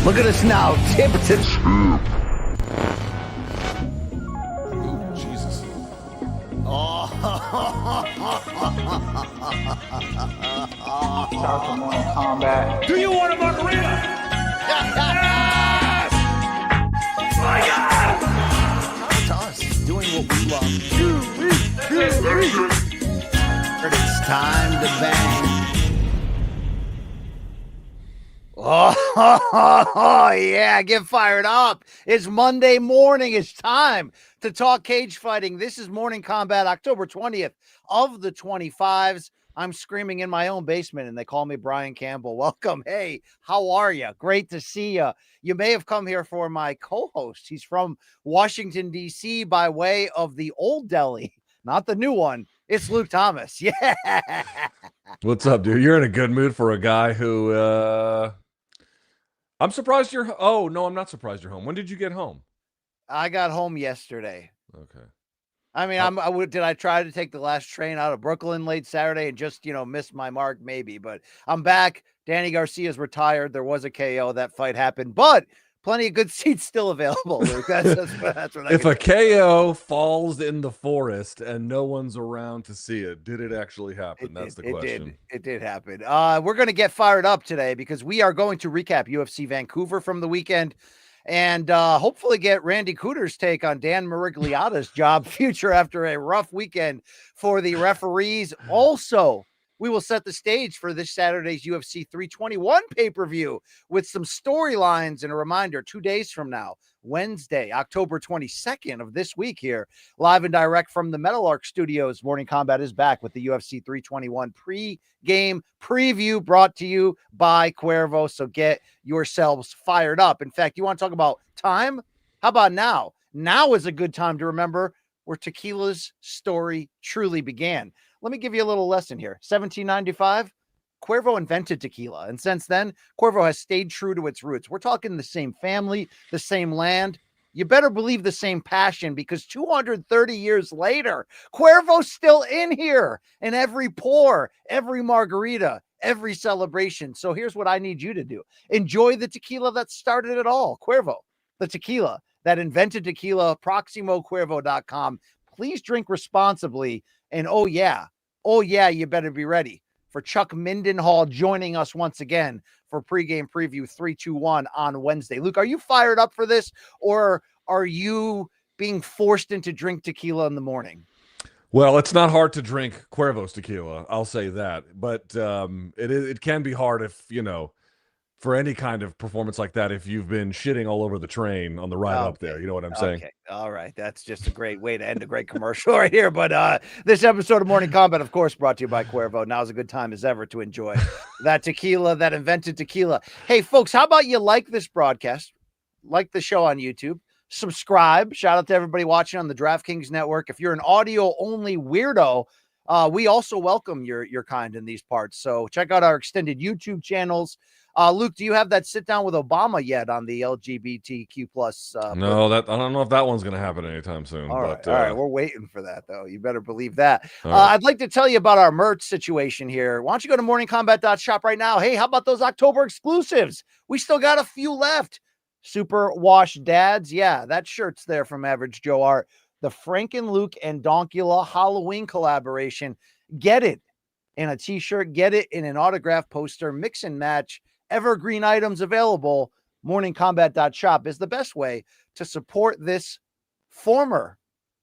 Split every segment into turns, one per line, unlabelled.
Look at us now, tip to tip.
Ooh, Jesus.
Oh.
Shout out to Morning Kombat.
Do you want a margarita?
Yes!
My God!
To us, doing what we love. It's time to bang. Oh, yeah, get fired up. It's Monday morning. It's time to talk cage fighting. This is Morning Kombat, October 20th of the 25s. I'm screaming in my own basement, and they call me Brian Campbell. Welcome. Hey, how are you? Great to see you. You may have come here for my co-host. He's from Washington, D.C. by way of the old Delhi, not the new one. It's Luke Thomas. Yeah.
What's up, dude? You're in a good mood for a guy who, I'm surprised you're, oh, no, I'm not surprised you're home. When did you get home?
I got home yesterday.
Okay.
I mean, did I try to take the last train out of Brooklyn late Saturday and just, miss my mark? Maybe, but I'm back. Danny Garcia's retired. There was a KO. That fight happened, but plenty of good seats still available, Luke. That's what
If a KO falls in the forest and no one's around to see it, did it actually happen? That's the question.
It did happen. We're going to get fired up today because we are going to recap UFC Vancouver from the weekend and hopefully get Randy Cooter's take on Dan Miragliotta's job future after a rough weekend for the referees. Also, we will set the stage for this Saturday's UFC 321 pay-per-view with some storylines and a reminder 2 days from now, Wednesday, October 22nd of this week here, live and direct from the Metal Arc Studios. Morning Kombat is back with the UFC 321 pre-game preview brought to you by Cuervo. So get yourselves fired up. In fact, you want to talk about time? How about now? Now is a good time to remember where tequila's story truly began. Let me give you a little lesson here. 1795, Cuervo invented tequila. And since then, Cuervo has stayed true to its roots. We're talking the same family, the same land. You better believe the same passion because 230 years later, Cuervo's still in here in every pour, every margarita, every celebration. So here's what I need you to do. Enjoy the tequila that started it all. Cuervo, the tequila that invented tequila, ProximoCuervo.com. Please drink responsibly. And oh yeah, you better be ready for Chuck Mindenhall joining us once again for pregame preview 321 on Wednesday. Luke, are you fired up for this or are you being forced into drink tequila in the morning?
Well, it's not hard to drink Cuervo's tequila. I'll say that. But it can be hard if, for any kind of performance like that, if you've been shitting all over the train on the ride up there. You know what I'm saying?
Okay. All right. That's just a great way to end a great commercial right here. But this episode of Morning Kombat, of course, brought to you by Cuervo. Now's a good time as ever to enjoy that tequila that invented tequila. Hey, folks, how about you like this broadcast? Like the show on YouTube. Subscribe. Shout out to everybody watching on the DraftKings Network. If you're an audio-only weirdo, we also welcome your kind in these parts. So check out our extended YouTube channels. Luke, do you have that sit down with Obama yet on the LGBTQ plus?
No, I don't know if that one's going to happen anytime soon.
All right. We're waiting for that, though. You better believe that.
Right.
I'd like to tell you about our merch situation here. Why don't you go to morningkombat.shop right now? Hey, how about those October exclusives? We still got a few left. Super Wash Dads. Yeah, that shirt's there from Average Joe Art. The Frank and Luke and Donkula Halloween collaboration. Get it in a t-shirt. Get it in an autograph poster. Mix and match. Evergreen items available. Morningkombat.shop is the best way to support this former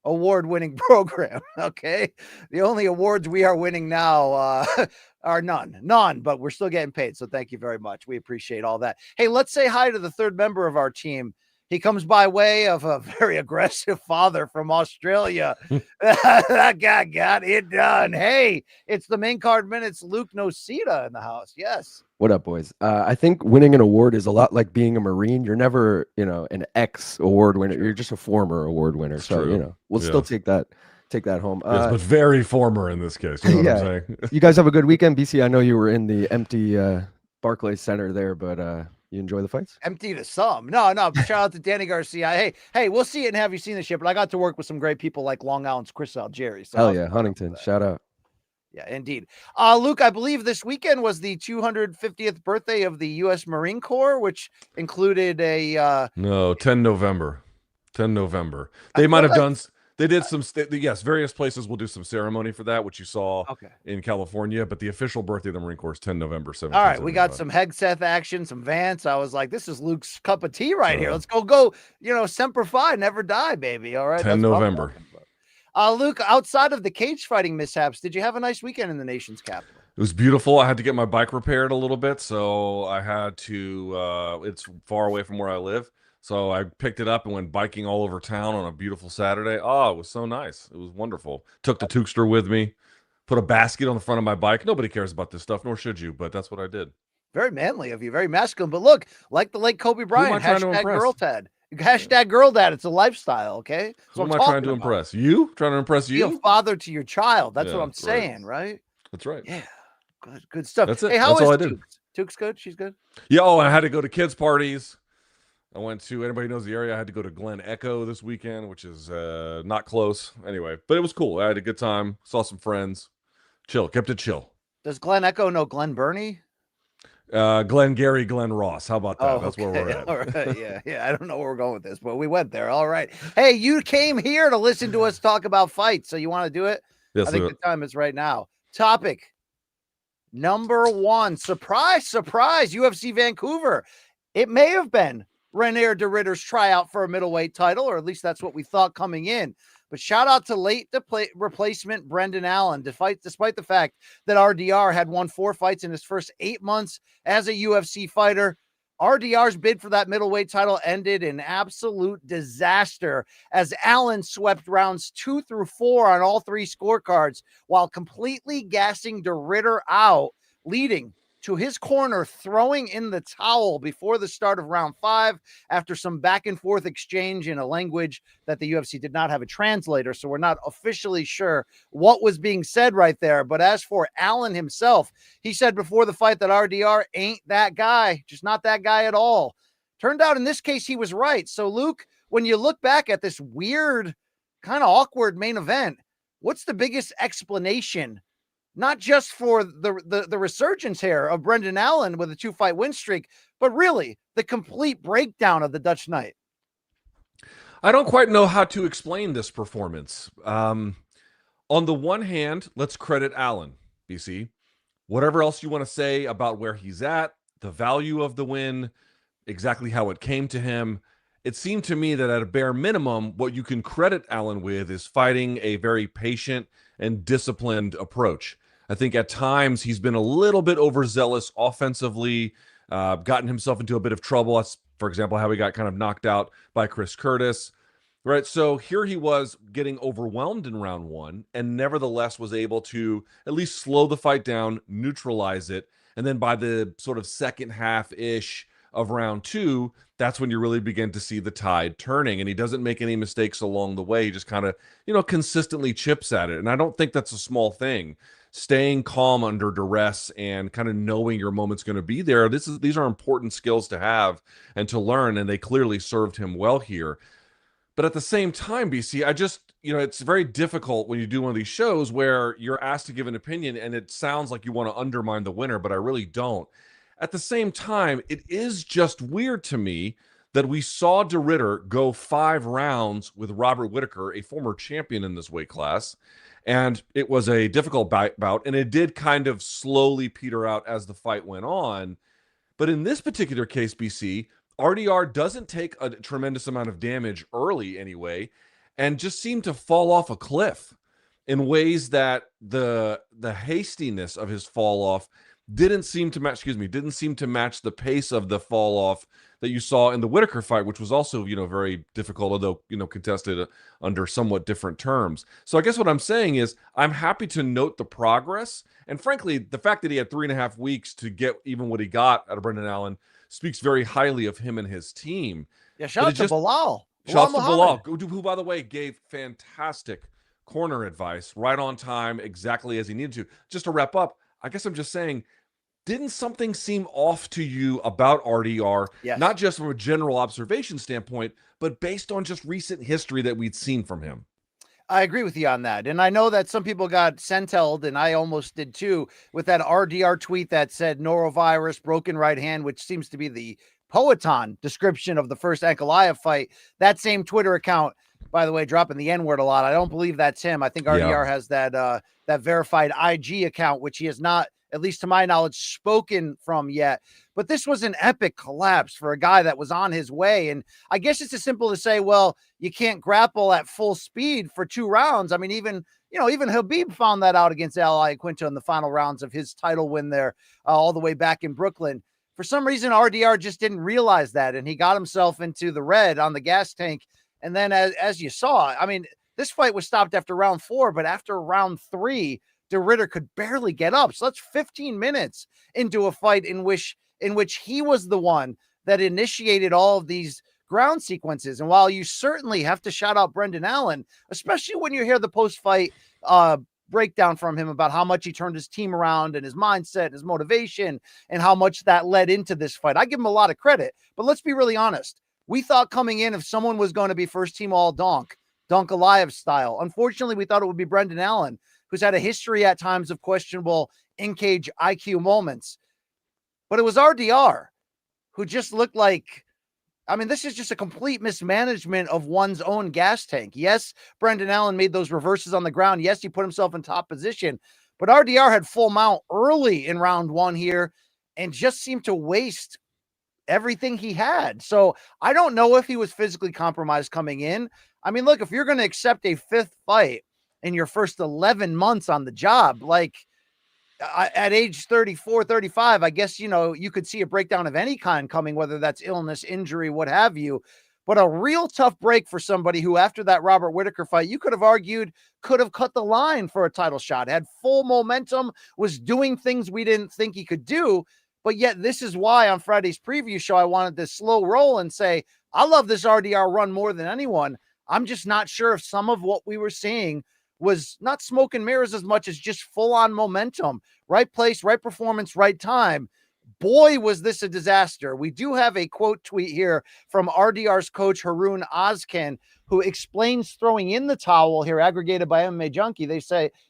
award-winning program. Okay. The only awards we are winning now are none, but we're still getting paid. So thank you very much. We appreciate all that. Hey, let's say hi to the third member of our team. He comes by way of a very aggressive father from Australia. That guy got it done. Hey, it's the main card minutes. Luke Nocita in the house. Yes.
What up, boys? I think winning an award is a lot like being a Marine. You're never, an ex award winner. You're just a former award winner.
It's
so,
true.
We'll still take that home.
Yes, but very former in this case. You know what I'm saying?
You guys have a good weekend, BC. I know you were in the empty Barclays Center there, but you enjoy the fights?
Empty to some. No. Shout out to Danny Garcia. Hey, we'll see it and have you seen the shit. But I got to work with some great people like Long Island's Chris Algieri. So
Hell yeah, Huntington. Shout out.
Yeah, indeed. Luke, I believe this weekend was the 250th birthday of the U.S. Marine Corps, which included a
No, 10 November. 10 November.
I
They might
feel
have
like-
done. They did some. Yes, various places will do some ceremony for that, which you saw
Okay.
in California. But the official birthday of the Marine Corps is 10 November.
All right, we got
1775.
some Hegseth action, some Vance. I was like, this is Luke's cup of tea right here. Let's go, Semper Fi, never die, baby. All right.
10
that's what I'm
November.
talking about. Luke, outside of the cage fighting mishaps, did you have a nice weekend in the nation's capital?
It was beautiful. I had to get my bike repaired a little bit, so I had to. It's far away from where I live, so I picked it up and went biking all over town on a beautiful Saturday. Oh, it was so nice. It was wonderful. Took the Tookster with me. Put a basket on the front of my bike. Nobody cares about this stuff, nor should you, but that's what I did.
Very manly of you, very masculine. But look, like the late Kobe Bryant,
trying to
hashtag
impress?
girl dad. Hashtag girl dad. It's a lifestyle, okay?
Who am I trying to impress? You? Trying to impress
Be a
you?
father to your child. That's
Yeah,
what I'm
right.
saying, right?
That's right.
Yeah. Good stuff.
That's it.
Hey, how
That's all I
is
did.
Tukes? Tukes good? She's good?
Yeah, I had to go to kids' parties. I went to, anybody knows the area, I had to go to Glen Echo this weekend, which is not close. Anyway, but it was cool. I had a good time. Saw some friends. Chill. Kept it chill.
Does Glen Echo know Glen Burney?
Glenn Gary, Glenn Ross. How about that?
Oh,
That's where we're at.
All right. Yeah. I don't know where we're going with this, but we went there. All right. Hey, you came here to listen to us talk about fights. So you want to do it?
Yes,
I think the time is right now. Topic number one. Surprise, UFC Vancouver. It may have been Reinier de Ridder's tryout for a middleweight title, or at least that's what we thought coming in. But shout out to late replacement Brendan Allen, despite the fact that RDR had won 4 fights in his first 8 months as a UFC fighter. RDR's bid for that middleweight title ended in absolute disaster as Allen swept rounds 2 through 4 on all 3 scorecards while completely gassing de Ridder out, leading to his corner throwing in the towel before the start of round 5 after some back and forth exchange in a language that the UFC did not have a translator. So we're not officially sure what was being said right there. But as for Allen himself, he said before the fight that RDR ain't that guy, just not that guy at all. Turned out in this case, he was right. So Luke, when you look back at this weird, kind of awkward main event, what's the biggest explanation? Not just for the resurgence here of Brendan Allen with a 2-fight win streak, but really the complete breakdown of the Dutch Knight.
I don't quite know how to explain this performance. On the one hand, let's credit Allen, BC. Whatever else you want to say about where he's at, the value of the win, exactly how it came to him, it seemed to me that at a bare minimum, what you can credit Allen with is fighting a very patient and disciplined approach. I think at times he's been a little bit overzealous offensively, gotten himself into a bit of trouble. That's, for example, how he got kind of knocked out by Chris Curtis, right? So here he was getting overwhelmed in round 1 and nevertheless was able to at least slow the fight down, neutralize it. And then by the sort of second half-ish of round 2, that's when you really begin to see the tide turning. And he doesn't make any mistakes along the way. He just kind of, consistently chips at it. And I don't think that's a small thing. Staying calm under duress and kind of knowing your moment's going to be there. These are important skills to have and to learn, and they clearly served him well here. But at the same time, BC, I just, it's very difficult when you do one of these shows where you're asked to give an opinion and it sounds like you want to undermine the winner, but I really don't. At the same time, it is just weird to me that we saw de Ridder go 5 rounds with Robert Whittaker, a former champion in this weight class. And it was a difficult bout, and it did kind of slowly peter out as the fight went on. But in this particular case, BC, RDR doesn't take a tremendous amount of damage early anyway, and just seemed to fall off a cliff in ways that the hastiness of his fall off didn't seem to match the pace of the fall off that you saw in the Whittaker fight, which was also, very difficult, although, contested under somewhat different terms. So I guess what I'm saying is I'm happy to note the progress. And frankly, the fact that he had 3.5 weeks to get even what he got out of Brendan Allen speaks very highly of him and his team.
Yeah, shout out to Bilal.
Shout out to Bilal, who, by the way, gave fantastic corner advice right on time, exactly as he needed to. Just to wrap up, I guess I'm just saying, didn't something seem off to you about RDR?
Yes.
Not just from a general observation standpoint, but based on just recent history that we'd seen from him?
I agree with you on that. And I know that some people got senteled, and I almost did too, with that RDR tweet that said norovirus, broken right hand, which seems to be the Poeton description of the first Ankalaev fight. That same Twitter account, by the way, dropping the N-word a lot. I don't believe that's him. I think RDR has that verified IG account, which he has not, at least to my knowledge, spoken from yet. But this was an epic collapse for a guy that was on his way. And I guess it's as simple to say, well, you can't grapple at full speed for 2 rounds. I mean, even Khabib found that out against Al Iaquinta in the final rounds of his title win there, all the way back in Brooklyn. For some reason, RDR just didn't realize that, and he got himself into the red on the gas tank. And then as you saw, I mean, this fight was stopped after round 4, but after round 3, De Ridder could barely get up. So that's 15 minutes into a fight in which he was the one that initiated all of these ground sequences. And while you certainly have to shout out Brendan Allen, especially when you hear the post-fight breakdown from him about how much he turned his team around and his mindset and his motivation and how much that led into this fight, I give him a lot of credit. But let's be really honest. We thought coming in, if someone was going to be first team all Dunkalaev style, unfortunately, we thought it would be Brendan Allen, who's had a history at times of questionable in-cage IQ moments. But it was RDR who just looked like, I mean, this is just a complete mismanagement of one's own gas tank. Yes, Brendan Allen made those reverses on the ground. Yes, he put himself in top position. But RDR had full mount early in round 1 here and just seemed to waste everything he had. So I don't know if he was physically compromised coming in. I mean, look, if you're going to accept a 5th fight in your first 11 months on the job, like at age 34, 35, I guess, you could see a breakdown of any kind coming, whether that's illness, injury, what have you. But a real tough break for somebody who, after that Robert Whittaker fight, you could have argued could have cut the line for a title shot, had full momentum, was doing things we didn't think he could do. But yet this is why on Friday's preview show, I wanted to slow roll and say, I love this RDR run more than anyone. I'm just not sure if some of what we were seeing was not smoke and mirrors as much as just full-on momentum. Right place, right performance, right time. Boy, was this a disaster. We do have a quote tweet here from RDR's coach, Haroon Ozkan, who explains throwing in the towel here, aggregated by MMA Junkie.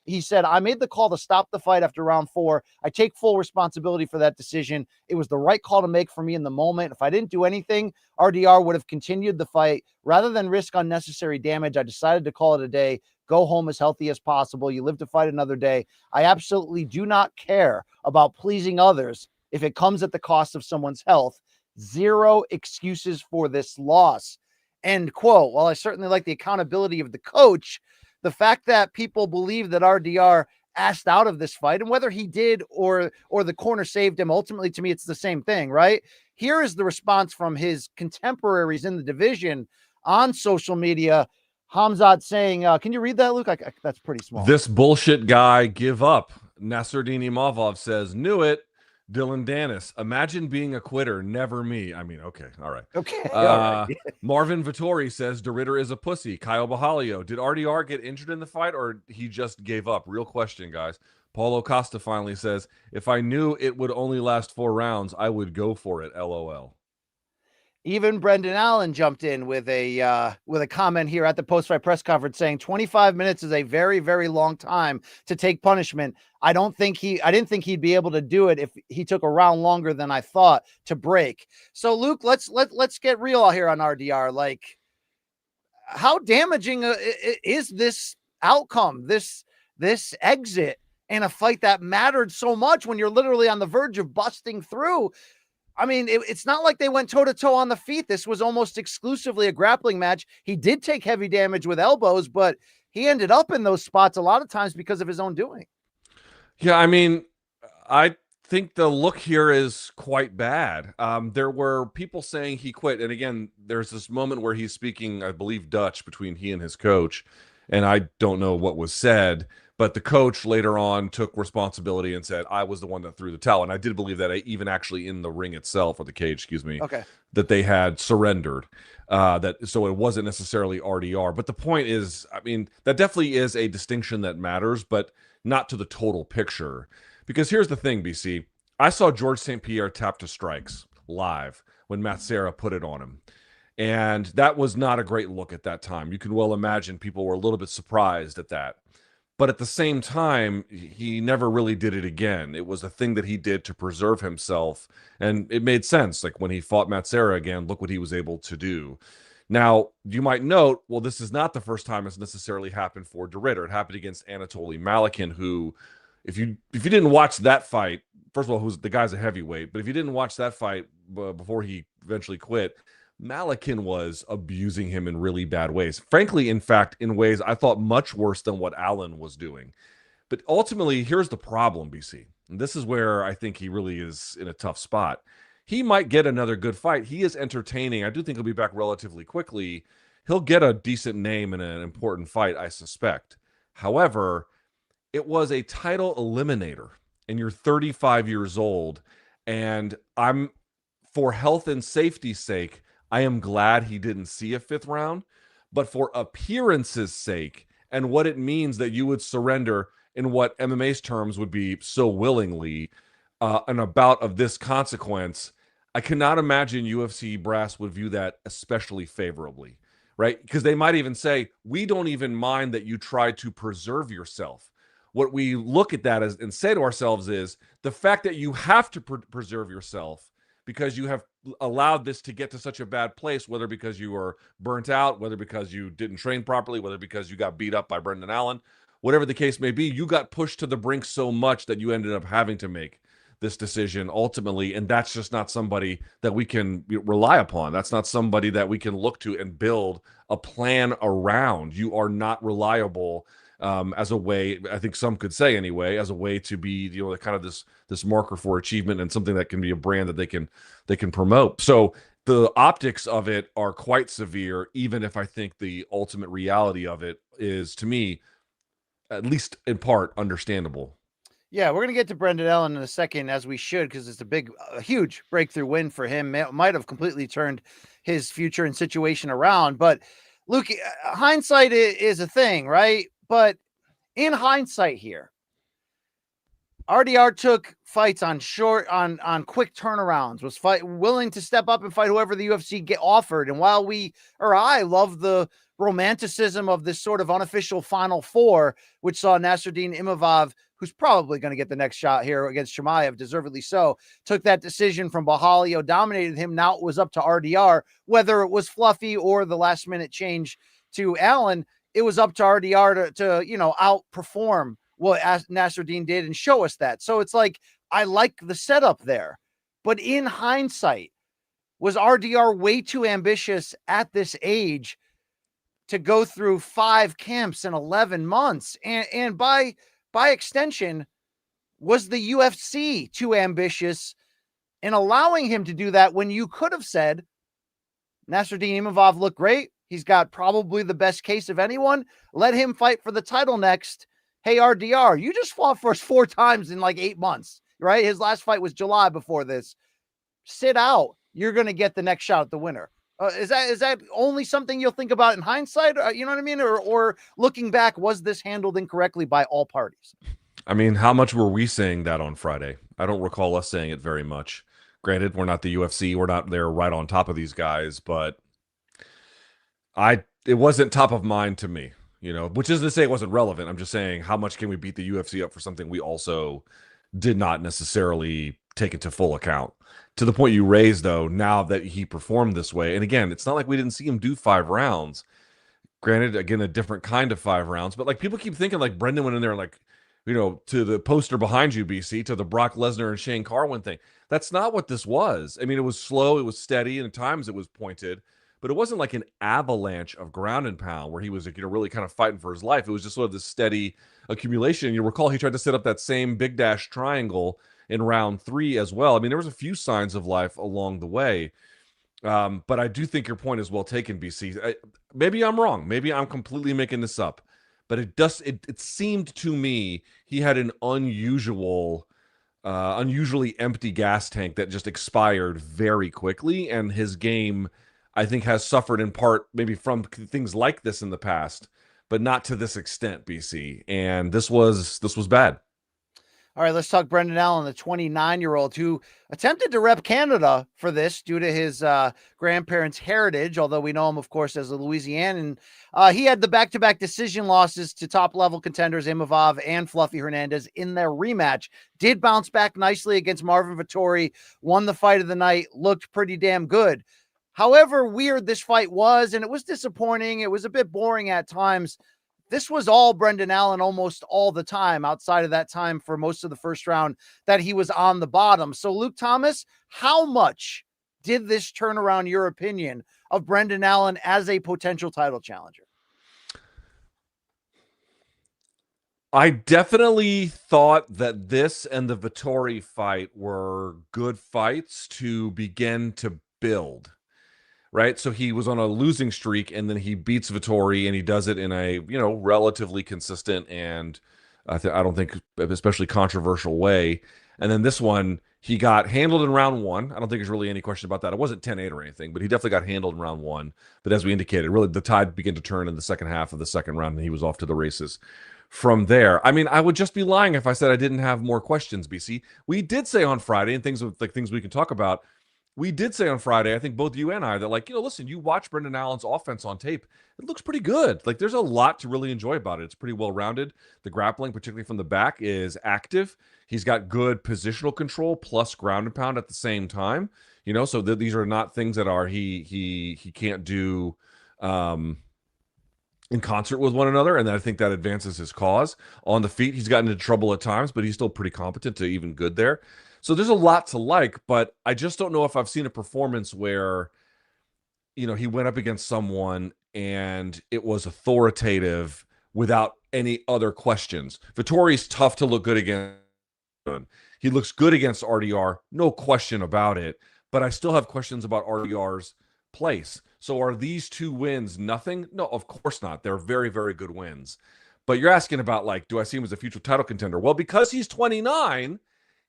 He said, I made the call to stop the fight after round 4. I take full responsibility for that decision. It was the right call to make for me in the moment. If I didn't do anything, RDR would have continued the fight. Rather than risk unnecessary damage, I decided to call it a day. Go home as healthy as possible. You live to fight another day. I absolutely do not care about pleasing others if it comes at the cost of someone's health. Zero excuses for this loss. End quote. While I certainly like the accountability of the coach, the fact that people believe that RDR asked out of this fight, and whether he did or the corner saved him, ultimately to me it's the same thing, right? Here is the response from his contemporaries in the division on social media. Hamzat saying, can you read that, Luke? That's pretty small.
This bullshit guy, give up. Nasruddin Imavov says, knew it. Dylan Dennis, imagine being a quitter, never me. I mean, okay, all right.
Okay. All right.
Marvin Vittori says, De Ridder is a pussy. Kyle Bahalio, did RDR get injured in the fight or he just gave up? Real question, guys. Paulo Costa finally says, if I knew it would only last 4 rounds, I would go for it, LOL.
Even Brendan Allen jumped in with a comment here at the post-fight press conference saying 25 minutes is a very, very long time to take punishment. I didn't think he'd be able to do it if he took a round longer than I thought to break. So Luke, let's get real here on RDR. Like, how damaging is this outcome, this exit in a fight that mattered so much when you're literally on the verge of busting through? I mean, it's not like they went toe-to-toe on the feet. This was almost exclusively a grappling match. He did take heavy damage with elbows, but he ended up in those spots a lot of times because of his own doing.
Yeah, I mean, I think the look here is quite bad. There were people saying he quit. And again, there's this moment where he's speaking, I believe, Dutch between he and his coach. And I don't know what was said. But the coach later on took responsibility and said, I was the one that threw the towel. And I did believe that even actually in the ring itself, or the cage, excuse me, that they had surrendered. So it wasn't necessarily RDR. But the point is, I mean, that definitely is a distinction that matters, but not to the total picture. Because here's the thing, BC. I saw George St. Pierre tap to strikes live when Matt Serra put it on him. And that was not a great look at that time. You can well imagine people were a little bit surprised at that. But at the same time, he never really did it again. It was a thing that he did to preserve himself. And it made sense. Like when he fought Matsera again, look what he was able to do. Now, you might note, well, this is not the first time it's necessarily happened for De Ridder. It happened against Anatoly Malikin, who, if you didn't watch that fight, first of all, the guy's a heavyweight, but if you didn't watch that fight before he eventually quit, Malikin was abusing him in really bad ways. Frankly, in fact, in ways I thought much worse than what Allen was doing. But ultimately, here's the problem, BC. And this is where I think he really is in a tough spot. He might get another good fight. He is entertaining. I do think he'll be back relatively quickly. He'll get a decent name in an important fight, I suspect. However, it was a title eliminator, and you're 35 years old. And for health and safety's sake, I am glad he didn't see a 5th round, but for appearance's sake and what it means that you would surrender in what MMA's terms would be so willingly an bout of this consequence, I cannot imagine UFC brass would view that especially favorably, right? Because they might even say, we don't even mind that you try to preserve yourself. What we look at that as and say to ourselves is the fact that you have to preserve yourself because you have allowed this to get to such a bad place, whether because you were burnt out, whether because you didn't train properly, whether because you got beat up by Brendan Allen, whatever the case may be, you got pushed to the brink so much that you ended up having to make this decision ultimately. And that's just not somebody that we can rely upon. That's not somebody that we can look to and build a plan around. You are not reliable as a way, I think some could say anyway, as a way to be, kind of this marker for achievement and something that can be a brand that they can promote. So the optics of it are quite severe, even if I think the ultimate reality of it is, to me, at least in part, understandable.
Yeah, we're going to get to Brendan Allen in a second, as we should, because it's a huge breakthrough win for him. It might have completely turned his future and situation around. But Luke, hindsight is a thing, right? But in hindsight here, RDR took fights on quick turnarounds, was willing to step up and fight whoever the UFC offered. And while I love the romanticism of this sort of unofficial Final Four, which saw Nasruddin Imavov, who's probably going to get the next shot here against Chimaev, deservedly so, took that decision from Bahalio, dominated him. Now it was up to RDR, whether it was fluffy or the last minute change to Allen. It was up to RDR to outperform what Nasruddin did and show us that. So it's like, I like the setup there. But in hindsight, was RDR way too ambitious at this age to go through 5 camps in 11 months? And by extension, was the UFC too ambitious in allowing him to do that when you could have said, Nasruddin Imavov looked great. He's got probably the best case of anyone. Let him fight for the title next. Hey, RDR, you just fought for us 4 times in like 8 months, right? His last fight was July before this. Sit out. You're going to get the next shot at the winner. Is that only something you'll think about in hindsight? You know what I mean? Or looking back, was this handled incorrectly by all parties?
I mean, how much were we saying that on Friday? I don't recall us saying it very much. Granted, we're not the UFC. We're not there right on top of these guys, but it wasn't top of mind to me, which isn't to say it wasn't relevant. I'm just saying, how much can we beat the UFC up for something we also did not necessarily take into full account? To the point you raised, though, now that he performed this way, and again, it's not like we didn't see him do 5 rounds. Granted, again, a different kind of 5 rounds, but like people keep thinking like Brendan went in there like, to the poster behind you, BC, to the Brock Lesnar and Shane Carwin thing. That's not what this was. I mean, it was slow, it was steady, and at times it was pointed, but it wasn't like an avalanche of ground and pound where he was, really kind of fighting for his life. It was just sort of this steady accumulation. You recall he tried to set up that same big dash triangle in round 3 as well. I mean, there was a few signs of life along the way. But I do think your point is well taken, BC. Maybe I'm wrong. Maybe I'm completely making this up. But it seemed to me he had an unusually empty gas tank that just expired very quickly. And his game, I think, has suffered in part maybe from things like this in the past, but not to this extent, BC. And this was bad.
All right, let's talk Brendan Allen, the 29-year-old who attempted to rep Canada for this due to his grandparents' heritage, although we know him, of course, as a Louisianan. He had the back-to-back decision losses to top-level contenders Imavov and Fluffy Hernandez in their rematch. Did bounce back nicely against Marvin Vettori, won the fight of the night, looked pretty damn good. However weird this fight was, and it was disappointing, it was a bit boring at times, this was all Brendan Allen almost all the time, outside of that time for most of the first round that he was on the bottom. So, Luke Thomas, how much did this turn around your opinion of Brendan Allen as a potential title challenger?
I definitely thought that this and the Vettori fight were good fights to begin to build. Right, so he was on a losing streak, and then he beats Vettori, and he does it in a relatively consistent and I don't think especially controversial way. And then this one, he got handled in round one. I don't think there's really any question about that. It wasn't 10-8 or anything, but he definitely got handled in round one. But as we indicated, really the tide began to turn in the second half of the second round, and he was off to the races from there. I mean, I would just be lying if I said I didn't have more questions, BC. We did say on Friday, and things we can talk about. We did say on Friday, I think both you and I, that listen, you watch Brendan Allen's offense on tape, it looks pretty good. Like, there's a lot to really enjoy about it. It's pretty well-rounded. The grappling, particularly from the back, is active. He's got good positional control plus ground and pound at the same time. So these are not things that are he can't do in concert with one another, and I think that advances his cause. On the feet, he's gotten into trouble at times, but he's still pretty competent to even good there. So there's a lot to like, but I just don't know if I've seen a performance where, he went up against someone and it was authoritative without any other questions. Vettori's tough to look good against. He looks good against RDR, no question about it, but I still have questions about RDR's place. So are these two wins nothing? No, of course not. They're very, very good wins. But you're asking about, do I see him as a future title contender? Well, because he's 29,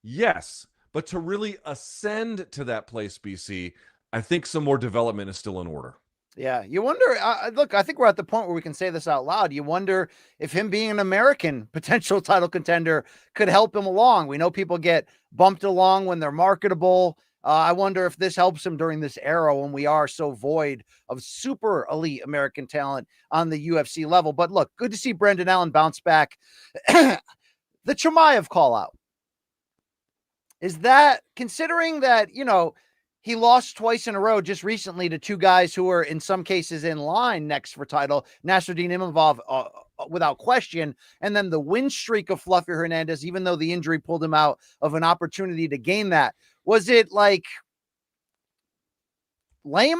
yes, but to really ascend to that place, BC, I think some more development is still in order.
Yeah, you wonder, look, I think we're at the point where we can say this out loud. You wonder if him being an American potential title contender could help him along. We know people get bumped along when they're marketable. I wonder if this helps him during this era when we are so void of super elite American talent on the UFC level. But look, good to see Brendan Allen bounce back. The Chimaev call out. Is that, considering that, he lost twice in a row just recently to two guys who were in some cases in line next for title, Nasruddin Imavov, without question, and then the win streak of Fluffy Hernandez, even though the injury pulled him out of an opportunity to gain that. Was it lame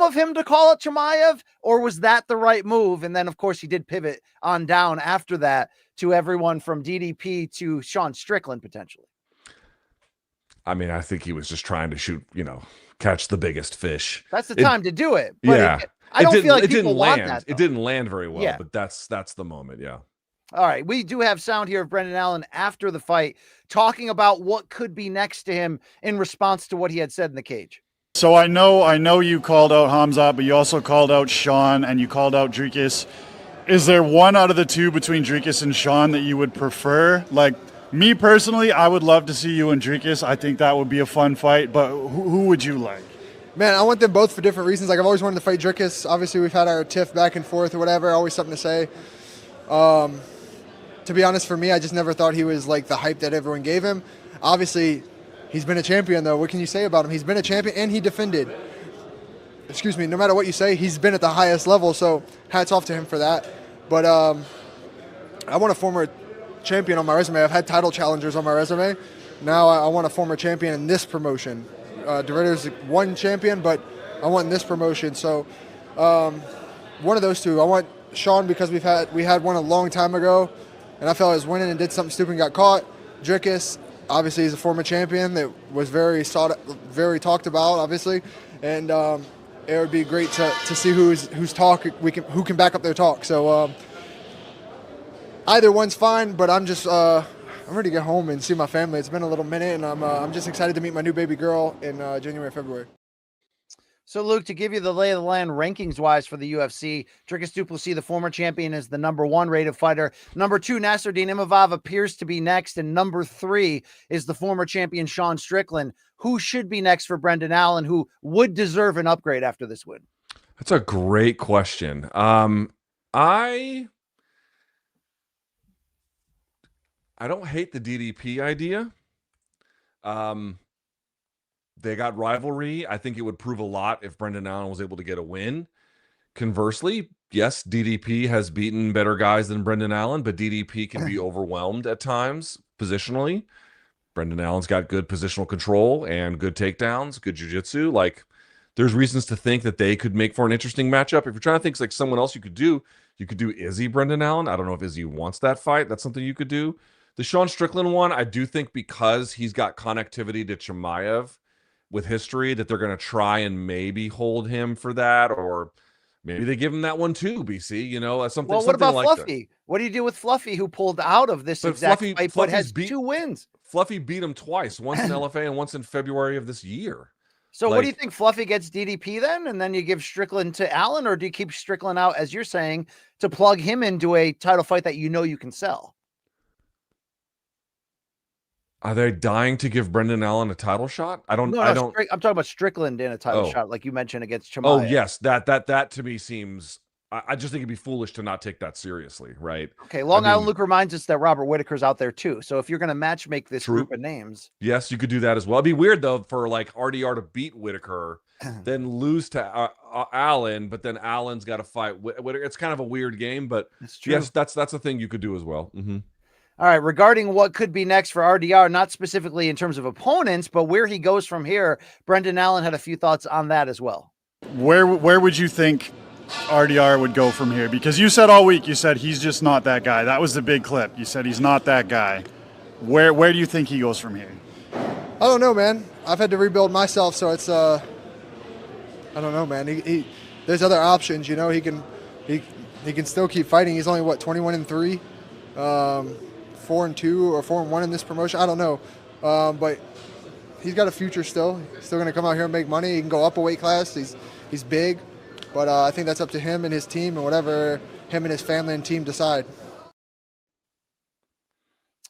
of him to call it Chimaev, or was that the right move? And then, of course, he did pivot on down after that to everyone from DDP to Sean Strickland potentially.
I mean, I think he was just trying to shoot, catch the biggest fish.
That's the time to do it. But
yeah.
I don't feel like people want
land.
that, though.
It didn't land very well,
Yeah.
but that's the moment, yeah.
All right, we do have sound here of Brendan Allen after the fight talking about what could be next to him in response to what he had said in the cage.
So I know you called out Hamza, but you also called out Sean and you called out Dricus. Is there one out of the two between Dricus and Sean that you would prefer? Me personally, I would love to see you and Dricus. I think that would be a fun fight, but who would you like?
Man, I want them both for different reasons. I've always wanted to fight Dricus. Obviously, we've had our tiff back and forth or whatever, always something to say. To be honest, for me, I just never thought he was the hype that everyone gave him. Obviously, he's been a champion, though. What can you say about him? He's been a champion, and he defended. No matter what you say, he's been at the highest level, so hats off to him for that. But I want a former champion on my resume. I've had title challengers on my resume. Now I want a former champion in this promotion. DeRitter's one champion, but I want this promotion. So one of those two. I want Sean because we had one a long time ago, and I felt I was winning and did something stupid and got caught. Dricus, obviously, he's a former champion that was very talked about, obviously, and it would be great to see whose talk who can back up their talk. So either one's fine, but I'm ready to get home and see my family. It's been a little minute, and I'm just excited to meet my new baby girl in January, February.
So, Luke, to give you the lay of the land rankings-wise for the UFC, Dricus du Plessis, the former champion, is the number 1 rated fighter. Number 2, Nasruddin Imavov appears to be next. And number 3 is the former champion, Sean Strickland. Who should be next for Brendan Allen, who would deserve an upgrade after this win?
That's a great question. I don't hate the DDP idea. They got rivalry. I think it would prove a lot if Brendan Allen was able to get a win. Conversely, yes, DDP has beaten better guys than Brendan Allen, but DDP can be overwhelmed at times positionally. Brendan Allen's got good positional control and good takedowns, good jiu-jitsu. Like, there's reasons to think that they could make for an interesting matchup. If you're trying to think like someone else you could do Izzy Brendan Allen. I don't know if Izzy wants that fight. That's something you could do. The Sean Strickland one, I do think because he's got connectivity to Chimaev with history, that they're going to try and maybe hold him for that, or maybe they give him that one too, BC, something.
Well, what about
like
Fluffy?
That.
What do you do with Fluffy, who pulled out of this exact fight, but has 2 wins?
Fluffy beat him twice, once in LFA and once in February of this year.
So what do you think? Fluffy gets DDP then, and then you give Strickland to Allen, or do you keep Strickland out, as you're saying, to plug him into a title fight that you can sell?
Are they dying to give Brendan Allen a title shot? I'm
talking about Strickland in a title shot, like you mentioned against Chimaev.
Oh yes, that to me seems. I just think it'd be foolish to not take that seriously, right?
Okay, Island Luke reminds us that Robert Whitaker's out there too. So if you're going to match make this group of names,
yes, you could do that as well. It'd be weird though for like RDR to beat Whitaker, then lose to Allen, but then Allen's got to fight Whitaker. It's kind of a weird game, but yes, that's a thing you could do as well. Mm-hmm.
All right, regarding what could be next for RDR, not specifically in terms of opponents, but where he goes from here, Brendan Allen had a few thoughts on that as well.
Where would you think RDR would go from here? Because you said all week, he's just not that guy. That was the big clip. You said he's not that guy. Where do you think he goes from here?
I don't know, man. I've had to rebuild myself, so it's I don't know, man. He there's other options, he can still keep fighting. He's only 21-3. 4-2 or 4-1 in this promotion. I don't know. But he's got a future still. He's still going to come out here and make money. He can go up a weight class. He's big. But I think that's up to him and his team and whatever him and his family and team decide.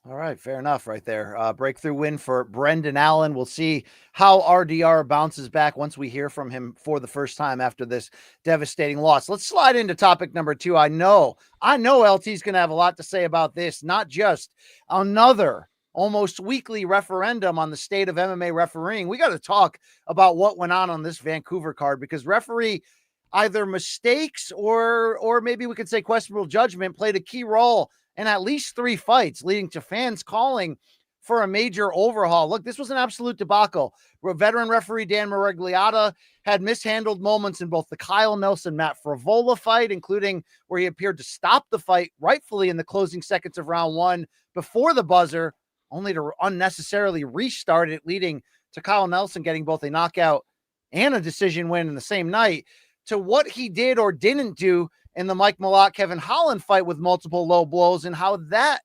All right, fair enough right there. Breakthrough win for Brendan Allen. We'll see how RDR bounces back once we hear from him for the first time after this devastating loss. Let's slide into topic number 2. I know LT's going to have a lot to say about this, not just another almost weekly referendum on the state of MMA refereeing. We got to talk about what went on this Vancouver card, because referee either mistakes or maybe we could say questionable judgment played a key role in at least 3 fights, leading to fans calling for a major overhaul. Look, this was an absolute debacle. Veteran referee Dan Maragliata had mishandled moments in both the Kyle Nelson-Matt Frevola fight, including where he appeared to stop the fight rightfully in the closing seconds of round 1 before the buzzer, only to unnecessarily restart it, leading to Kyle Nelson getting both a knockout and a decision win in the same night, to what he did or didn't do in the Mike Malott Kevin Holland fight with multiple low blows and how that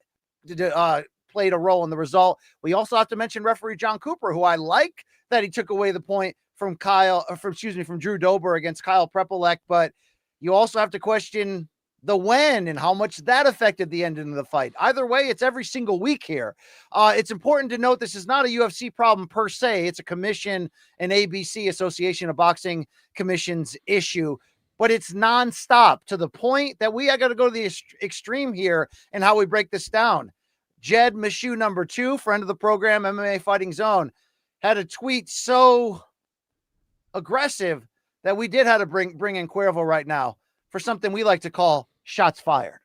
played a role in the result. We also have to mention referee John Cooper, who I like that he took away the point from Drew Dober against Kyle Prepolek, but you also have to question the when and how much that affected the ending of the fight. Either way, it's every single week here. It's important to note this is not a UFC problem per se. It's a commission, an ABC, Association of Boxing Commission's issue, but it's nonstop to the point that I got to go to the extreme here and how we break this down. Jed Meshew, number 2, friend of the program, MMA Fighting Zone, had a tweet so aggressive that we did have to bring in Cuervo right now for something we like to call shots fired.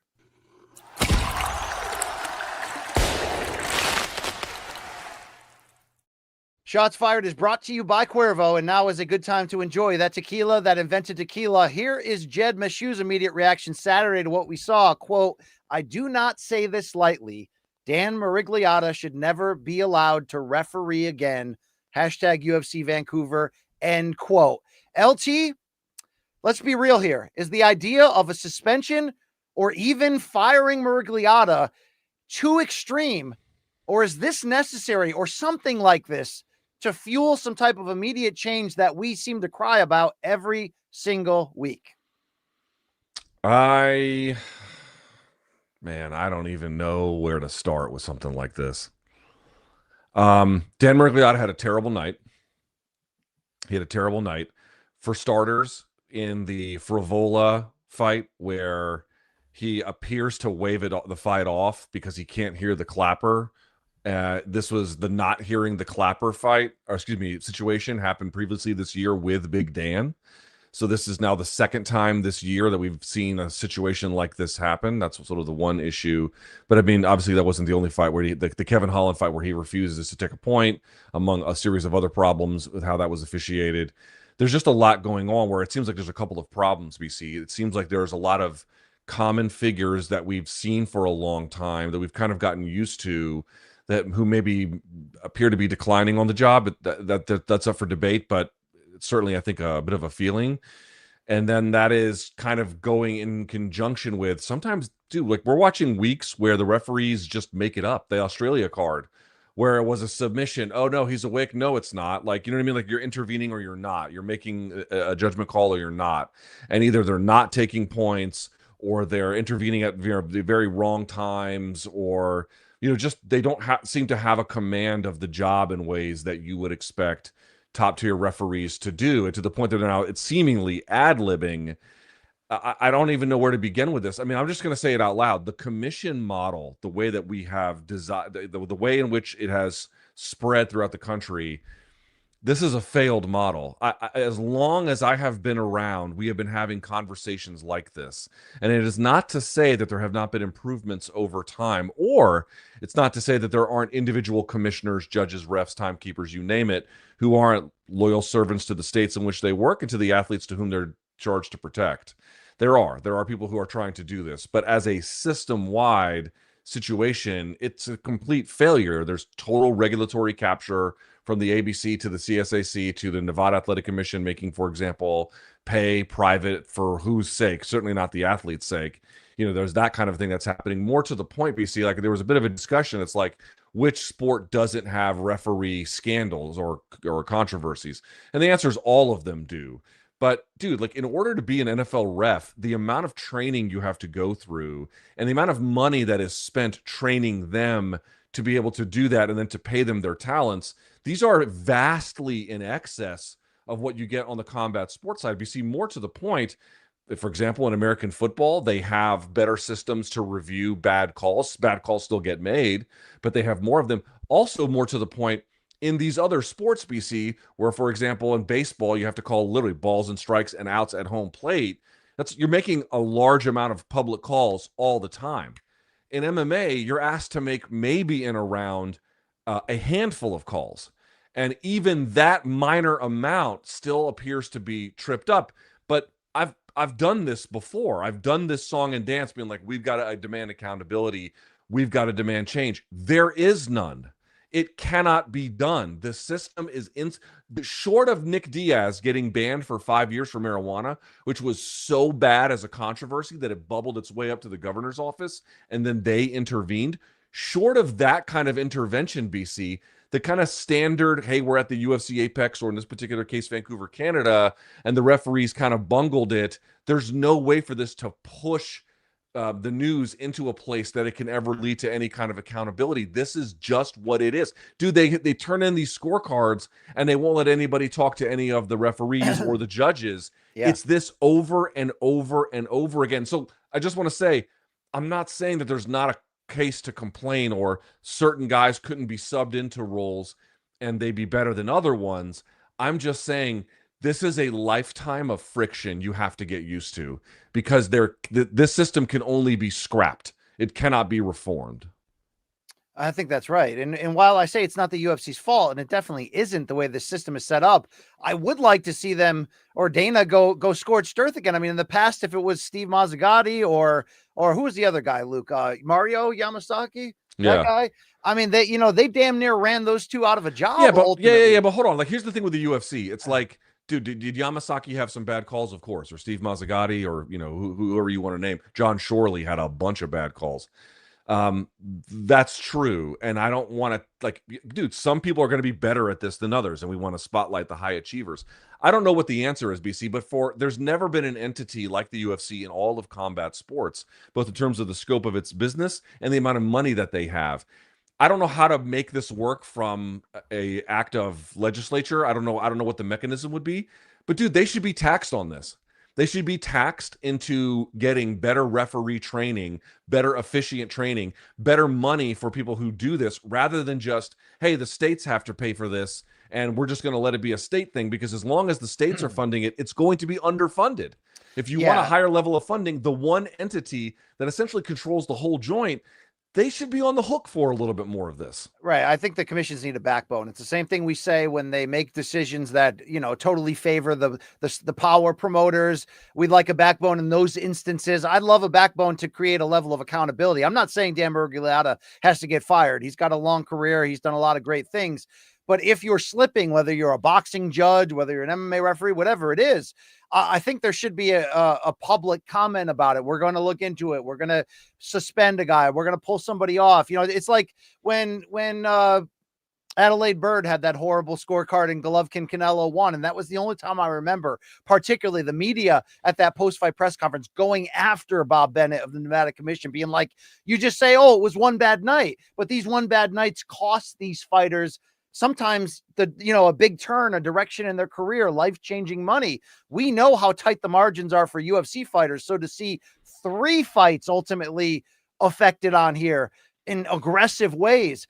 Shots Fired is brought to you by Cuervo, and now is a good time to enjoy that tequila that invented tequila. Here is Jed Meshew's immediate reaction Saturday to what we saw. Quote, "I do not say this lightly. Dan Maragliata should never be allowed to referee again. Hashtag UFC Vancouver." End quote. LT, let's be real here. Is the idea of a suspension or even firing Maragliata too extreme, or is this necessary, or something like this, to fuel some type of immediate change that we seem to cry about every single week?
Man, I don't even know where to start with something like this. Dan Mergliotta had a terrible night. He had a terrible night. For starters, in the Frivola fight, where he appears to wave the fight off because he can't hear the clapper. This was the not hearing the clapper situation happened previously this year with Big Dan. So this is now the second time this year that we've seen a situation like this happen. That's sort of the one issue. But I mean, obviously that wasn't the only fight where the Kevin Holland fight where he refuses to take a point, among a series of other problems with how that was officiated. There's just a lot going on where it seems like there's a couple of problems, BC. It seems like there's a lot of common figures that we've seen for a long time that we've kind of gotten used to, who maybe appear to be declining on the job. That's up for debate, but certainly I think a bit of a feeling. And then that is kind of going in conjunction with sometimes, dude, like we're watching weeks where the referees just make it up. The Australia card where it was a submission. Oh no, he's awake. No, it's not. Like, you know what I mean? Like you're intervening or you're not. You're making a judgment call or you're not. And either they're not taking points or they're intervening at the very wrong times, or, you know, just they don't seem to have a command of the job in ways that you would expect top tier referees to do, and to the point that now it's seemingly ad-libbing. I don't even know where to begin with this. I mean, I'm just going to say it out loud. The commission model, the way that we have designed, the way in which it has spread throughout the country, this is a failed model. As long as I have been around, we have been having conversations like this. And it is not to say that there have not been improvements over time, or it's not to say that there aren't individual commissioners, judges, refs, timekeepers, you name it, who aren't loyal servants to the states in which they work and to the athletes to whom they're charged to protect. There are people who are trying to do this, but as a system-wide situation, it's a complete failure. There's total regulatory capture from the ABC to the CSAC to the Nevada Athletic Commission, making, for example, pay private for whose sake? Certainly not the athlete's sake. You know, there's that kind of thing that's happening. More to the point, BC, like there was a bit of a discussion. It's like, which sport doesn't have referee scandals or controversies? And the answer is all of them do. But dude, like in order to be an NFL ref, the amount of training you have to go through and the amount of money that is spent training them to be able to do that and then to pay them their talents, these are vastly in excess of what you get on the combat sports side. You see, more to the point, for example, in American football, they have better systems to review bad calls. Bad calls still get made, but they have more of them. Also, more to the point, in these other sports, BC, where, for example, in baseball, you have to call literally balls and strikes and outs at home plate. You're making a large amount of public calls all the time. In MMA, you're asked to make maybe in a round a handful of calls. And even that minor amount still appears to be tripped up. But I've done this before. I've done this song and dance being like, we've got to demand accountability. We've got to demand change. There is none. It cannot be done. The system is short of Nick Diaz getting banned for 5 years for marijuana, which was so bad as a controversy that it bubbled its way up to the governor's office, and then they intervened. Short of that kind of intervention, BC, the kind of standard, hey, we're at the UFC Apex, or in this particular case, Vancouver, Canada, and the referees kind of bungled it. There's no way for this to push the news into a place that it can ever lead to any kind of accountability. This is just what it is. Dude, they turn in these scorecards and they won't let anybody talk to any of the referees or the judges. Yeah. It's this over and over and over again. So I just want to say, I'm not saying that there's not a case to complain or certain guys couldn't be subbed into roles and they'd be better than other ones. I'm just saying this is a lifetime of friction you have to get used to, because this system can only be scrapped. It cannot be reformed.
I think that's right. And while I say it's not the UFC's fault, and it definitely isn't the way the system is set up, I would like to see them or Dana go scorched earth again. I mean, in the past, if it was Steve Mazzagatti or who was the other guy, Luke, Mario Yamasaki, that guy. I mean, they damn near ran those two out of a job.
Yeah, but hold on. Like, here's the thing with the UFC. It's like, dude, did Yamasaki have some bad calls? Of course. Or Steve Mazzagatti, or, you know, whoever you want to name. John Shorley had a bunch of bad calls. That's true. And I don't want to, like, dude, some people are going to be better at this than others, and we want to spotlight the high achievers. I don't know what the answer is, BC, but there's never been an entity like the UFC in all of combat sports, both in terms of the scope of its business and the amount of money that they have. I don't know how to make this work from a act of legislature. I don't know what the mechanism would be, but dude, they should be taxed on this. They should be taxed into getting better referee training, better officiant training, better money for people who do this, rather than just, hey, the states have to pay for this and we're just going to let it be a state thing, because as long as the states are funding it, it's going to be underfunded. If you want a higher level of funding, the one entity that essentially controls the whole joint, they should be on the hook for a little bit more of this.
Right. I think the commissions need a backbone. It's the same thing we say when they make decisions that, totally favor the power promoters. We'd like a backbone in those instances. I'd love a backbone to create a level of accountability. I'm not saying Dan Miragliotta has to get fired. He's got a long career. He's done a lot of great things. But if you're slipping, whether you're a boxing judge, whether you're an MMA referee, whatever it is, I think there should be a public comment about it. We're going to look into it. We're going to suspend a guy. We're going to pull somebody off. It's like when Adelaide Bird had that horrible scorecard and Golovkin Canelo won. And that was the only time I remember, particularly the media at that post-fight press conference going after Bob Bennett of the Nevada Commission, being like, you just say, oh, it was one bad night. But these one bad nights cost these fighters sometimes a big turn, a direction in their career, life-changing money. We know how tight the margins are for UFC fighters. So to see 3 fights ultimately affected on here in aggressive ways,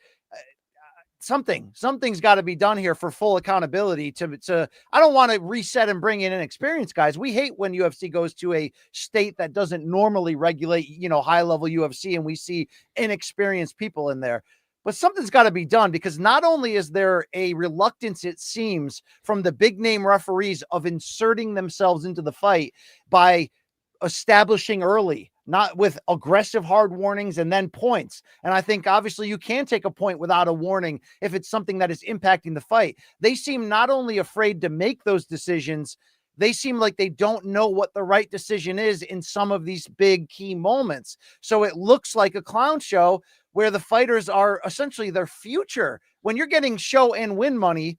something's got to be done here for full accountability to I don't want to reset and bring in inexperienced guys. We hate when UFC goes to a state that doesn't normally regulate, high level UFC, and we see inexperienced people in there. But something's got to be done, because not only is there a reluctance, it seems, from the big name referees of inserting themselves into the fight by establishing early, not with aggressive hard warnings and then points. And I think obviously you can take a point without a warning if it's something that is impacting the fight. They seem not only afraid to make those decisions, they seem like they don't know what the right decision is in some of these big key moments. So it looks like a clown show where the fighters are essentially their future. When you're getting show and win money,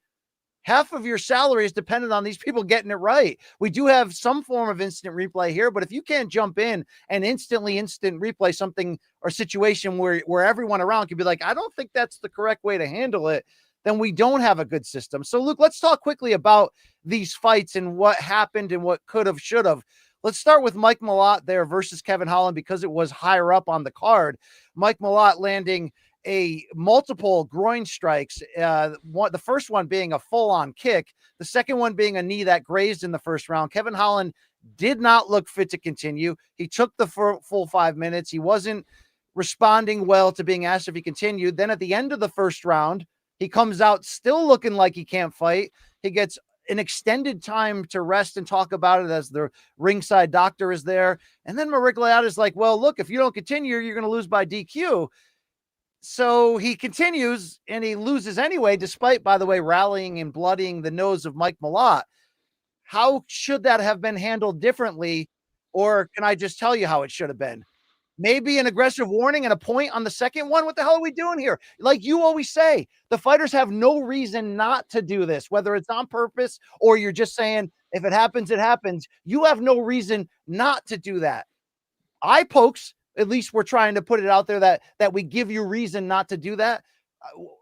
half of your salary is dependent on these people getting it right. We do have some form of instant replay here, but if you can't jump in and instant replay something or situation where everyone around can be like, I don't think that's the correct way to handle it, then we don't have a good system. So Luke, let's talk quickly about these fights and what happened and what could have, should have. Let's start with Mike Malott there versus Kevin Holland, because it was higher up on the card. Mike Malott landing multiple groin strikes. The first one being a full-on kick. The second one being a knee that grazed in the first round. Kevin Holland did not look fit to continue. He took the full 5 minutes. He wasn't responding well to being asked if he continued. Then at the end of the first round, he comes out still looking like he can't fight. He gets an extended time to rest and talk about it as the ringside doctor is there. And then Miragliotta is like, well, look, if you don't continue, you're going to lose by DQ. So he continues and he loses anyway, despite, by the way, rallying and bloodying the nose of Mike Malott. How should that have been handled differently? Or can I just tell you how it should have been? Maybe an aggressive warning and a point on the second one. What the hell are we doing here? Like you always say, the fighters have no reason not to do this, whether it's on purpose or you're just saying, if it happens, it happens. You have no reason not to do that. Eye pokes, at least we're trying to put it out there that we give you reason not to do that.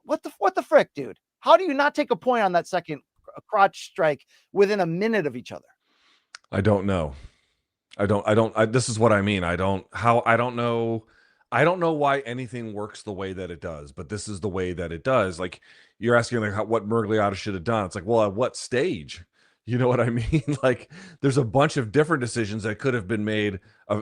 What the frick, dude? How do you not take a point on that second crotch strike within a minute of each other?
I don't know. This is what I mean. I don't know why anything works the way that it does, but this is the way that it does. Like, you're asking like what Miragliotta should have done. It's like, well, at what stage? You know what I mean? Like, there's a bunch of different decisions that could have been made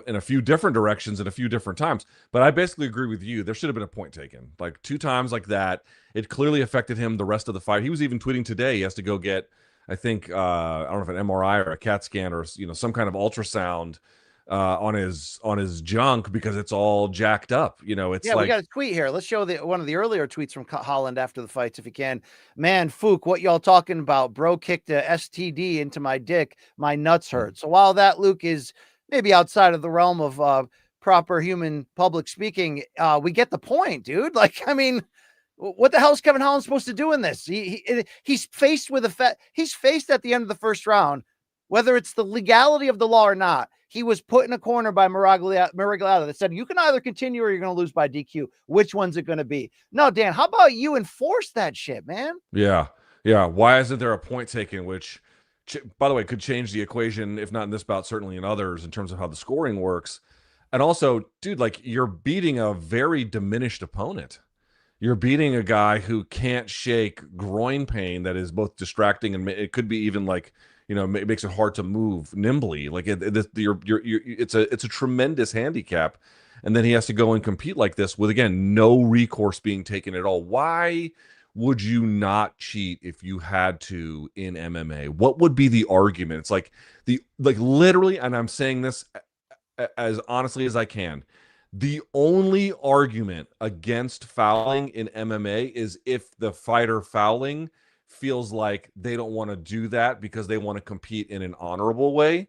in a few different directions at a few different times. But I basically agree with you. There should have been a point taken. Like 2 times like that. It clearly affected him the rest of the fight. He was even tweeting today he has to go get, I think, I don't know if an MRI or a CAT scan or some kind of ultrasound on his junk because it's all jacked up. It's
we got a tweet here. Let's show one of the earlier tweets from Holland after the fights if you can. Man, Fook, what y'all talking about? Bro kicked a STD into my dick. My nuts hurt. So while that, Luke, is maybe outside of the realm of proper human public speaking, we get the point, dude. Like, I mean, what the hell is Kevin Holland supposed to do in this? He's faced with he's faced at the end of the first round, whether it's the legality of the law or not. He was put in a corner by Miragliotta that said, you can either continue or you're going to lose by DQ. Which one's it going to be? No, Dan, how about you enforce that shit, man?
Yeah. Yeah. Why isn't there a point taken, which, by the way, could change the equation, if not in this bout, certainly in others, in terms of how the scoring works. And also, dude, like, you're beating a very diminished opponent. You're beating a guy who can't shake groin pain that is both distracting and it could be even like, you know, it makes it hard to move nimbly. Like it's a tremendous handicap. And then he has to go and compete like this with, again, no recourse being taken at all. Why would you not cheat if you had to in MMA? What would be the argument? It's like literally, and I'm saying this as honestly as I can, the only argument against fouling in MMA is if the fighter fouling feels like they don't want to do that because they want to compete in an honorable way,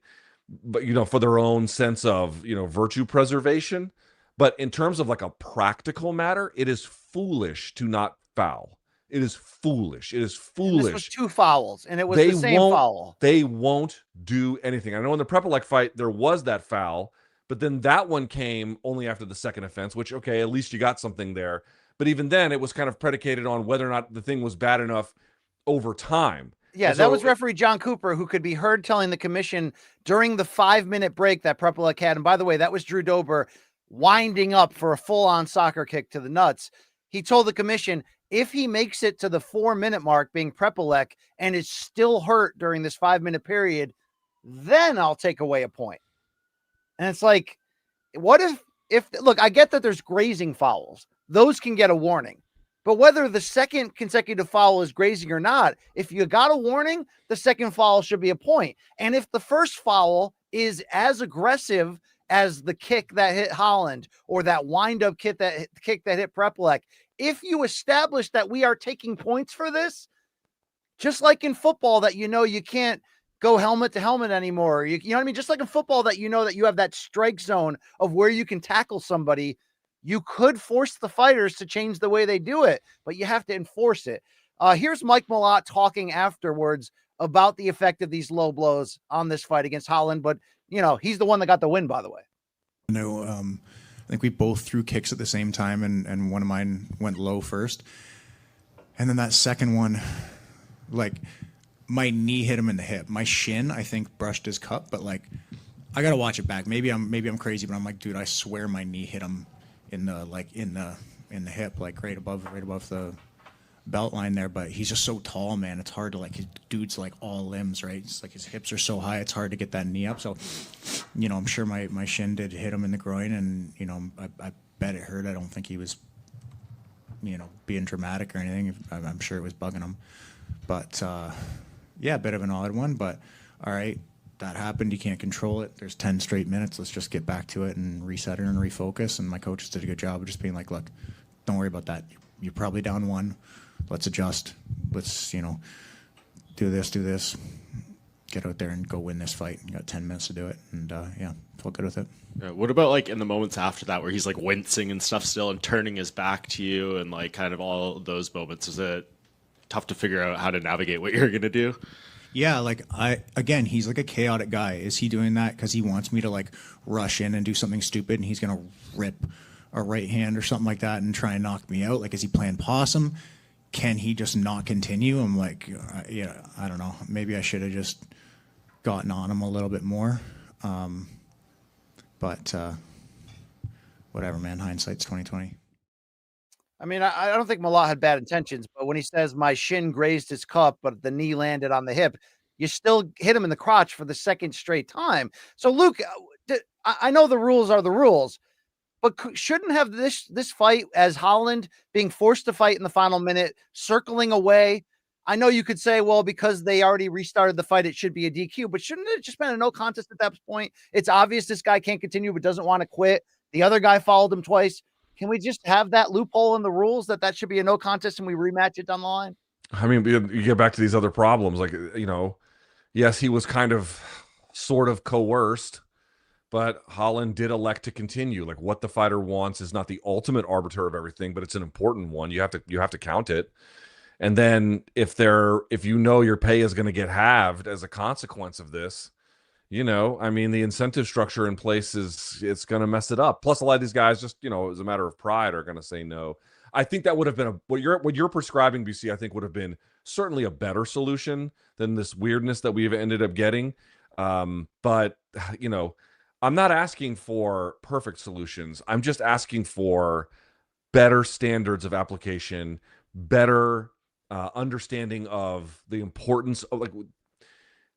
but, you know, for their own sense of, you know, virtue preservation. But in terms of like a practical matter, it is foolish to not foul. It is foolish. It is foolish.
And this was 2 fouls, and it was the same foul.
They won't do anything. I know in the Prepelec fight, there was that foul, but then that one came only after the second offense, which, okay, at least you got something there. But even then, it was kind of predicated on whether or not the thing was bad enough over time.
Yeah,
so,
that was referee John Cooper, who could be heard telling the commission during the 5-minute break that Prepelec had. And by the way, that was Drew Dober winding up for a full-on soccer kick to the nuts. He told the commission, if he makes it to the 4-minute mark being Prepelec and is still hurt during this 5-minute period, then I'll take away a point. And it's like, what if look, I get that there's grazing fouls. Those can get a warning. But whether the second consecutive foul is grazing or not, if you got a warning, the second foul should be a point. And if the first foul is as aggressive as the kick that hit Holland or that wind-up kick that hit Prepelec, if you establish that we are taking points for this, just like in football that you know you can't go helmet to helmet anymore. You know what I mean? Just like in football that you know that you have that strike zone of where you can tackle somebody, you could force the fighters to change the way they do it, but you have to enforce it. Here's Mike Malott talking afterwards about the effect of these low blows on this fight against Holland, but, you know, he's the one that got the win, by the way.
No, I think we both threw kicks at the same time, and one of mine went low first. And then that second one, like, my knee hit him in the hip. My shin, I think, brushed his cup, but, like, I got to watch it back. Maybe I'm crazy, but I'm like, dude, I swear my knee hit him in the hip, like right above the belt line there. But he's just so tall, man. It's hard to, like, his dude's like all limbs, right? It's like his hips are so high, it's hard to get that knee up. So, you know, I'm sure my shin did hit him in the groin, and, you know, I bet it hurt. I don't think he was, you know, being dramatic or anything. I'm sure it was bugging him. But yeah, a bit of an odd one, but all right. That happened. You can't control it. There's 10 straight minutes. Let's just get back to it and reset it and refocus. And my coaches did a good job of just being like, look, don't worry about that. You're probably down 1. Let's adjust. Let's, you know, do this. Get out there and go win this fight. You got 10 minutes to do it. And yeah, feel good with it.
Yeah, what about, like, in the moments after that where he's, like, wincing and stuff still and turning his back to you and, like, kind of all those moments? Is it tough to figure out how to navigate what you're going to do?
Yeah, like, again, he's like a chaotic guy. Is he doing that because he wants me to, like, rush in and do something stupid and he's going to rip a right hand or something like that and try and knock me out? Like, is he playing possum? Can he just not continue? I'm like, yeah, I don't know. Maybe I should have just gotten on him a little bit more. But whatever, man. Hindsight's 20/20.
I mean, I don't think Malott had bad intentions, but when he says my shin grazed his cup, but the knee landed on the hip, you still hit him in the crotch for the second straight time. So, Luke, I know the rules are the rules, but shouldn't have this fight as Holland being forced to fight in the final minute, circling away? I know you could say, well, because they already restarted the fight, it should be a DQ, but shouldn't it just been a no contest at that point? It's obvious this guy can't continue, but doesn't want to quit. The other guy followed him twice. Can we just have that loophole in the rules that should be a no contest and we rematch it down the line?
I mean, you get back to these other problems. Like, you know, yes, he was kind of sort of coerced, but Holland did elect to continue. Like, what the fighter wants is not the ultimate arbiter of everything, but it's an important one. You have to count it. And then if you know your pay is going to get halved as a consequence of this, I mean, the incentive structure in place it's going to mess it up. Plus, a lot of these guys just, as a matter of pride, are going to say no. I think that would have been what you're prescribing, BC. I think would have been certainly a better solution than this weirdness that we've ended up getting. But I'm not asking for perfect solutions. I'm just asking for better standards of application, better understanding of the importance of, like,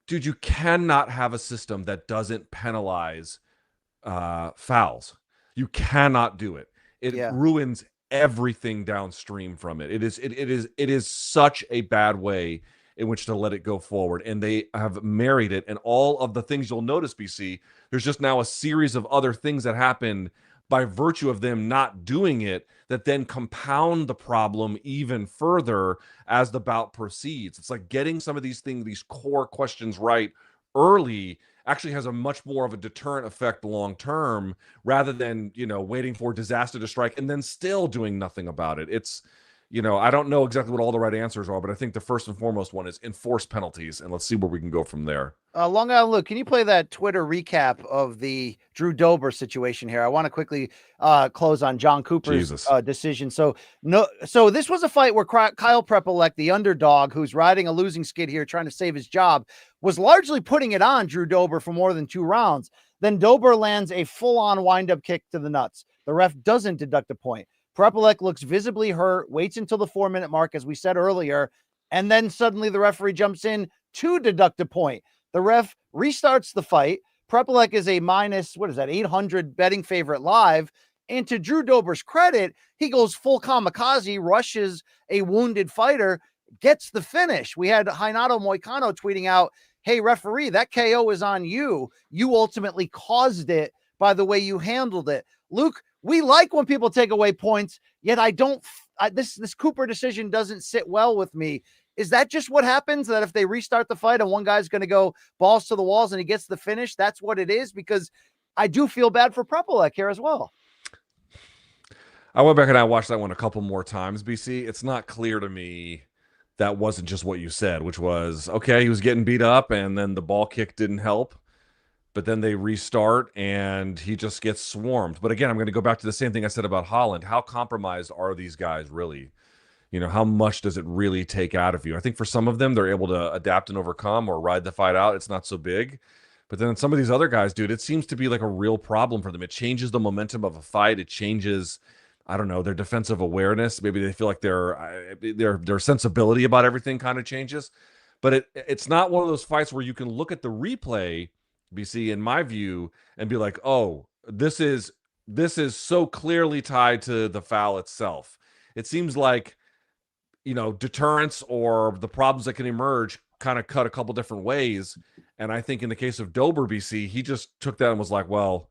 dude, you cannot have a system that doesn't penalize fouls. You cannot do it. It ruins everything downstream from it. It is such a bad way in which to let it go forward, and they have married it. And all of the things you'll notice, BC, there's just now a series of other things that happen by virtue of them not doing it that then compound the problem even further as the bout proceeds. It's like getting some of these things, these core questions right early, actually has a much more of a deterrent effect long term, rather than waiting for disaster to strike and then still doing nothing about it. It's I don't know exactly what all the right answers are, but I think the first and foremost one is enforce penalties, and let's see where we can go from there.
Long Island Luke, can you play that Twitter recap of the Drew Dober situation here? I want to quickly close on John Cooper's decision. So this was a fight where Kyle Prepolek, the underdog, who's riding a losing skid here, trying to save his job, was largely putting it on Drew Dober for more than 2 rounds. Then Dober lands a full-on wind-up kick to the nuts. The ref doesn't deduct a point. Prepolek looks visibly hurt, waits until the 4-minute mark, as we said earlier, and then suddenly the referee jumps in to deduct a point. The ref restarts the fight. Prepolek is a minus, 800 betting favorite live. And to Drew Dober's credit, he goes full kamikaze, rushes a wounded fighter, gets the finish. We had Renato Moicano tweeting out, "Hey, referee, that KO is on you. You ultimately caused it by the way you handled it." Luke, we like when people take away points, yet this Cooper decision doesn't sit well with me. Is that just what happens, that if they restart the fight and one guy's going to go balls to the walls and he gets the finish, that's what it is? Because I do feel bad for Prepolek here as well.
I went back and I watched that one a couple more times, BC. It's not clear to me that wasn't just what you said, which was, okay, he was getting beat up and then the ball kick didn't help. But then they restart and he just gets swarmed. But again, I'm going to go back to the same thing I said about Holland. How compromised are these guys really? How much does it really take out of you? I think for some of them, they're able to adapt and overcome or ride the fight out. It's not so big. But then some of these other guys, dude, it seems to be like a real problem for them. It changes the momentum of a fight. It changes, I don't know, their defensive awareness. Maybe they feel like their sensibility about everything kind of changes. But it's not one of those fights where you can look at the replay, BC, in my view, and be like, oh, this is so clearly tied to the foul itself. It seems like, deterrence or the problems that can emerge kind of cut a couple different ways. And I think in the case of Dober, BC, he just took that and was like, well,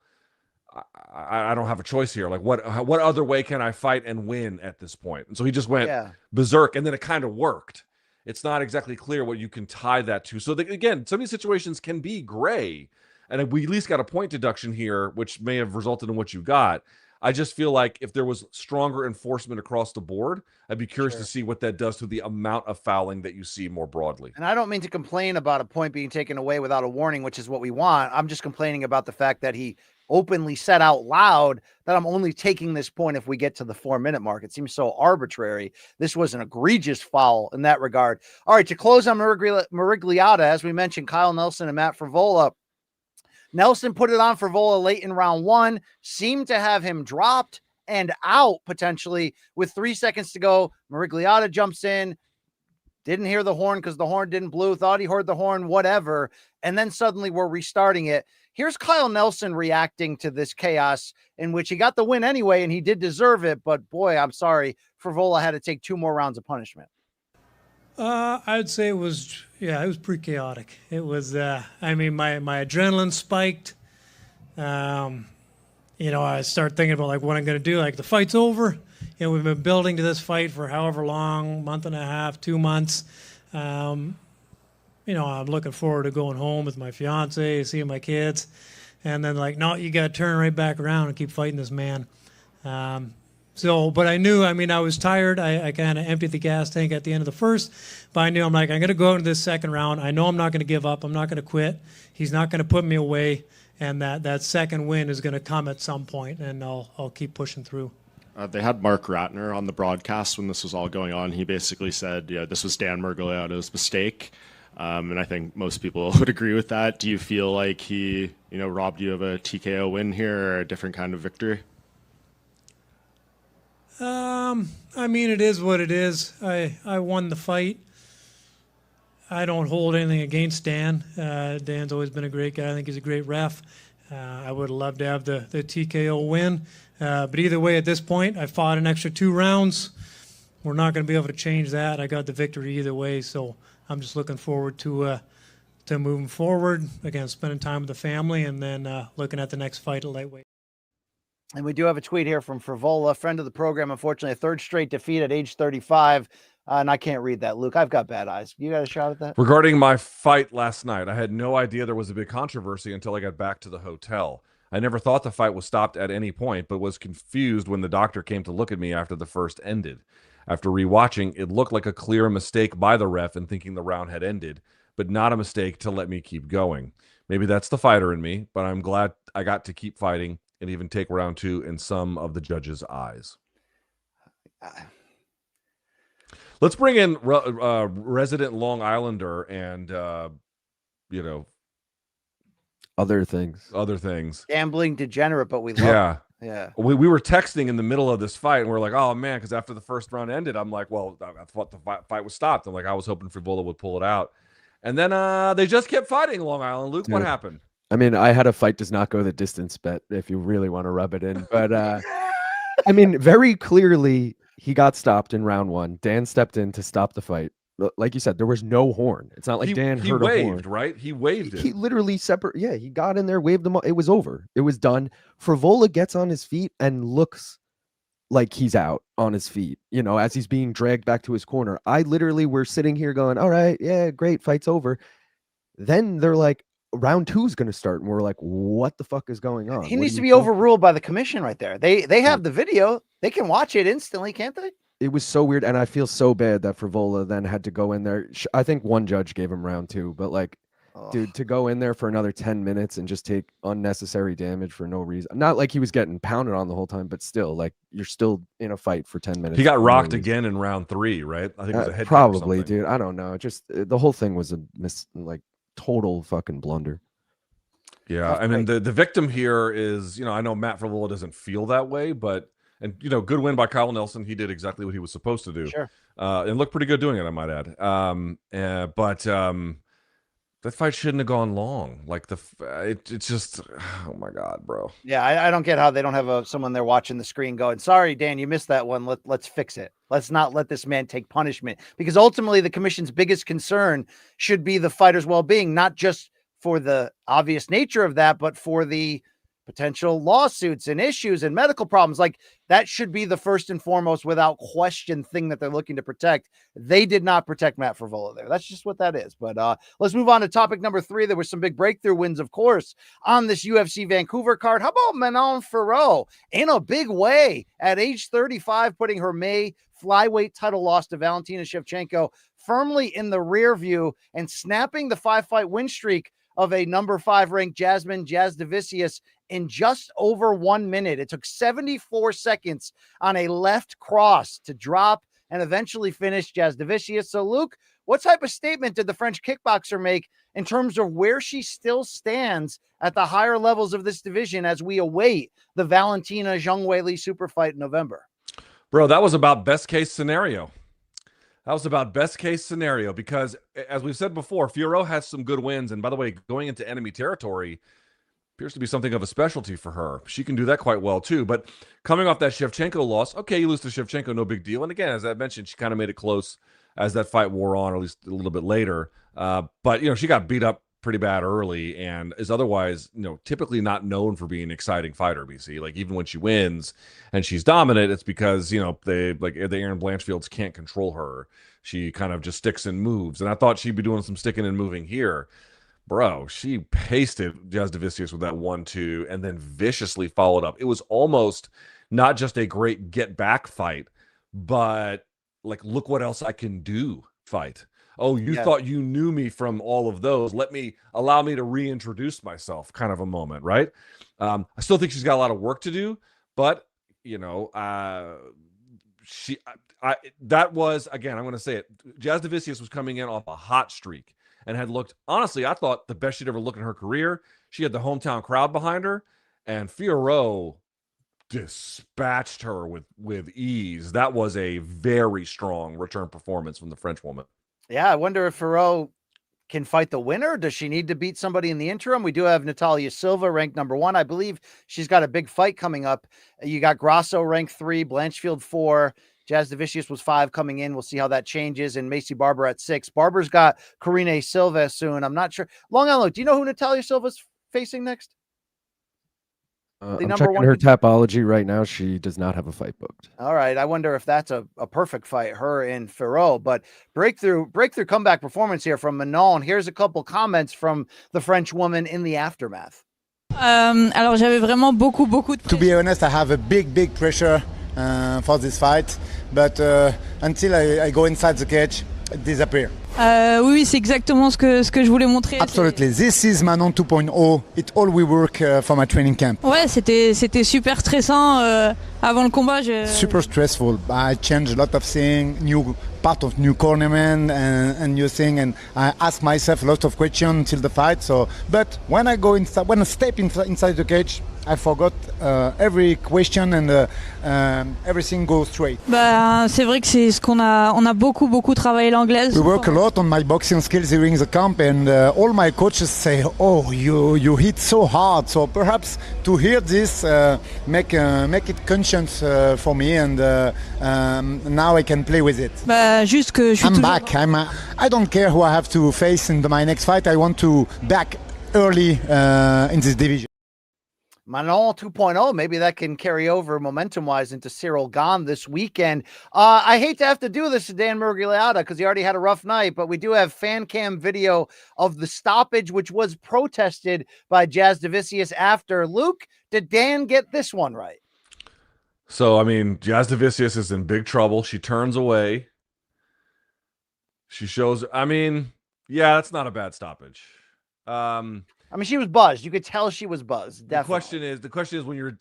I don't have a choice here. Like, what other way can I fight and win at this point? And so he just went berserk, and then it kind of worked. It's not exactly clear what you can tie that to. So again, some of these situations can be gray, and we at least got a point deduction here, which may have resulted in what you got. I just feel like if there was stronger enforcement across the board, I'd be curious to see what that does to the amount of fouling that you see more broadly.
And I don't mean to complain about a point being taken away without a warning, which is what we want. I'm just complaining about the fact that he openly said out loud that I'm only taking this point if we get to the 4-minute mark. It seems so arbitrary. This was an egregious foul in that regard. All right, to close on Mirigliata, as we mentioned, Kyle Nelson and Matt Frivola. Nelson put it on Frivola late in round 1, seemed to have him dropped and out potentially with 3 seconds to go. Mirigliata jumps in, didn't hear the horn because the horn didn't blow, thought he heard the horn, whatever. And then suddenly we're restarting it. Here's Kyle Nelson reacting to this chaos in which he got the win anyway, and he did deserve it. But boy, I'm sorry, Frivola had to take 2 more rounds of punishment.
I'd say it was pretty chaotic. It was, my adrenaline spiked. I start thinking about like what I'm going to do. Like the fight's over. We've been building to this fight for however long, month and a half, 2 months. I'm looking forward to going home with my fiance, seeing my kids. And then like, no, you got to turn right back around and keep fighting this man. But I knew, I was tired. I kind of emptied the gas tank at the end of the first, but I knew I'm going to go into this second round. I know I'm not going to give up. I'm not going to quit. He's not going to put me away. And that second win is going to come at some point, and I'll keep pushing through.
They had Mark Ratner on the broadcast when this was all going on. He basically said, yeah, this was Dan Miragliotta's mistake. And I think most people would agree with that. Do you feel like he, robbed you of a TKO win here or a different kind of victory?
It is what it is. I won the fight. I don't hold anything against Dan. Dan's always been a great guy. I think he's a great ref. I would have loved to have the TKO win. But either way, at this point, I fought an extra 2 rounds. We're not going to be able to change that. I got the victory either way, so I'm just looking forward to moving forward. Again, spending time with the family, and then looking at the next fight at lightweight.
And we do have a tweet here from Frivola, friend of the program. Unfortunately, a 3rd straight defeat at age 35. And I can't read that, Luke. I've got bad eyes. You got a shot at that?
Regarding my fight last night, I had no idea there was a big controversy until I got back to the hotel. I never thought the fight was stopped at any point, but was confused when the doctor came to look at me after the first ended. After rewatching, it looked like a clear mistake by the ref in thinking the round had ended, but not a mistake to let me keep going. Maybe that's the fighter in me, but I'm glad I got to keep fighting and even take round 2 in some of the judges' eyes. Let's bring in resident Long Islander and,
other things.
Gambling degenerate, but we love
Yeah.
Yeah.
We were texting in the middle of this fight, and we're like, oh, man, because after the first round ended, I'm like, well, I thought the fight was stopped. I'm like, I was hoping Frivola would pull it out. And then they just kept fighting Long Island. Luke, what happened?
I had a fight does not go the distance bet if you really want to rub it in. But, very clearly, he got stopped in round 1. Dan stepped in to stop the fight. Like you said, there was no horn. It's not like Dan heard a horn.
Right? He waved it.
He literally he got in there, waved them. It was over. It was done. Frivola gets on his feet and looks like he's out on his feet, as he's being dragged back to his corner. I literally were sitting here going, all right, yeah, great, fight's over. Then they're like, round 2 is going to start. And we're like, what the fuck is going on?
He needs to be overruled by the commission right there. They have the video. They can watch it instantly, can't they?
It was so weird. And I feel so bad that Frivola then had to go in there. I think one judge gave him round 2, but dude, to go in there for another 10 minutes and just take unnecessary damage for no reason. Not like he was getting pounded on the whole time, but still, like, you're still in a fight for 10 minutes.
He got rocked again in round 3, right? I think it was a head kick or
probably,
something.
dude. I don't know. Just the whole thing was a total fucking blunder.
Yeah, the victim here is, I know Matt Frivola doesn't feel that way, but good win by Kyle Nelson. He did exactly what he was supposed to do.
Sure.
And looked pretty good doing it, I might add. But that fight shouldn't have gone long. Like it's just, oh my God, bro.
Yeah, I don't get how they don't have someone there watching the screen going, sorry, Dan, you missed that one. Let's fix it. Let's not let this man take punishment, because ultimately the commission's biggest concern should be the fighter's well-being, not just for the obvious nature of that, but for the potential lawsuits and issues and medical problems. Like, that should be the first and foremost, without question, thing that they're looking to protect. They did not protect Matt Frivola there. That's just what that is. But let's move on to topic number 3. There were some big breakthrough wins, of course, on this UFC Vancouver card. How about Manon Fiorot in a big way at age 35, putting her May flyweight title loss to Valentina Shevchenko firmly in the rear view and snapping the 5-fight win streak of a number 5 ranked Jasudavicius in just over 1 minute. It took 74 seconds on a left cross to drop and eventually finish Jasudavicius. So, Luke, what type of statement did the French kickboxer make in terms of where she still stands at the higher levels of this division as we await the Valentina Zhang Weili super fight in November?
Bro, that was about best case scenario. Because, as we've said before, Fiorot has some good wins. And by the way, going into enemy territory appears to be something of a specialty for her. She can do that quite well, too. But coming off that Shevchenko loss, okay, you lose to Shevchenko, no big deal. And again, as I mentioned, she kind of made it close as that fight wore on, or at least a little bit later. But, she got beat up pretty bad early and is otherwise, typically not known for being an exciting fighter, BC. Like, even when she wins and she's dominant, it's because, the Aaron Blanchfields can't control her. She kind of just sticks and moves. And I thought she'd be doing some sticking and moving here. Bro, she pasted Jasudavicius with that 1-2 and then viciously followed up. It was almost not just a great get back fight, but like, look what else I can do fight. Oh, you thought you knew me from all of those. Allow me to reintroduce myself kind of a moment, right? I still think she's got a lot of work to do, but that was, again, I'm going to say it. Jasudavicius was coming in off a hot streak and had looked, honestly, I thought the best she'd ever looked in her career. She had the hometown crowd behind her, and Fiorot dispatched her with ease. That was a very strong return performance from the French woman.
Yeah, I wonder if Fiorot can fight the winner. Does she need to beat somebody in the interim? We do have Natalia Silva ranked number 1. I believe she's got a big fight coming up. You got Grasso ranked 3, Blanchfield 4. Jasudavicius was 5 coming in. We'll see how that changes. And Macy Barber at 6. Barber's got Karine Silva soon. I'm not sure. Long Island, do you know who Natalia Silva's facing next?
I'm checking her Tapology right now. She does not have a fight booked.
All right. I wonder if that's a perfect fight, her and Fiorot. But breakthrough comeback performance here from Manon. Here's a couple comments from the French woman in the aftermath.
Alors j'avais vraiment beaucoup de
To be honest, I have a big pressure for this fight, but until I go inside the cage, it disappears.
Oui, c'est exactement ce que je voulais montrer.
Absolutely. This is Manon 2.0. It's all we work for my training camp.
Ouais, c'était super stressant avant le combat.
Super stressful. I changed a lot of things, new part of new cornerman and new thing, and I ask myself a lot of questions until the fight. So, but when I step inside the cage, I forgot every question and everything goes straight.
Bah, c'est vrai que c'est ce qu'on a beaucoup travaillé l'anglaise.
We work a lot on my boxing skills during the camp, and all my coaches say, "Oh, you hit so hard." So perhaps to hear this make it conscious for me, and now I can play with it.
Bah, juste que je suis
I'm back. I don't care who I have to face in my next fight. I want to back early in this division.
Manon 2.0, maybe that can carry over momentum-wise into Cyril Gane this weekend. I hate to have to do this to Dan Murgliata because he already had a rough night, but we do have fan cam video of the stoppage, which was protested by Jasudavicius after. Luke, did Dan get this one right?
So, I mean, Jasudavicius is in big trouble. She turns away. She shows, yeah, that's not a bad stoppage.
She was buzzed. You could tell she was buzzed. Definitely.
The question is when you're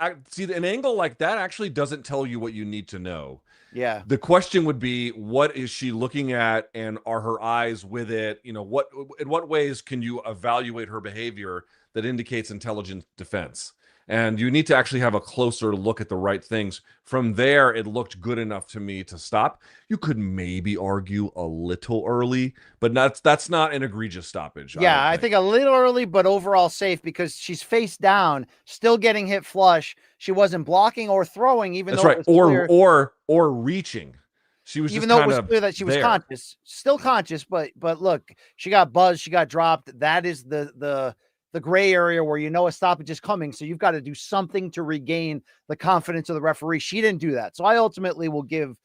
an angle like that actually doesn't tell you what you need to know.
Yeah.
The question would be, what is she looking at, and are her eyes with it? In what ways can you evaluate her behavior that indicates intelligent defense? And you need to actually have a closer look at the right things. From there, it looked good enough to me to stop. You could maybe argue a little early, but that's not an egregious stoppage.
Yeah, I think a little early, but overall safe because she's face down, still getting hit flush. She wasn't blocking or throwing, even though it was clear.
or reaching. She was
even
just
though it was clear that she was conscious, still conscious, but look, she got buzzed, she got dropped. That is the gray area where a stoppage is coming. So you've got to do something to regain the confidence of the referee. She didn't do that. So I ultimately will give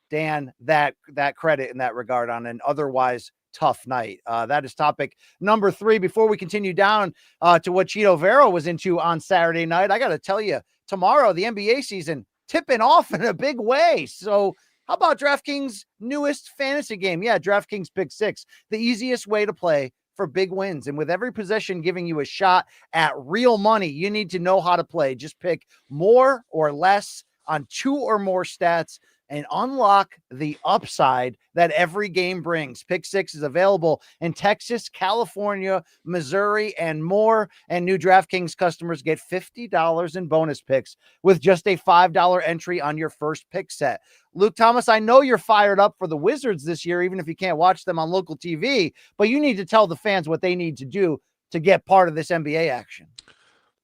Dan that credit in that regard on an otherwise tough night. That is topic number 3. Before we continue down to what Chito Vera was into on Saturday night, I got to tell you, tomorrow, the NBA season tipping off in a big way. So how about DraftKings' newest fantasy game? Yeah, DraftKings Pick 6, the easiest way to play for big wins. And with every possession giving you a shot at real money, you need to know how to play. Just pick more or less on 2 or more stats and unlock the upside that every game brings. Pick 6 is available in Texas, California, Missouri, and more. And new DraftKings customers get $50 in bonus picks with just a $5 entry on your first pick set. Luke Thomas, I know you're fired up for the Wizards this year, even if you can't watch them on local TV, but you need to tell the fans what they need to do to get part of this NBA action.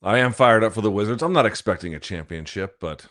I am fired up for the Wizards. I'm not expecting a championship, but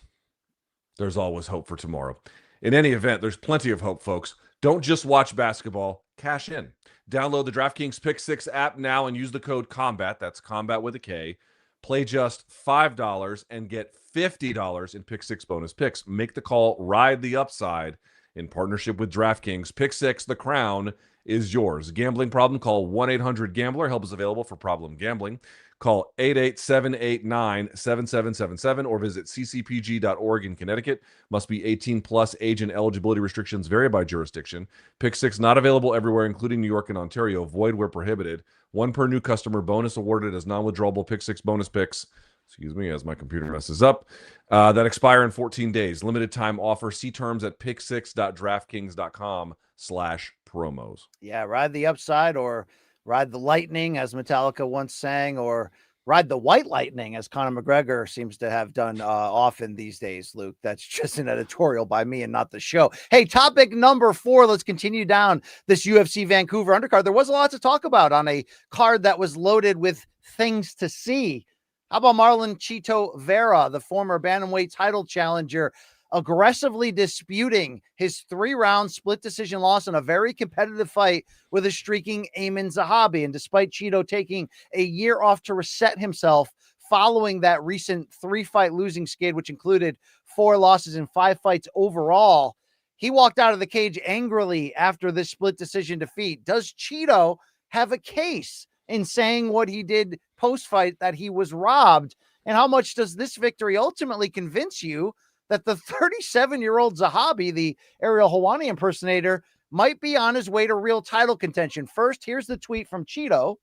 there's always hope for tomorrow. In any event, there's plenty of hope, folks. Don't just watch basketball. Cash in. Download the DraftKings Pick 6 app now and use the code COMBAT. That's COMBAT with a K. Play just $5 and get $50 in Pick 6 bonus picks. Make the call. Ride the upside In partnership with DraftKings, Pick 6, the crown is yours. Gambling problem? Call 1-800-GAMBLER. Help is available for problem gambling. Call 887-889-7777 or visit ccpg.org in Connecticut. Must be 18 plus. Age and eligibility restrictions vary by jurisdiction. Pick 6 not available everywhere, including New York and Ontario. Void where prohibited. 1 per new customer. Bonus awarded as non-withdrawable Pick 6 bonus picks. Excuse me, as my computer messes up. That expire in 14 days. Limited time offer. See terms at pick6.draftkings.com/promos.
Yeah, ride the upside or ride the lightning, as Metallica once sang, or ride the white lightning, as Conor McGregor seems to have done often these days, Luke. That's just an editorial by me and not the show. Hey, topic number 4. Let's continue down this UFC Vancouver undercard. There was a lot to talk about on a card that was loaded with things to see. How about Marlon Chito Vera, the former bantamweight title challenger, aggressively disputing his 3-round split decision loss in a very competitive fight with a streaking Amin Zahabi. And despite Chito taking a year off to reset himself following that recent 3-fight losing skid, which included 4 losses in 5 fights overall, he walked out of the cage angrily after this split decision defeat. Does Chito have a case in saying what he did post-fight, that he was robbed? And how much does this victory ultimately convince you that the 37-year-old Zahabi, the Ariel Helwani impersonator, might be on his way to real title contention? First, here's the tweet from Chito.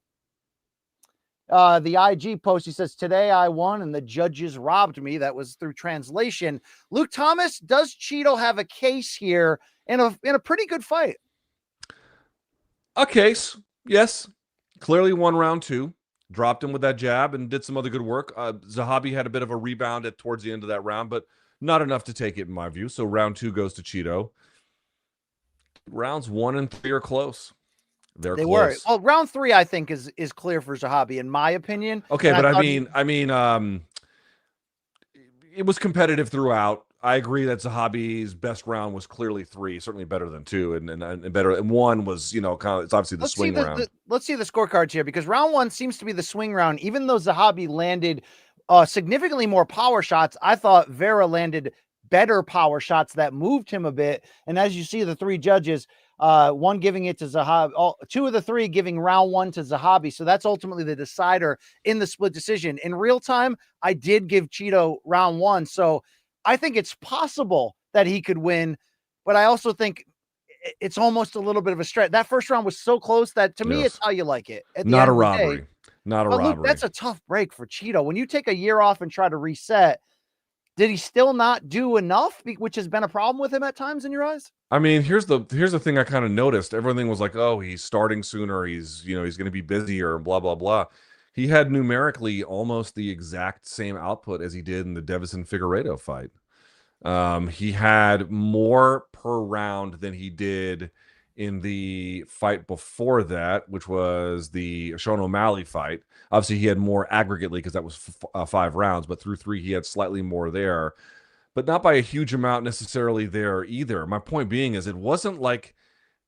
The IG post, he says, "Today I won and the judges robbed me." That was through translation. Luke Thomas, does Chito have a case here in a pretty good fight?
A case, yes. Clearly won round 2. Dropped him with that jab and did some other good work. Zahabi had a bit of a rebound towards the end of that round, but not enough to take it in my view. So round 2 goes to Chito. Rounds 1 and 3 are close. They close.
Were. Well, round 3, I think, is clear for Zahabi, in my opinion.
Okay, but I mean, it was competitive throughout. I agree that Zahabi's best round was clearly 3, certainly better than 2, and better. And 1 was, kind of, it's obviously the swing round.
Let's see the scorecards here, because round 1 seems to be the swing round. Even though Zahabi landed significantly more power shots, I thought Vera landed better power shots that moved him a bit. And as you see, the 3 judges, one giving it to Zahabi, 2 of the 3 giving round 1 to Zahabi. So that's ultimately the decider in the split decision. In real time, I did give Chito round 1. So I think it's possible that he could win, but I also think it's almost a little bit of a stretch. That first round was so close that to me, it's how you like it.
Not a robbery. Not a robbery.
Luke, that's a tough break for Chito. When you take a year off and try to reset, did he still not do enough, which has been a problem with him at times in your eyes?
I mean, here's the thing I kind of noticed. Everything was like, oh, he's starting sooner. He's going to be busier, blah, blah, blah. He had numerically almost the exact same output as he did in the Deiveson-Figueiredo fight. He had more per round than he did in the fight before that, which was the Sean O'Malley fight. Obviously, he had more aggregately because that was 5 rounds, but through 3, he had slightly more there, but not by a huge amount necessarily there either. My point being is it wasn't like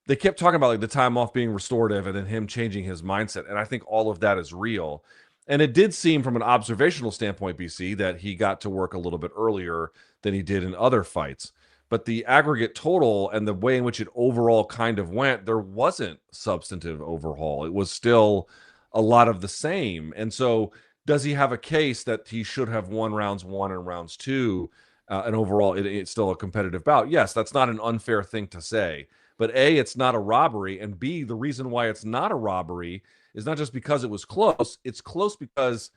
they kept talking about like the time off being restorative and then him changing his mindset. And I think all of that is real. And it did seem from an observational standpoint, BC, that he got to work a little bit earlier than he did in other fights. But the aggregate total and the way in which it overall kind of went, there wasn't substantive overhaul. It was still a lot of the same. And so does he have a case that he should have won rounds 1 and rounds 2? And overall, it's still a competitive bout. Yes, that's not an unfair thing to say. But A, it's not a robbery. And B, the reason why it's not a robbery is not just because it was close. It's close because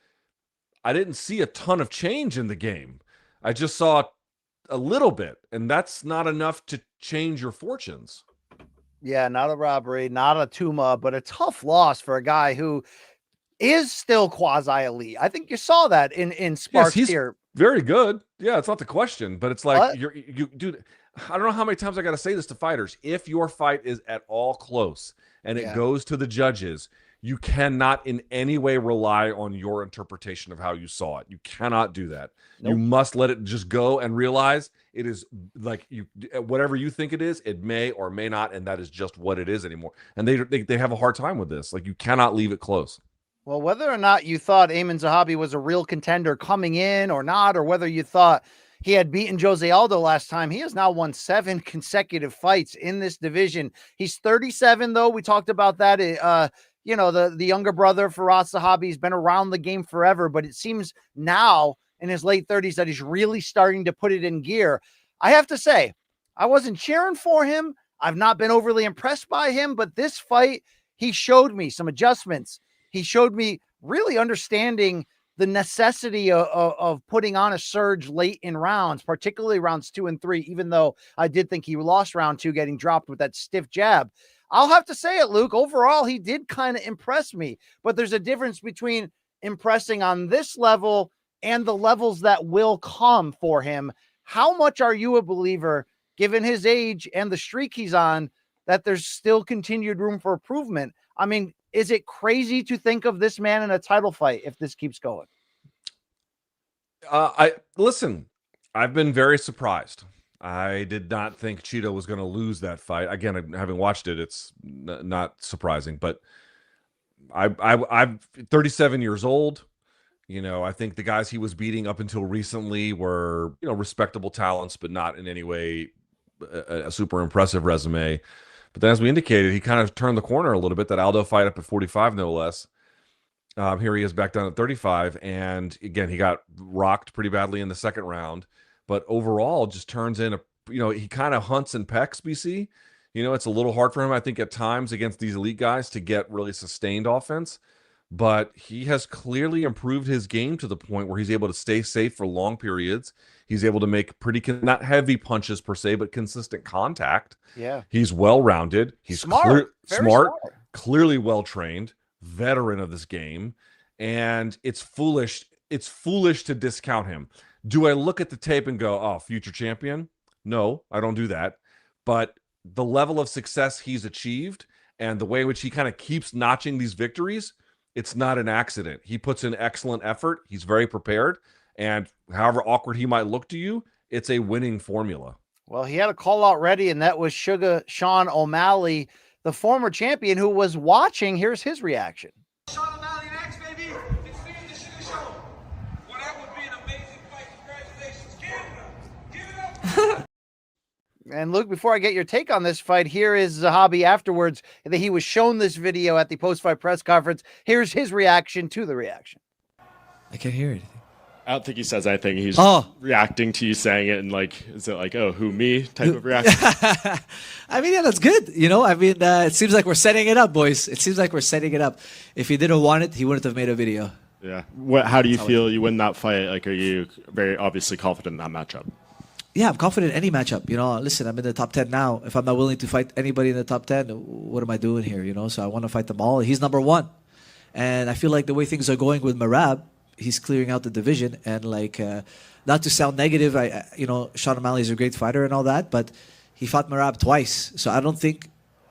I didn't see a ton of change in the game. I just saw a little bit, and that's not enough to change your fortunes.
Yeah, not a robbery, not a Tuma, but a tough loss for a guy who is still quasi-elite. I think you saw that in Sparks here.
Very good. Yeah, it's not the question, but it's like, dude, I don't know how many times I got to say this to fighters. If your fight is at all close and it goes to the judges, you cannot in any way rely on your interpretation of how you saw it. You cannot do that. Nope. You must let it just go and realize it is like whatever you think it is, it may or may not, and that is just what it is anymore. And they have a hard time with this. Like, you cannot leave it close.
Well, whether or not you thought Amin Zahabi was a real contender coming in or not, or whether you thought He had beaten Jose Aldo last time. He has now won 7 consecutive fights in this division. He's 37, though. We talked about that. You know, the younger brother, Fiorot Zahabi, has been around the game forever, but it seems now in his late 30s that he's really starting to put it in gear. I have to say, I wasn't cheering for him. I've not been overly impressed by him, but this fight, he showed me some adjustments. He showed me really understanding the necessity of putting on a surge late in rounds, particularly rounds 2 and 3, even though I did think he lost round 2 getting dropped with that stiff jab. I'll have to say it, Luke. Overall, he did kind of impress me, but there's a difference between impressing on this level and the levels that will come for him. How much are you a believer, given his age and the streak he's on, that there's still continued room for improvement? I mean, is it crazy to think of this man in a title fight if this keeps going?
Listen, I've been very surprised. I did not think Chito was going to lose that fight. Again, having watched it, it's not surprising. But I'm 37 years old. You know, I think the guys he was beating up until recently were, you know, respectable talents, but not in any way a super impressive resume. But then, as we indicated, he kind of turned the corner a little bit. That Aldo fight up at 45, no less. Here he is back down at 35. And again, he got rocked pretty badly in the second round. But overall, just turns in he kind of hunts and pecks, BC. You know, it's a little hard for him, I think, at times against these elite guys to get really sustained offense. But he has clearly improved his game to the point where he's able to stay safe for long periods. He's able to make not heavy punches per se, but consistent contact.
Yeah.
He's well-rounded. He's
smart,
smart, clearly well-trained, veteran of this game. And it's foolish. It's foolish to discount him. Do I look at the tape and go, oh, future champion? No, I don't do that. But the level of success he's achieved and the way in which he kind of keeps notching these victories, it's not an accident. He puts in excellent effort. He's very prepared. And however awkward he might look to you, it's a winning formula.
Well, he had a call out ready, and that was Sean O'Malley, the former champion who was watching. Here's his reaction.
Sean O'Malley next, baby. It's me and the Sugar Show. Well, that would be an amazing fight. Congratulations, Canada. Give it up.
And Luke, before I get your take on this fight, here is Zahabi afterwards. That he was shown this video at the post-fight press conference. Here's his reaction to the reaction.
I can't hear anything.
I don't think he says anything. He's reacting to you saying it, and like, is it like, oh, who, me type of reaction?
I mean, yeah, that's good. You know, I mean, it seems like we're setting it up, boys. It seems like we're setting it up. If he didn't want it, he wouldn't have made a video.
Yeah. How do you feel you win that fight? Like, are you very obviously confident in that matchup?
Yeah, I'm confident in any matchup. You know, listen, I'm in the top 10 now. If I'm not willing to fight anybody in the top 10, what am I doing here? You know, so I want to fight them all. He's number 1. And I feel like the way things are going with Merab, he's clearing out the division. And like, not to sound negative, you know, Sean O'Malley is a great fighter and all that, but he fought Merab twice. So I don't think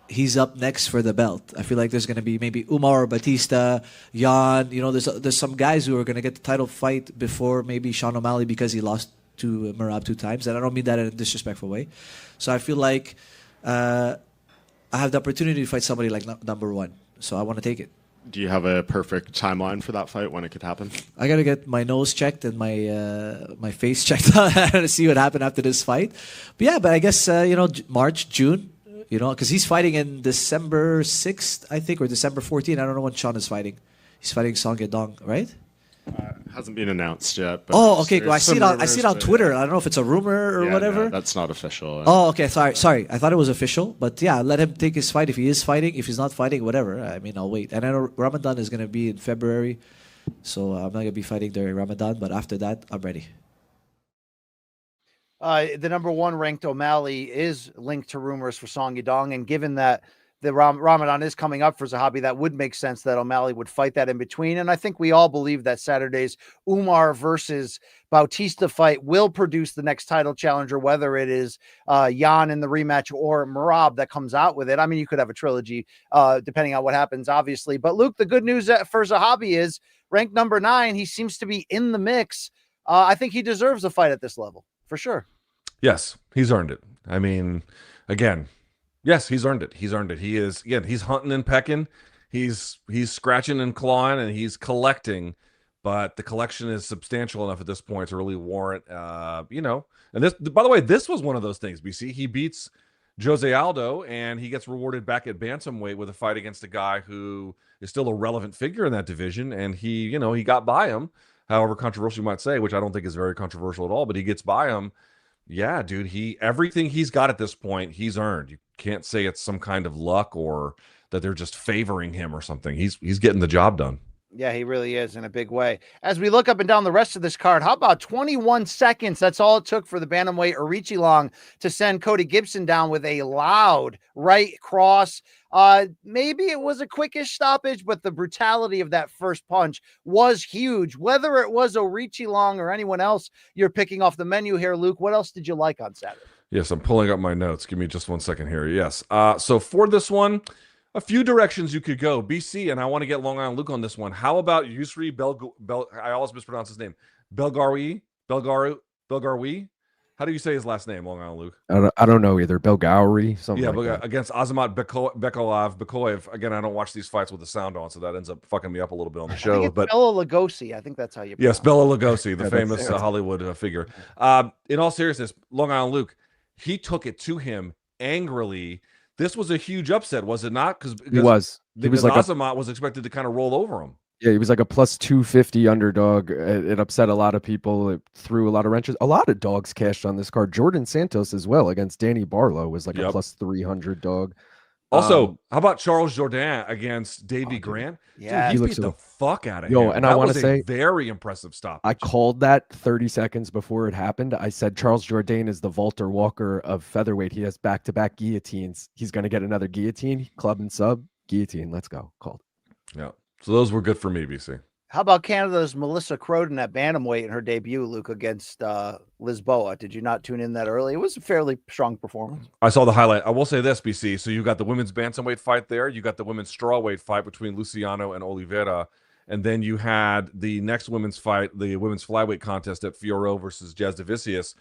he's up next for the belt. I feel like there's going to be maybe Umar or Batista, Jan. You know, there's some guys who are going to get the title fight before maybe Sean O'Malley because he lost to Merab 2 times, and I don't mean that in a disrespectful way. So I feel like I have the opportunity to fight somebody like number 1. So I want to take it.
Do you have a perfect timeline for that fight when it could happen?
I gotta get my nose checked and my face checked to see what happened after this fight. But yeah, but I guess you know, March, June, you know, because he's fighting in December 6th, I think, or December 14th. I don't know when Sean is fighting. He's fighting Song Yadong, right?
Hasn't been announced yet. But
oh, okay. Well, I see it on Twitter. I don't know if it's a rumor or whatever.
No, that's not official.
Oh, okay. Sorry. I thought it was official. But yeah, let him take his fight if he is fighting. If he's not fighting, whatever. I mean, I'll wait. And I know Ramadan is going to be in February. So I'm not going to be fighting during Ramadan. But after that, I'm ready.
The number 1 ranked O'Malley is linked to rumors for Song Yadong. And given that the Ramadan is coming up for Zahabi, that would make sense that O'Malley would fight that in between. And I think we all believe that Saturday's Umar versus Bautista fight will produce the next title challenger, whether it is Jan in the rematch or Merab that comes out with it. I mean, you could have a trilogy depending on what happens, obviously. But Luke, the good news for Zahabi is ranked number 9. He seems to be in the mix. I think he deserves a fight at this level for sure.
Yes, he's earned it. I mean, again, yes, he's earned it. He's earned it. He is, again, he's hunting and pecking. He's scratching and clawing, and he's collecting. but the collection is substantial enough at this point to really warrant, and this, by the way, this was one of those things, BC. He beats Jose Aldo, and he gets rewarded back at bantamweight with a fight against a guy who is still a relevant figure in that division, and he got by him, however controversial you might say, which I don't think is very controversial at all, but he gets by him. Yeah, dude, everything he's got at this point, he's earned. You can't say it's some kind of luck or that they're just favoring him or something. He's getting the job done.
Yeah, he really is in a big way. As we look up and down the rest of this card, how about 21 seconds? That's all it took for the bantamweight Orichilong to send Cody Gibson down with a loud right cross. Maybe it was a quickish stoppage, but the brutality of that first punch was huge. Whether it was Orichilong or anyone else you're picking off the menu here, Luke, what else did you like on Saturday?
Yes, I'm pulling up my notes. Give me just 1 second here. Yes. So for this one, a few directions you could go. BC, and I want to get Long Island Luke on this one. How about Yusri I always mispronounce his name. Belgaroui? How do you say his last name, Long Island Luke?
I don't know either. Belgaroui, something like that.
Against Azamat Bekoev. Again, I don't watch these fights with the sound on, so that ends up fucking me up a little bit on the show.
I think it's Bela Lugosi. I think that's how you pronounce
Yes, Bela Lugosi, the famous Hollywood figure. In all seriousness, Long Island Luke, he took it to him angrily. This was a huge upset, was it not? Because
he was like
Azamat was expected to kind of roll over him.
Yeah, he was like a plus 250 underdog. It upset a lot of people. It threw a lot of wrenches. A lot of dogs cashed on this card. Jordan Santos as well against Danny Barlow was like a plus 300 dog.
Also, how about Charles Jourdain against Davey Grant?
Yeah,
dude, he beat the fuck out of
him.
And
I want to say,
very impressive stop.
I called that 30 seconds before it happened. I said Charles Jourdain is the Walter Walker of featherweight. He has back-to-back guillotines. He's going to get another guillotine, club and sub, guillotine. Let's go. Called.
Yeah. So those were good for me, BC.
How about Canada's Melissa Croden at bantamweight in her debut, Luke, against Lisboa? Did you not tune in that early? It was a fairly strong performance.
I saw the highlight. I will say this, BC. So you got the women's bantamweight fight there. You got the women's strawweight fight between Luciano and Oliveira. And then you had the next women's fight, the women's flyweight contest at Fiorot versus Jasudavicius.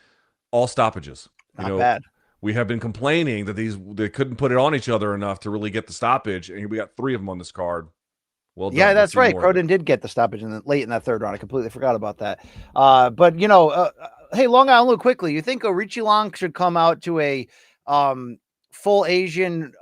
All stoppages.
Not bad.
We have been complaining that they couldn't put it on each other enough to really get the stoppage. And we got 3 of them on this card. Well done.
Yeah, that's right. Croden did get the stoppage late in that third round. I completely forgot about that. But hey, Long Island Luke, quickly, you think Orichilong should come out to a full Asian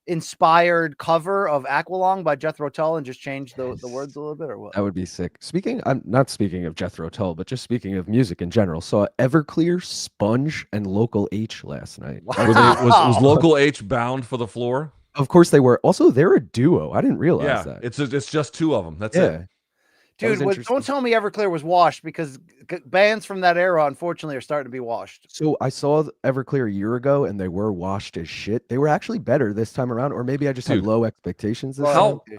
inspired cover of Aqualong by Jethro Tull and just change the words a little bit, or what?
That would be sick. I'm not speaking of Jethro Tull, but just speaking of music in general. Saw Everclear, Sponge, and Local H last night.
Wow.
Was Local H bound for the floor?
Of course they were. Also, they're a duo. I didn't realize that.
It's just 2 of them. That's it.
Dude, don't tell me Everclear was washed, because bands from that era, unfortunately, are starting to be washed.
So I saw Everclear a year ago, and they were washed as shit. They were actually better this time around, or maybe I just had low expectations.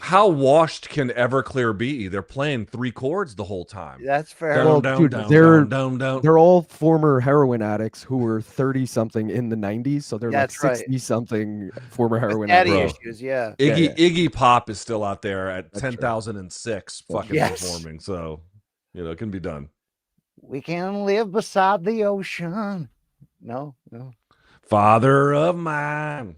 How washed can Everclear be? They're playing 3 chords the whole time.
That's fair.
They're all former heroin addicts who were 30-something in the 90s, so they're like 60-something former heroin addicts.
Issues, yeah.
Iggy Pop is still out there at 10,006 fucking performing, so it can be done.
We can live beside the ocean. No.
Father of mine.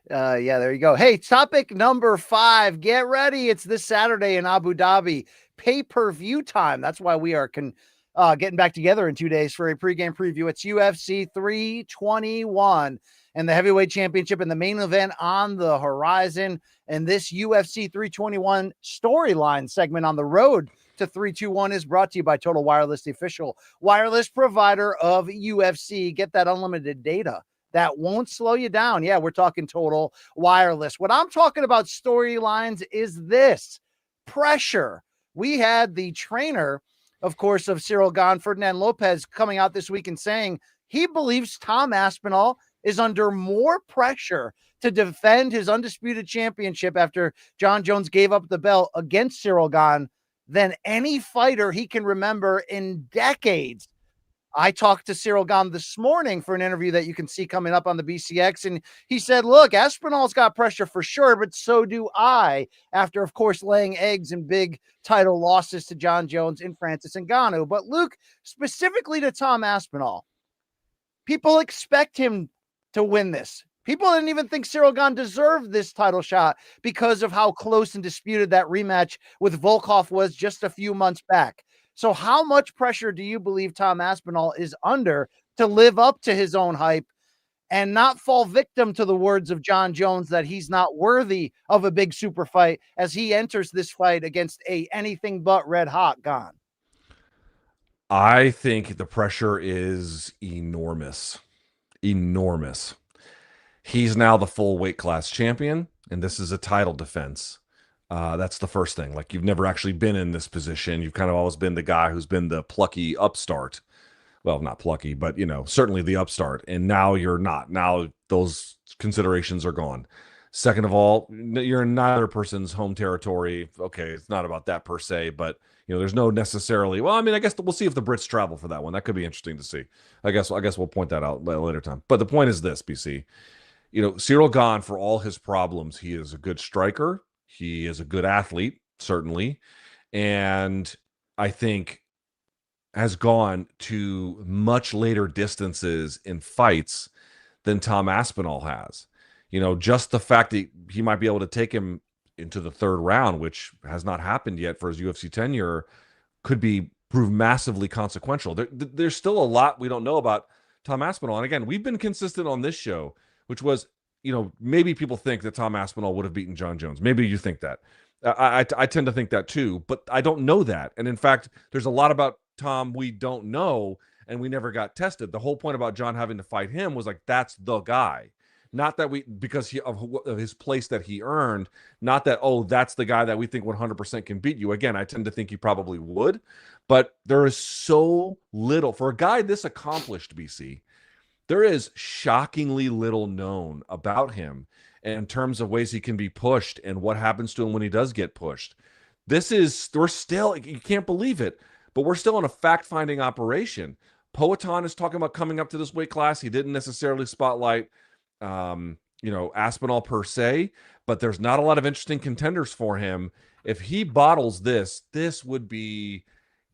Yeah, there you go. Hey, topic number 5. Get ready. It's this Saturday in Abu Dhabi. Pay-per-view time. That's why we are getting back together in 2 days for a pregame preview. It's UFC 321 and the heavyweight championship and the main event on the horizon. And this UFC 321 storyline segment on the road to 321 is brought to you by Total Wireless, the official wireless provider of UFC. Get that unlimited data that won't slow you down. Yeah, we're talking Total Wireless. What I'm talking about storylines is this: pressure. We had the trainer, of course, of Cyril Gane, Ferdinand Lopez, coming out this week and saying he believes Tom Aspinall is under more pressure to defend his undisputed championship after John Jones gave up the belt against Cyril Gane than any fighter he can remember in decades. I talked to Cyril Gane this morning for an interview that you can see coming up on the BCX, and he said, look, Aspinall's got pressure for sure, but so do I, after, of course, laying eggs in big title losses to John Jones and Francis Ngannou. But Luke, specifically to Tom Aspinall, people expect him to win this. People didn't even think Cyril Gane deserved this title shot because of how close and disputed that rematch with Volkov was just a few months back. So how much pressure do you believe Tom Aspinall is under to live up to his own hype and not fall victim to the words of John Jones that he's not worthy of a big super fight as he enters this fight against a anything but red hot Gane?
I think the pressure is enormous. Enormous. He's now the full weight class champion, and this is a title defense. That's the first thing. Like, you've never actually been in this position. You've kind of always been the guy who's been the plucky upstart. Well, not plucky, but, you know, certainly the upstart. And now you're not. Now those considerations are gone. Second of all, you're in neither person's home territory. Okay, it's not about that per se, but, you know, there's no necessarily, well, I mean, I guess we'll see if the Brits travel for that one. That could be interesting to see. I guess we'll point that out at a later time. But the point is this, BC. You know, Cyril Gane, for all his problems, he is a good striker. He is a good athlete, certainly. And I think has gone to much later distances in fights than Tom Aspinall has. You know, just the fact that he might be able to take him into the third round, which has not happened yet for his UFC tenure, could prove massively consequential. There's still a lot we don't know about Tom Aspinall. And again, we've been consistent on this show, which was, you know, maybe people think that Tom Aspinall would have beaten John Jones. Maybe you think that. I tend to think that too, but I don't know that. And in fact, there's a lot about Tom we don't know, and we never got tested. The whole point about John having to fight him was like, that's the guy. Not that because of his place that he earned, not that, oh, that's the guy that we think 100% can beat you. Again, I tend to think he probably would, but there is so little. For a guy this accomplished, BC, there is shockingly little known about him in terms of ways he can be pushed and what happens to him when he does get pushed. We're still, you can't believe it, but we're still in a fact-finding operation. Poatan is talking about coming up to this weight class. He didn't necessarily spotlight, you know, Aspinall per se, but there's not a lot of interesting contenders for him. If he bottles this would be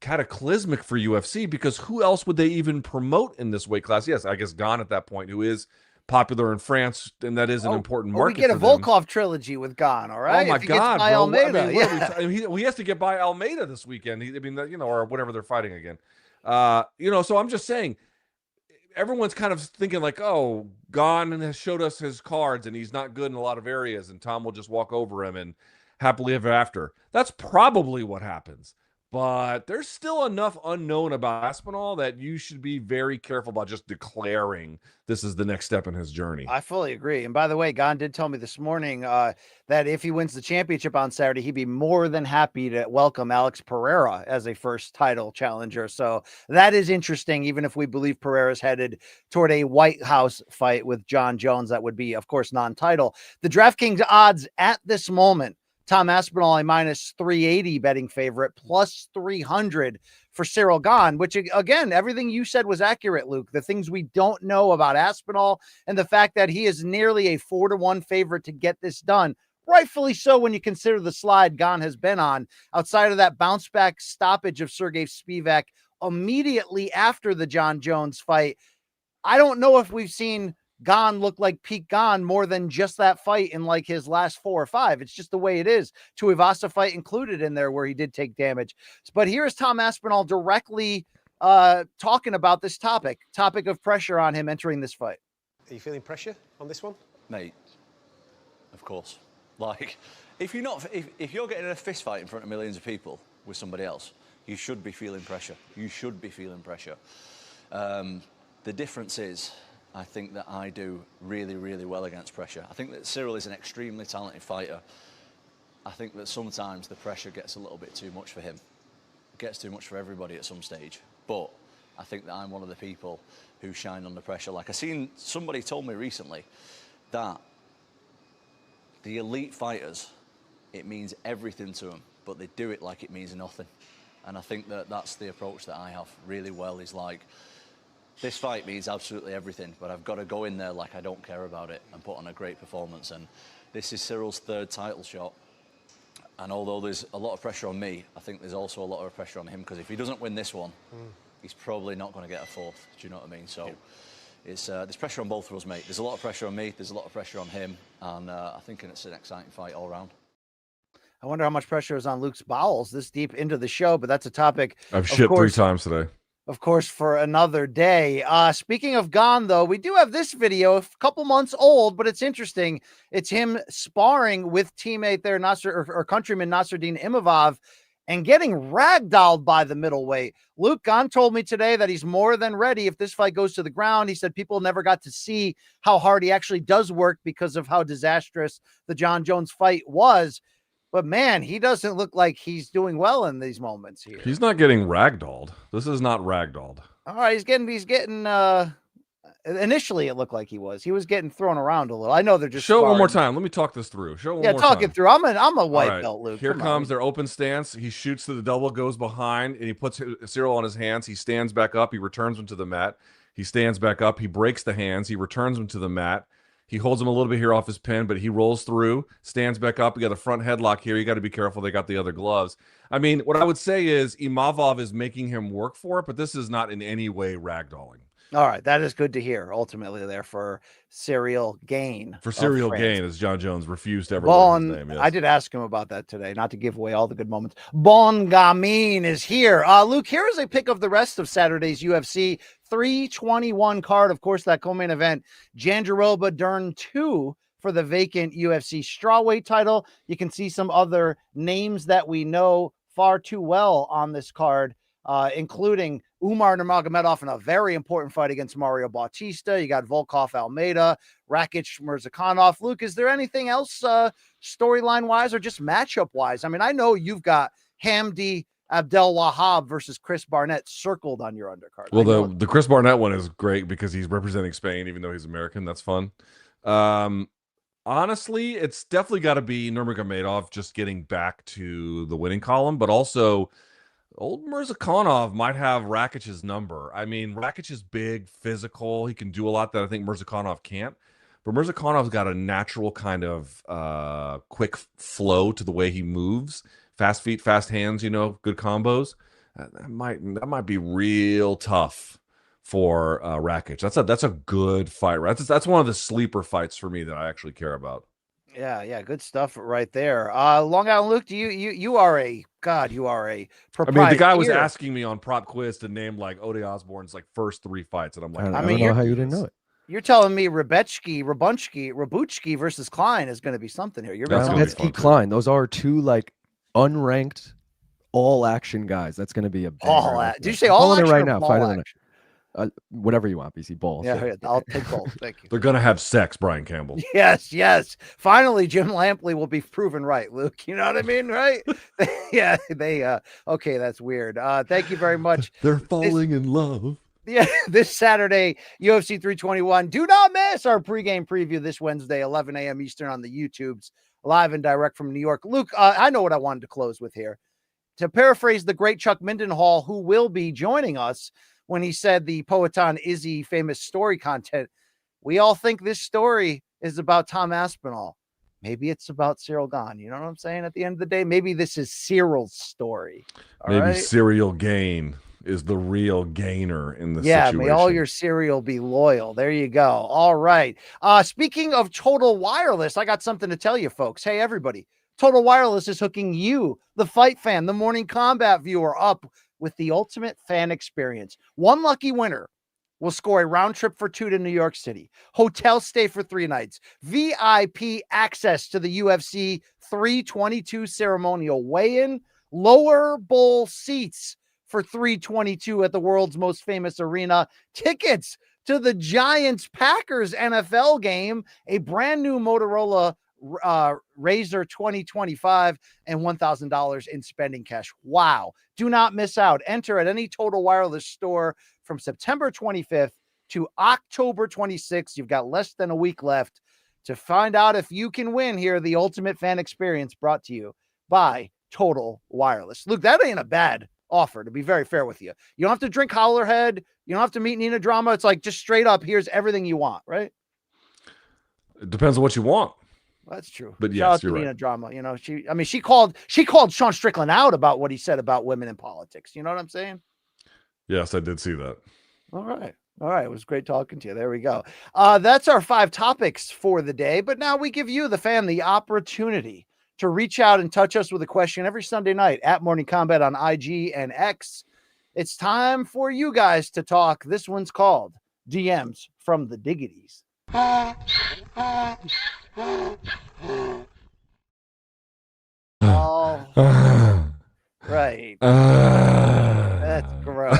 cataclysmic for UFC, because who else would they even promote in this weight class? Yes, I guess Gane at that point, who is popular in France, and that is an important market.
We get a
for them.
Volkov trilogy with Gane, all right?
Oh my God,
by
bro!
Almeida,
I mean, he has to get by Almeida this weekend. I mean, you know, or whatever they're fighting again. You know, so I'm just saying, everyone's kind of thinking like, oh, Gane has showed us his cards, and he's not good in a lot of areas, and Tom will just walk over him and happily ever after. That's probably what happens. But there's still enough unknown about Aspinall that you should be very careful about just declaring this is the next step in his journey.
I fully agree. And by the way, Gane did tell me this morning that if he wins the championship on Saturday, he'd be more than happy to welcome Alex Pereira as a first title challenger. So that is interesting, even if we believe Pereira's headed toward a White House fight with John Jones. That would be, of course, non-title. The DraftKings odds at this moment, Tom Aspinall a minus 380 betting favorite, plus 300 for Cyril Gane, which again, everything you said was accurate, Luke. The things we don't know about Aspinall and the fact that he is nearly a 4-1 favorite to get this done. Rightfully so when you consider the slide Gane has been on, outside of that bounce back stoppage of Sergey Spivak immediately after the John Jones fight. I don't know if we've seen Gane look like peak Gane more than just that fight in like his last 4 or 5. It's just the way it is. Tuivasa fight included in there where he did take damage. But here's Tom Aspinall directly talking about this topic of pressure on him entering this fight.
Are you feeling pressure on this one?
Mate, of course. Like, if you're getting in a fist fight in front of millions of people with somebody else, you should be feeling pressure. You should be feeling pressure. The difference is, I think that I do really, really well against pressure. I think that Cyril is an extremely talented fighter. I think that sometimes the pressure gets a little bit too much for him. It gets too much for everybody at some stage. But I think that I'm one of the people who shine under pressure. Like, I seen somebody told me recently that the elite fighters, it means everything to them, but they do it like it means nothing. And I think that that's the approach that I have really well, is like, this fight means absolutely everything, but I've got to go in there like I don't care about it and put on a great performance. And this is Cyril's 3rd title shot. And although there's a lot of pressure on me, I think there's also a lot of pressure on him, because if he doesn't win this one, he's probably not going to get a 4th. Do you know what I mean? So it's there's pressure on both of us, mate. There's a lot of pressure on me. There's a lot of pressure on him, and I think it's an exciting fight all round.
I wonder how much pressure is on Luke's bowels this deep into the show, but that's a topic.
I've shit 3 times today.
Of course, for another day. Speaking of gone, though, we do have this video, a couple months old, but it's interesting. It's him sparring with teammate there, or countryman Nasruddin Imavov, and getting ragdolled by the middleweight. Luke Gahn told me today that he's more than ready if this fight goes to the ground. He said people never got to see how hard he actually does work because of how disastrous the John Jones fight was. But man, he doesn't look like he's doing well in these moments here.
He's not getting ragdolled. This is not ragdolled.
All right, he's getting initially it looked like he was getting thrown around a little. I know they're just
show it one more time. Let me talk this through. Show it one more time.
Talk it through. I'm a white belt, Luke.
Here comes their open stance. He shoots to the double, goes behind, and he puts Cyril on his hands. He stands back up. He returns him to the mat. He stands back up. He breaks the hands. He returns him to the mat. He holds him a little bit here off his pin, but he rolls through, stands back up. You got a front headlock here. You got to be careful. They got the other gloves. I mean, what I would say is Imavov is making him work for it, but this is not in any way ragdolling.
All right, that is good to hear. Ultimately, there for serial gain.
For serial gain, as John Jones refused to ever learn his name. Yes.
I did ask him about that today, not to give away all the good moments. Bon Gamin is here. Luke, here is a pick of the rest of Saturday's UFC 321 card. Of course, that co-main event, Jandiroba Dern 2 for the vacant UFC strawweight title. You can see some other names that we know far too well on this card, including Umar Nurmagomedov in a very important fight against Mario Bautista. You got Volkov Almeida, Rakic Mirzakhanov. Luke, is there anything else storyline-wise or just matchup-wise? I mean, I know you've got Hamdi Abdel Wahab versus Chris Barnett circled on your undercard.
Well, the Chris Barnett one is great because he's representing Spain, even though he's American. That's fun. Honestly, it's definitely got to be Nurmagomedov just getting back to the winning column, but also old Mirzakhanov might have Rakic's number. I mean, Rakic is big, physical. He can do a lot that I think Mirzakhanov can't. But Mirzakhanov's got a natural kind of quick flow to the way he moves. Fast feet, fast hands, good combos. That might be real tough for Rakic. That's a good fight, right? That's one of the sleeper fights for me that I actually care about.
Yeah, good stuff right there. Long Island Luke, you are a proprietor.
I mean, the guy was asking me on Prop Quiz to name like Ode Osborne's like first 3 fights, and I'm like,
I don't know how you didn't know it.
You're telling me Rabuchki versus Klein is going to be something here.
Rabuchki, Klein. Those are 2 like unranked all action guys. That's going to be a
did you say all action
right now? Fight
action?
Whatever you want, BC. Balls.
Yeah, I'll take both. Thank you.
They're going to have sex, Brian Campbell.
Yes. Finally, Jim Lampley will be proven right, Luke. You know what I mean, right? Yeah, okay, that's weird. Thank you very much.
They're falling in love.
Yeah, this Saturday, UFC 321. Do not miss our pregame preview this Wednesday, 11 a.m. Eastern on the YouTubes, live and direct from New York. Luke, I know what I wanted to close with here. To paraphrase the great Chuck Mindenhall, who will be joining us, when he said the Poetan Izzy famous story content, we all think this story is about Tom Aspinall. Maybe it's about Cyril Gahn. You know what I'm saying? At the end of the day, maybe this is Cyril's story.
Maybe serial gain is the real gainer in the situation.
May all your cereal be loyal. There you go. All right. Speaking of Total Wireless, I got something to tell you, folks. Hey, everybody. Total Wireless is hooking you, the fight fan, the Morning Kombat viewer, up with the ultimate fan experience. One lucky winner will score a round trip for 2 to New York City, hotel stay for 3 nights, VIP access to the UFC 322 ceremonial weigh-in, lower bowl seats for 322 at the world's most famous arena, tickets to the Giants-Packers NFL game, a brand new Motorola Razr 2025, and $1,000 in spending cash. Wow. Do not miss out. Enter at any Total Wireless store from September 25th to October 26th. You've got less than a week left to find out if you can win here. The ultimate fan experience brought to you by Total Wireless. Luke, that ain't a bad offer, to be very fair with you. You don't have to drink Howlerhead. You don't have to meet Nina Drama. It's like just straight up, here's everything you want, right?
It depends on what you want.
That's true.
But
Shout
yes,
out to
you're
Nina
right.
Drama. She called Sean Strickland out about what he said about women in politics. You know what I'm saying?
Yes, I did see that.
All right. All right. It was great talking to you. There we go. That's our 5 topics for the day. But now we give you, the fan, the opportunity to reach out and touch us with a question every Sunday night at Morning Kombat on IG and X. It's time for you guys to talk. This one's called DMs from the Diggities. Oh, right. That's gross.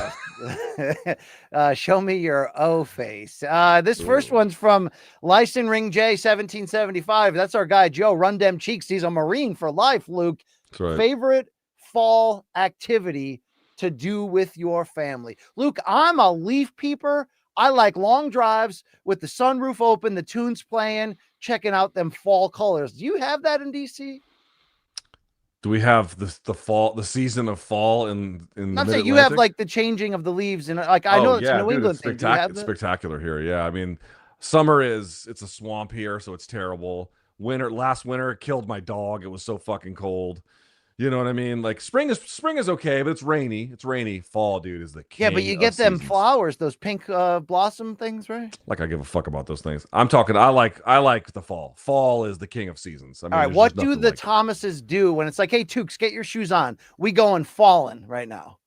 Show me your O face. This first one's from Lyson Ring J 1775. That's our guy Joe. Run dem cheeks. He's a Marine for life. Luke,
That's right.
favorite fall activity to do with your family. Luke, I'm a leaf peeper. I like long drives with the sunroof open, the tunes playing, checking out them fall colors. Do you have that in DC?
Do we have the season of fall in
I'm saying you have like the changing of the leaves, and like I know it's a New England thing.
It's spectacular here. Yeah, I mean, summer it's a swamp here, so it's terrible. Last winter killed my dog. It was so fucking cold. You know what I mean? Like spring is okay, but it's rainy. It's rainy. Fall, dude, is the king.
Yeah, but you get them
seasons.
Flowers, those pink blossom things, right?
Like I give a fuck about those things. I'm talking. I like the fall. Fall is the king of seasons. I mean,
all right, what do the Thomases do when it's like, hey, Tukes, get your shoes on? We going falling right now.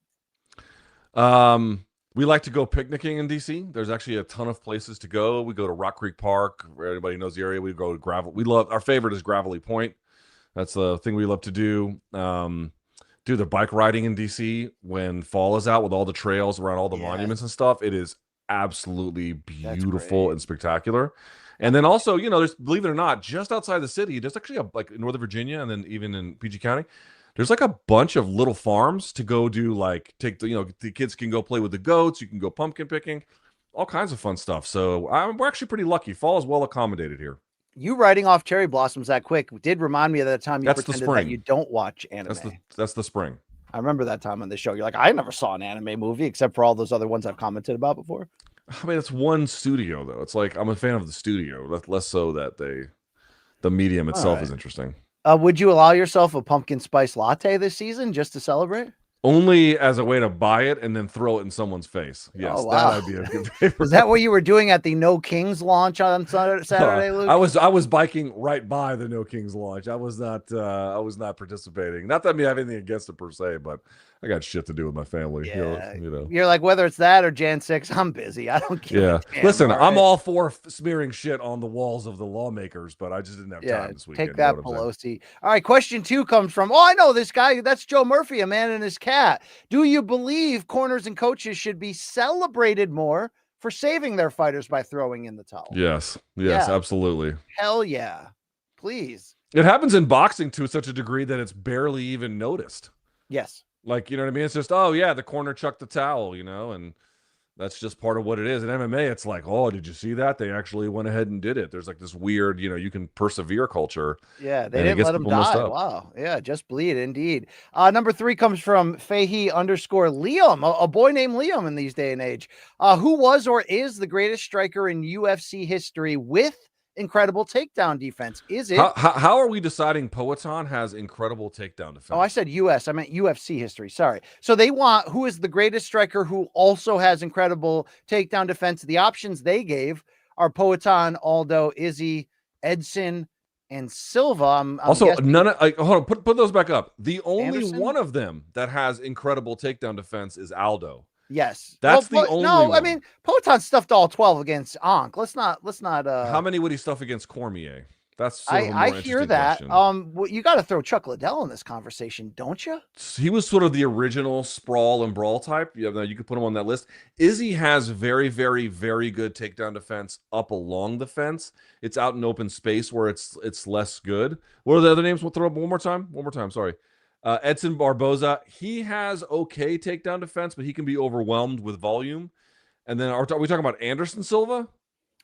We like to go picnicking in DC. There's actually a ton of places to go. We go to Rock Creek Park, where everybody knows the area. We go to gravel. Our favorite is Gravelly Point. That's the thing we love to do. Do the bike riding in DC when fall is out with all the trails around all the monuments and stuff. It is absolutely beautiful and spectacular. And then also, there's, believe it or not, just outside the city, there's actually like in Northern Virginia and then even in PG County, there's like a bunch of little farms to go do, like the kids can go play with the goats. You can go pumpkin picking, all kinds of fun stuff. So we're actually pretty lucky. Fall is well accommodated here.
You writing off cherry blossoms that quick did remind me of that time you pretended that you don't watch anime.
That's the spring.
I remember that time on the show. You're like, I never saw an anime movie except for all those other ones I've commented about before.
I mean, it's one studio though. It's like I'm a fan of the studio, less so that the medium itself is interesting.
Would you allow yourself a pumpkin spice latte this season just to celebrate?
Only as a way to buy it and then throw it in someone's face. Yes, that I'd be a good favorite.
Is that what you were doing at the No Kings launch on Saturday, Luke?
I was biking right by the No Kings launch. I was not participating. Not that I have anything against it per se, but I got shit to do with my family.
Yeah.
You know.
You're like, whether it's that or Jan 6, I'm busy. I don't care.
Yeah. Listen, I'm all for smearing shit on the walls of the lawmakers, but I just didn't have time this weekend.
Take that, Pelosi. All right, question 2 comes from, I know this guy. That's Joe Murphy, a man and his cat. Do you believe corners and coaches should be celebrated more for saving their fighters by throwing in the towel?
Yes, absolutely.
Hell yeah. Please.
It happens in boxing to such a degree that it's barely even noticed.
Yes.
Like, you know what I mean? It's just, the corner chucked the towel, and that's just part of what it is. In MMA, it's like, did you see that? They actually went ahead and did it. There's like this weird, you can persevere culture.
Yeah, they didn't let him die. Wow. Yeah, just bleed, indeed. Number 3 comes from Fahey_Liam, a boy named Liam in these day and age. Who was or is the greatest striker in UFC history with incredible takedown defense? Is it?
How are we deciding Poatan has incredible takedown defense?
Oh, I said US. I meant UFC history. Sorry. So they want who is the greatest striker who also has incredible takedown defense. The options they gave are Poatan, Aldo, Izzy, Edson, and Silva. I'm
also
guessing...
none of hold on. Put those back up. The only one of them that has incredible takedown defense is Aldo.
Yes,
that's the only.
No,
one.
I mean Poatan stuffed all 12 against Ankh. Let's not.
How many would he stuff against Cormier? That's sort of a more
I hear that.
question.
Well, you got to throw Chuck Liddell in this conversation, don't you?
He was sort of the original sprawl and brawl type. You could put him on that list. Izzy has very, very, very good takedown defense up along the fence. It's out in open space where it's less good. What are the other names? We'll throw up one more time. Sorry. Edson Barboza, he has okay takedown defense, but he can be overwhelmed with volume. And then are we talking about Anderson Silva?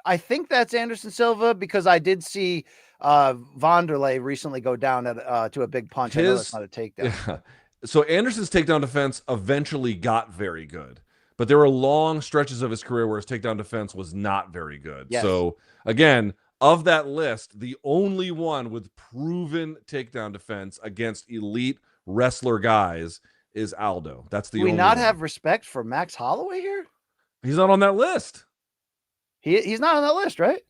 I think that's Anderson Silva because I did see Vanderlei recently go down to a big punch. I know that's not a takedown.
Yeah. So Anderson's takedown defense eventually got very good, but there were long stretches of his career where his takedown defense was not very good. Yes. So again, of that list, the only one with proven takedown defense against elite wrestler guys is Aldo. That's the only
Do we not
one.
have respect for Max Holloway here?
He's not on that list.
He's not on that list, right?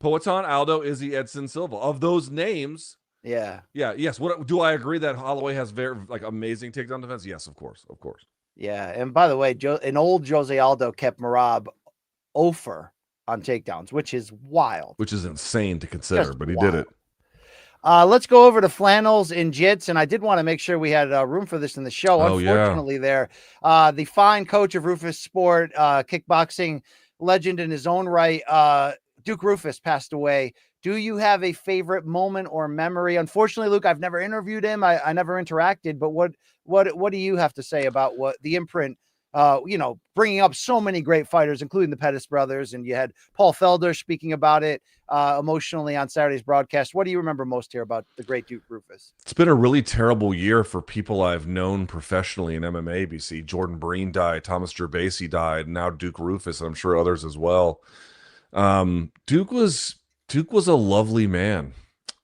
Poatan, Aldo, Izzy, Edson, Silva. Of those names,
yeah,
yes. What do I agree that Holloway has very amazing takedown defense? Yes, of course.
Yeah, and by the way, an old Jose Aldo kept Merab over on takedowns, which is wild.
Which is insane to consider,
Just
but he
wild.
did it.
Let's go over to flannels in jits, and I did want to make sure we had room for this in the show.
Oh,
Unfortunately, the fine coach of Rufus Sport, kickboxing legend in his own right, Duke Rufus, passed away. Do you have a favorite moment or memory? Unfortunately, Luke, I've never interviewed him. I never interacted, but what do you have to say about what the imprint, bringing up so many great fighters, including the Pettis brothers, and you had Paul Felder speaking about it emotionally on Saturday's broadcast. What do you remember most here about the great Duke Rufus?
It's been a really terrible year for people I've known professionally in MMA, BC. Jordan Breen died, Thomas Gervasi died, now Duke Rufus, and I'm sure others as well. Duke was a lovely man.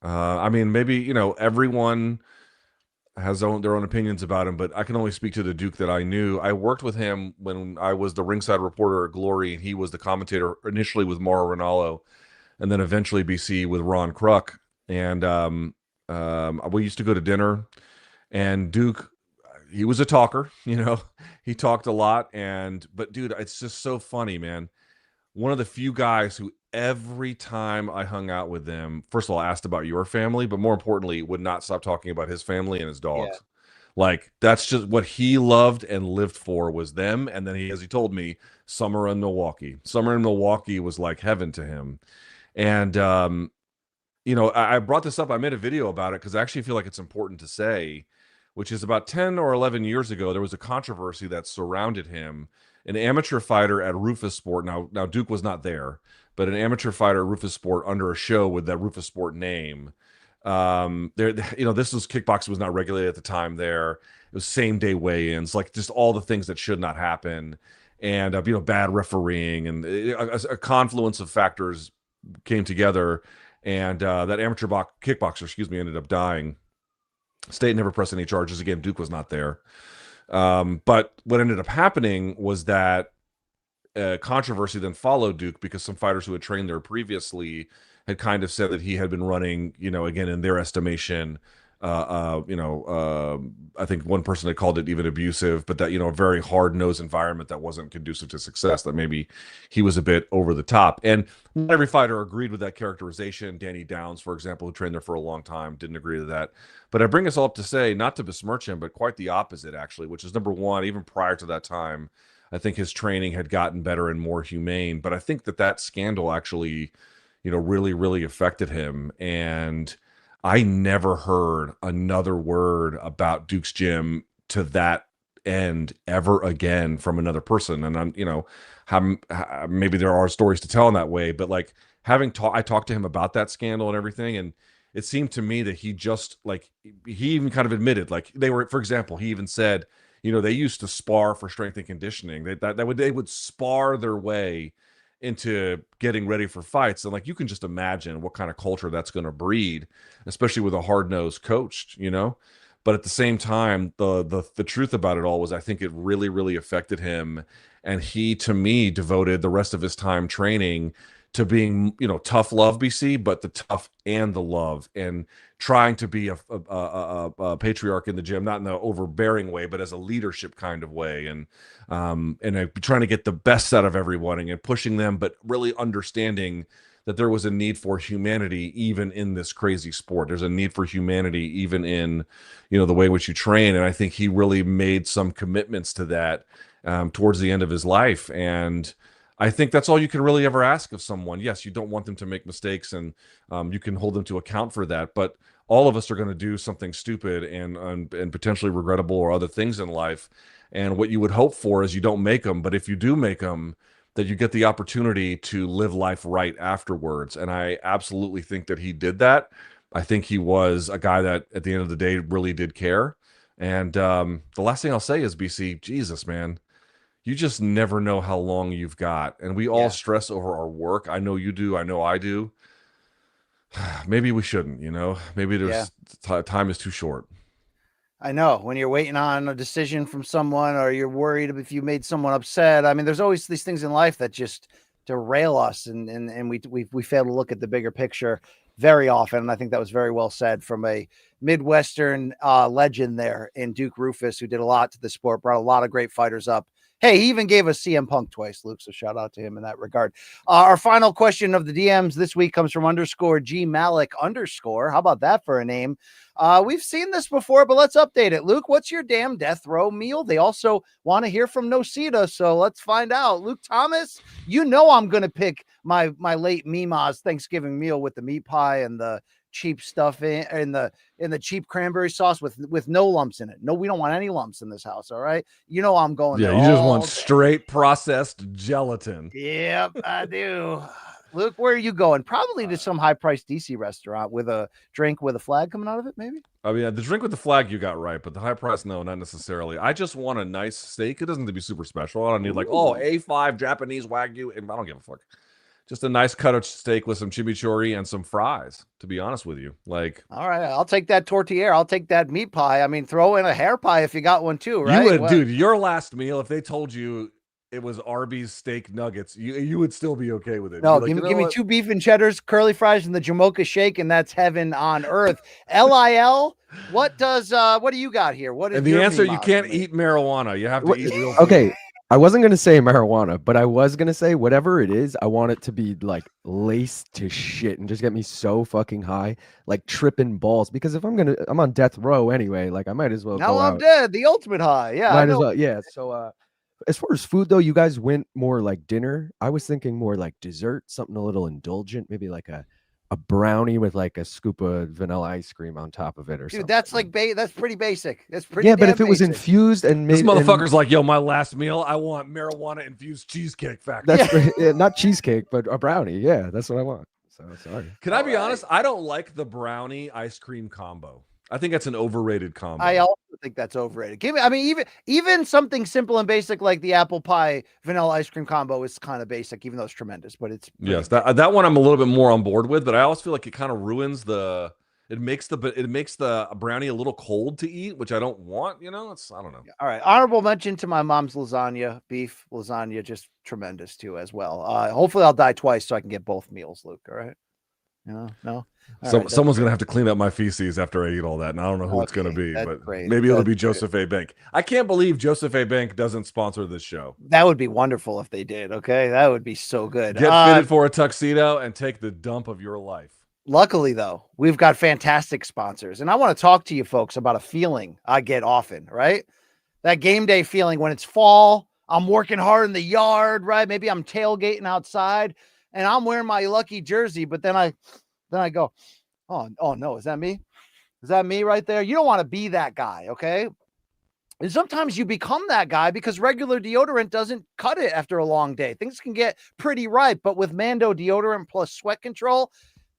I mean, maybe, everyone has their own opinions about him, but I can only speak to the Duke that I knew. I worked with him when I was the ringside reporter at Glory, and he was the commentator initially with Mauro Ranallo, and then eventually BC with Ron Kruk. And we used to go to dinner, and Duke, he was a talker, he talked a lot. But dude, it's just so funny, man. One of the few guys who every time I hung out with them, first of all, asked about your family, but more importantly, would not stop talking about his family and his dogs. Yeah. Like, that's just what he loved and lived for, was them. And then as he told me, summer in Milwaukee. Summer in Milwaukee was like heaven to him. And, I brought this up. I made a video about it because I actually feel like it's important to say, which is about 10 or 11 years ago, there was a controversy that surrounded him. An amateur fighter at Rufus Sport. Now Duke was not there, but an amateur fighter at Rufus Sport under a show with that Rufus Sport name. This was kickboxing was not regulated at the time there. It was same day weigh-ins, like just all the things that should not happen, and bad refereeing, and a confluence of factors came together, and that amateur kickboxer, ended up dying. State never pressed any charges. Again, Duke was not there. But what ended up happening was that controversy then followed Duke, because some fighters who had trained there previously had kind of said that he had been running, again, in their estimation, I think one person had called it even abusive, but that, a very hard-nosed environment that wasn't conducive to success, that maybe he was a bit over the top. And not every fighter agreed with that characterization. Danny Downs, for example, who trained there for a long time, didn't agree with that. But I bring this all up to say, not to besmirch him, but quite the opposite, actually, which is, number one, even prior to that time, I think his training had gotten better and more humane. But I think that scandal actually, really, really affected him. And I never heard another word about Duke's gym to that end ever again from another person. And I'm, maybe there are stories to tell in that way, but like I talked to him about that scandal and everything, and it seemed to me that he just he even kind of admitted, they were, for example, he even said, they used to spar for strength and conditioning. They would spar their way into getting ready for fights. And you can just imagine what kind of culture that's going to breed, especially with a hard-nosed coach, But at the same time, the truth about it all was, I think it really, really affected him. And he, to me, devoted the rest of his time training to being, tough love, BC, but the tough and the love, and trying to be a patriarch in the gym, not in the overbearing way, but as a leadership kind of way. And trying to get the best out of everyone and pushing them, but really understanding that there was a need for humanity even in this crazy sport. There's a need for humanity even in, the way in which you train. And I think he really made some commitments to that towards the end of his life. And I think that's all you can really ever ask of someone. Yes, you don't want them to make mistakes, and you can hold them to account for that. But all of us are going to do something stupid and potentially regrettable or other things in life. And what you would hope for is you don't make them. But if you do make them, that you get the opportunity to live life right afterwards. And I absolutely think that he did that. I think he was a guy that at the end of the day really did care. And the last thing I'll say is, BC, Jesus, man, you just never know how long you've got. And we all stress over our work. I know you do. I know I do. Maybe we shouldn't, maybe there's time is too short.
I know when you're waiting on a decision from someone or you're worried if you made someone upset. I mean, there's always these things in life that just derail us and we fail to look at the bigger picture very often. And I think that was very well said from a Midwestern legend there in Duke Rufus, who did a lot to the sport, brought a lot of great fighters up. Hey, he even gave us CM Punk twice, Luke. So shout out to him in that regard. Our final question of the DMs this week comes from _G Malik _. How about that for a name? We've seen this before, but let's update it. Luke, what's your damn death row meal? They also want to hear from Nosita, so let's find out. Luke Thomas, you know I'm going to pick my late Mima's Thanksgiving meal with the meat pie and the cheap stuff in the cheap cranberry sauce with no lumps in it. No, we don't want any lumps in this house. All right. You know, I'm going.
Yeah. You just want straight processed gelatin.
Yep, I do. Luke, where are you going? Probably to some high priced DC restaurant with a drink with a flag coming out of it. Maybe.
I mean, the drink with the flag you got right, but the high price, no, not necessarily. I just want a nice steak. It doesn't have to be super special. I don't need like, A5 Japanese Wagyu, and I don't give a fuck. Just a nice cut of steak with some chimichurri and some fries, to be honest with you. Like,
all right, I'll take that tortilla. I'll take that meat pie. I mean, throw in a hair pie if you got one too, right?
You would, dude, your last meal, if they told you it was Arby's steak nuggets, you would still be okay with it.
No,
like,
give me 2 beef and cheddars, curly fries, and the Jamocha shake, and that's heaven on earth. LIL, what do you got here? What is
and the answer? You can't eat marijuana. You have to eat real food.
Okay. I wasn't going to say marijuana, but I was going to say whatever it is, I want it to be like laced to shit and just get me so fucking high, like tripping balls. Because if I'm on death row anyway, like I might as well.
Now I'm dead. The ultimate high. Yeah.
Might as well. Yeah. So, as far as food though, you guys went more like dinner. I was thinking more like dessert, something a little indulgent, maybe like a brownie with like a scoop of vanilla ice cream on top of it or something.
Dude, that's like that's pretty basic. That's pretty.
Yeah, but if it was
basic.
Infused and made,
this motherfucker's like, yo, my last meal, I want marijuana infused cheesecake factory.
That's not cheesecake, but a brownie. Yeah, that's what I want. So sorry.
Can I be honest? I don't like the brownie ice cream combo. I think that's an overrated combo.
I also think that's overrated. Even something simple and basic like the apple pie vanilla ice cream combo is kind of basic, even though it's tremendous. But it's
yes, that one I'm a little bit more on board with. But I always feel like it kind of ruins it makes the brownie a little cold to eat, which I don't want. You know, I don't know.
All right, honorable mention to my mom's lasagna, beef lasagna, just tremendous too as well. Hopefully I'll die twice so I can get both meals, Luke. All right. No.
Someone's gonna have to clean up my feces after I eat all that, and I don't know who it's gonna be, but
great.
Maybe it'll be Joseph A. Bank. I can't believe Joseph A. Bank doesn't sponsor this show.
That would be wonderful if they did. Okay, that would be so good.
Get fitted for a tuxedo and take the dump of your life.
Luckily, though, we've got fantastic sponsors, and I want to talk to you folks about a feeling I get often. Right, that game day feeling when it's fall. I'm working hard in the yard. Right, maybe I'm tailgating outside. And I'm wearing my lucky jersey, but then I go, oh no, is that me? Is that me right there? You don't want to be that guy, okay? And sometimes you become that guy because regular deodorant doesn't cut it after a long day. Things can get pretty ripe, but with Mando deodorant plus sweat control,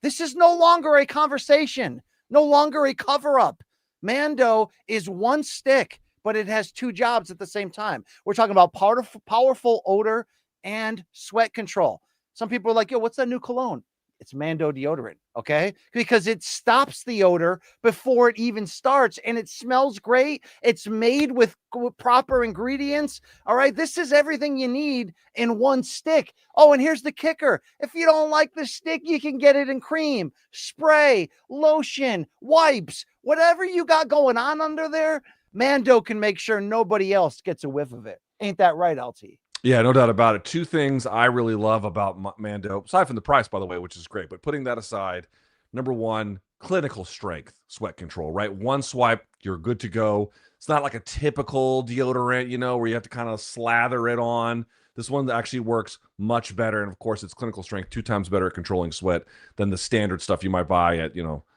this is no longer a conversation, no longer a cover-up. Mando is one stick, but it has 2 jobs at the same time. We're talking about powerful odor and sweat control. Some people are like, yo, what's that new cologne? It's Mando deodorant, okay? Because it stops the odor before it even starts, and it smells great. It's made with proper ingredients, all right? This is everything you need in one stick. Oh, and here's the kicker. If you don't like the stick, you can get it in cream, spray, lotion, wipes, whatever you got going on under there, Mando can make sure nobody else gets a whiff of it. Ain't that right, LT?
Yeah, no doubt about it. 2 things I really love about Mando, aside from the price, by the way, which is great. But putting that aside, number 1, clinical strength sweat control, right? 1 swipe, you're good to go. It's not like a typical deodorant, where you have to kind of slather it on. This one actually works much better. And of course, it's clinical strength, 2 times better at controlling sweat than the standard stuff you might buy at,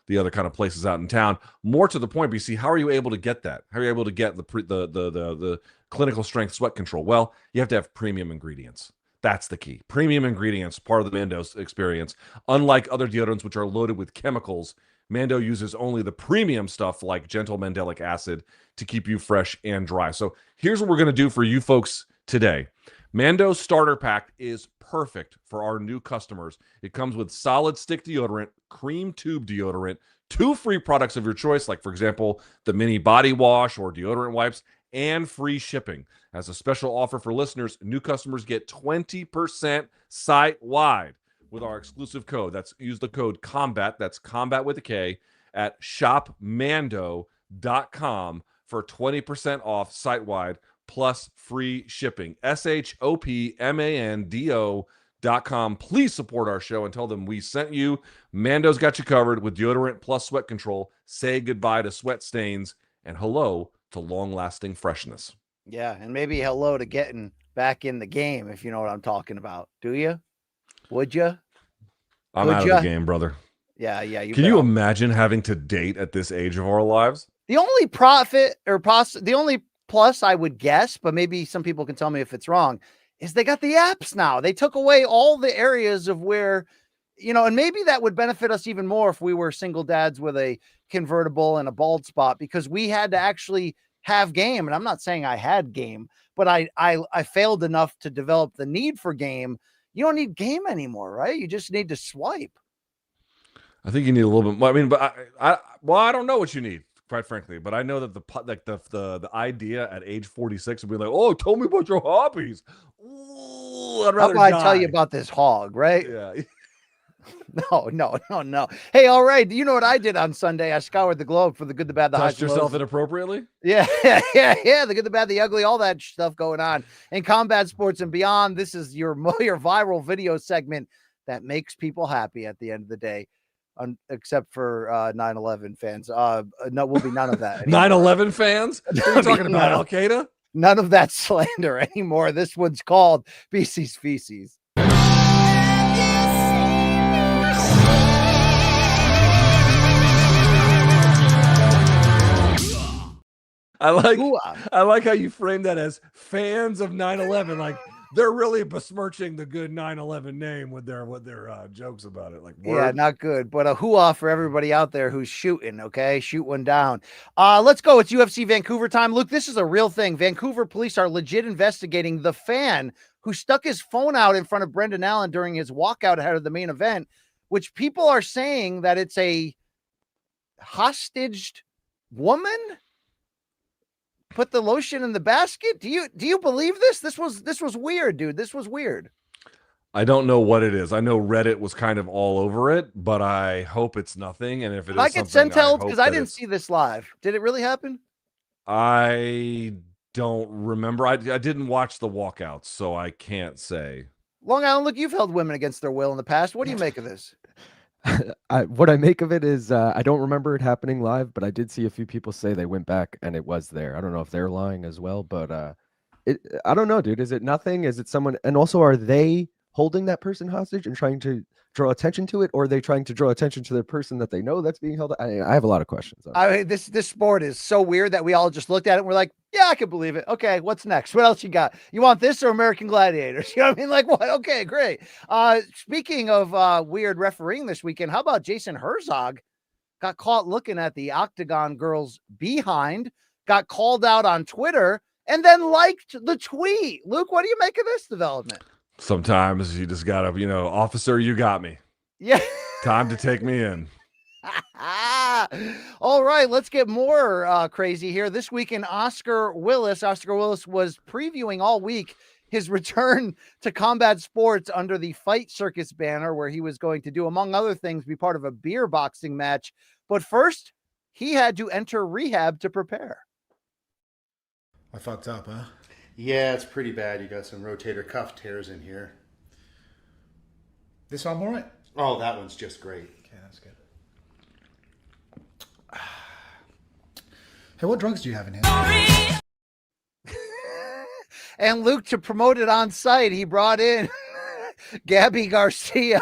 the other kind of places out in town. More to the point, BC, how are you able to get that? How are you able to get the clinical strength sweat control? Well, you have to have premium ingredients. That's the key. Premium ingredients, part of the Mando experience. Unlike other deodorants, which are loaded with chemicals, Mando uses only the premium stuff like gentle mandelic acid to keep you fresh and dry. So here's what we're going to do for you folks today. Mando starter pack is perfect for our new customers. It comes with solid stick deodorant, cream tube deodorant, 2 free products of your choice, like, for example, the mini body wash or deodorant wipes, and free shipping. As a special offer for listeners, new customers get 20% site-wide with our exclusive code. Use the code COMBAT, that's combat with a K, at shopmando.com for 20% off site-wide plus free shipping. shopmando.com. Please support our show and tell them we sent you. Mando's got you covered with deodorant plus sweat control. Say goodbye to sweat stains and hello to long-lasting freshness.
Yeah, and maybe hello to getting back in the game, if you know what I'm talking about. Do you? Would you?
I'm out of the game, brother.
Yeah.
Can you imagine having to date at this age of our lives?
The only the only plus I would guess, but maybe some people can tell me if it's wrong, is they got the apps now. They took away all the areas of where, and maybe that would benefit us even more if we were single dads with a convertible and a bald spot, because we had to actually have game. And I'm not saying I had game, but I failed enough to develop the need for game. You don't need game anymore, right? You just need to swipe.
I think you need a little bit more. I mean, but I don't know what you need, quite frankly. But I know that the idea at age 46 would be like, oh, tell me about your hobbies. Ooh, I'd rather
I tell you about this hog, right?
Yeah.
No. Hey, all right. You know what I did on Sunday? I scoured the globe for the good, the bad, the high.
Touched yourself inappropriately?
Yeah. The good, the bad, the ugly, all that stuff going on in combat sports and beyond. This is your viral video segment that makes people happy at the end of the day, except for 9/11 fans. No, will be none of that.
9/11 fans? What are you talking about? Al Qaeda?
None of that slander anymore. This one's called BC's Feces.
I like how you frame that as fans of 9/11. Like, they're really besmirching the good 9/11 name with their jokes about it. Like,
yeah, not good. But a hoo-ah for everybody out there who's shooting. Okay, shoot one down. Let's go. It's UFC Vancouver time. Look, this is a real thing. Vancouver police are legit investigating the fan who stuck his phone out in front of Brendan Allen during his walkout ahead of the main event, which people are saying that it's a hostaged woman. Put the lotion in the basket. Do you believe this? This was weird, dude. This was weird.
I don't know what it is. I know Reddit was kind of all over it, but I hope it's nothing. And if it is,
I get sent out because I didn't see this live. Did it really happen?
I don't remember. I didn't watch the walkouts, so I can't say.
Long Island, look, you've held women against their will in the past. What do you make of this?
What I make of it is I don't remember it happening live, but I did see a few people say they went back and it was there. I don't know if they're lying as well, but I don't know, dude. Is it nothing? Is it someone? And also, are they holding that person hostage and trying to draw attention to it, or are they trying to draw attention to the person that they know that's being held? I have a lot of questions.
I mean, this sport is so weird that we all just looked at it and we're like, yeah, I can believe it. Okay, what's next? What else you got? You want this or American Gladiators? You know what I mean? Like, what? Okay, great. Speaking of weird refereeing this weekend, how about Jason Herzog got caught looking at the Octagon girl's behind, got called out on Twitter, and then liked the tweet. Luke, what do you make of this development?
Sometimes you just gotta, officer, you got me.
Yeah.
Time to take me in.
All right, let's get more crazy here. This weekend, Oscar Willis was previewing all week his return to combat sports under the Fight Circus banner, where he was going to do, among other things, be part of a beer boxing match. But first, he had to enter rehab to prepare.
I fucked up, huh? Yeah, it's pretty bad. You got some rotator cuff tears in here. This arm all right? Oh, that one's just great. Okay, that's good. Hey, what drugs do you have in here?
And Luke, to promote it on site, he brought in Gabby Garcia.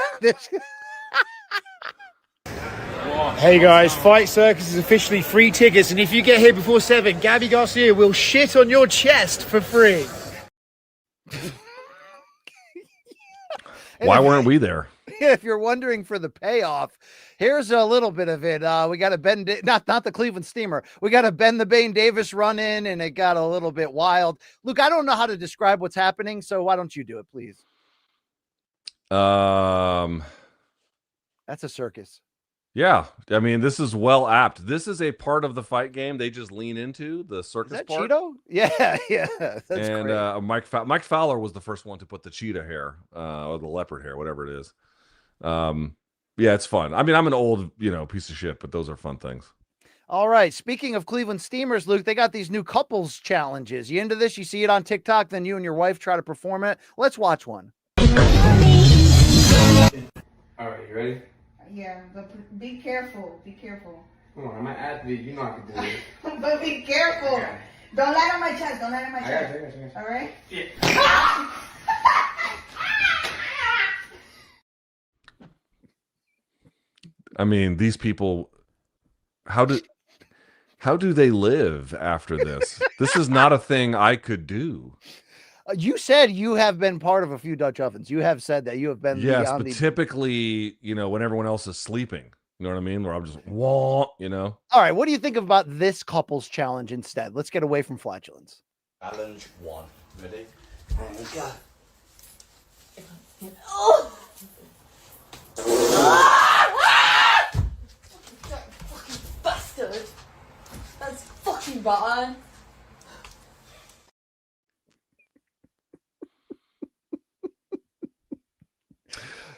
Hey guys, Fight Circus is officially free tickets, and if you get here before 7, Gabby Garcia will shit on your chest for free.
Why weren't we there?
If you're wondering for the payoff, here's a little bit of it. We got a Ben, not the Cleveland Steamer. We got a Ben the Bane Davis run in, and it got a little bit wild. Luke, I don't know how to describe what's happening, so why don't you do it, please?
That's
a circus.
Yeah, I mean, this is well apt. This is a part of the fight game they just lean into, the circus
Is that
part.
Chito? Yeah, yeah. That's
And
great.
Mike Fowler was the first one to put the cheetah hair or the leopard hair, whatever it is. Yeah, it's fun. I mean, I'm an old, piece of shit, but those are fun things.
All right. Speaking of Cleveland Steamers, Luke, they got these new couples challenges. You into this? You see it on TikTok, then you and your wife try to perform it. Let's watch one.
All right, you ready?
Yeah, but be careful. Be careful.
Come on, I'm an athlete. You know I can do it.
But be careful.
Okay.
Don't land on my chest. Don't land on my
I
chest.
got you.
All right?
Yeah.
I mean, these people, how do they live after this? This is not a thing I could do.
You said you have been part of a few Dutch ovens. You have said that you have been.
Yes, but typically, when everyone else is sleeping, you know what I mean? Where I'm just,
All right. What do you think about this couples challenge instead? Let's get away from flatulence.
Challenge 1. Ready?
Go. Fucking bastard. That's fucking rotten.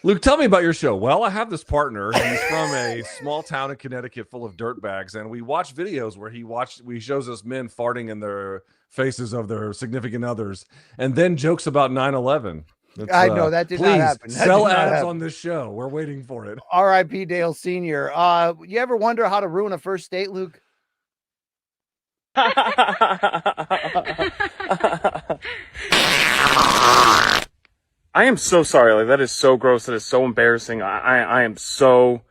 Luke, tell me about your show. Well, I have this partner. He's from a small town in Connecticut full of dirtbags, and we watch videos where he shows us men farting in their faces of their significant others, and then jokes about 9/11.
I know that did not happen. That
Sell
did not
ads
happen.
on this show. We're waiting for it.
R.I.P. Dale Sr. You ever wonder how to ruin a first date, Luke?
I am so sorry. Like, that is so gross. That is so embarrassing. I am so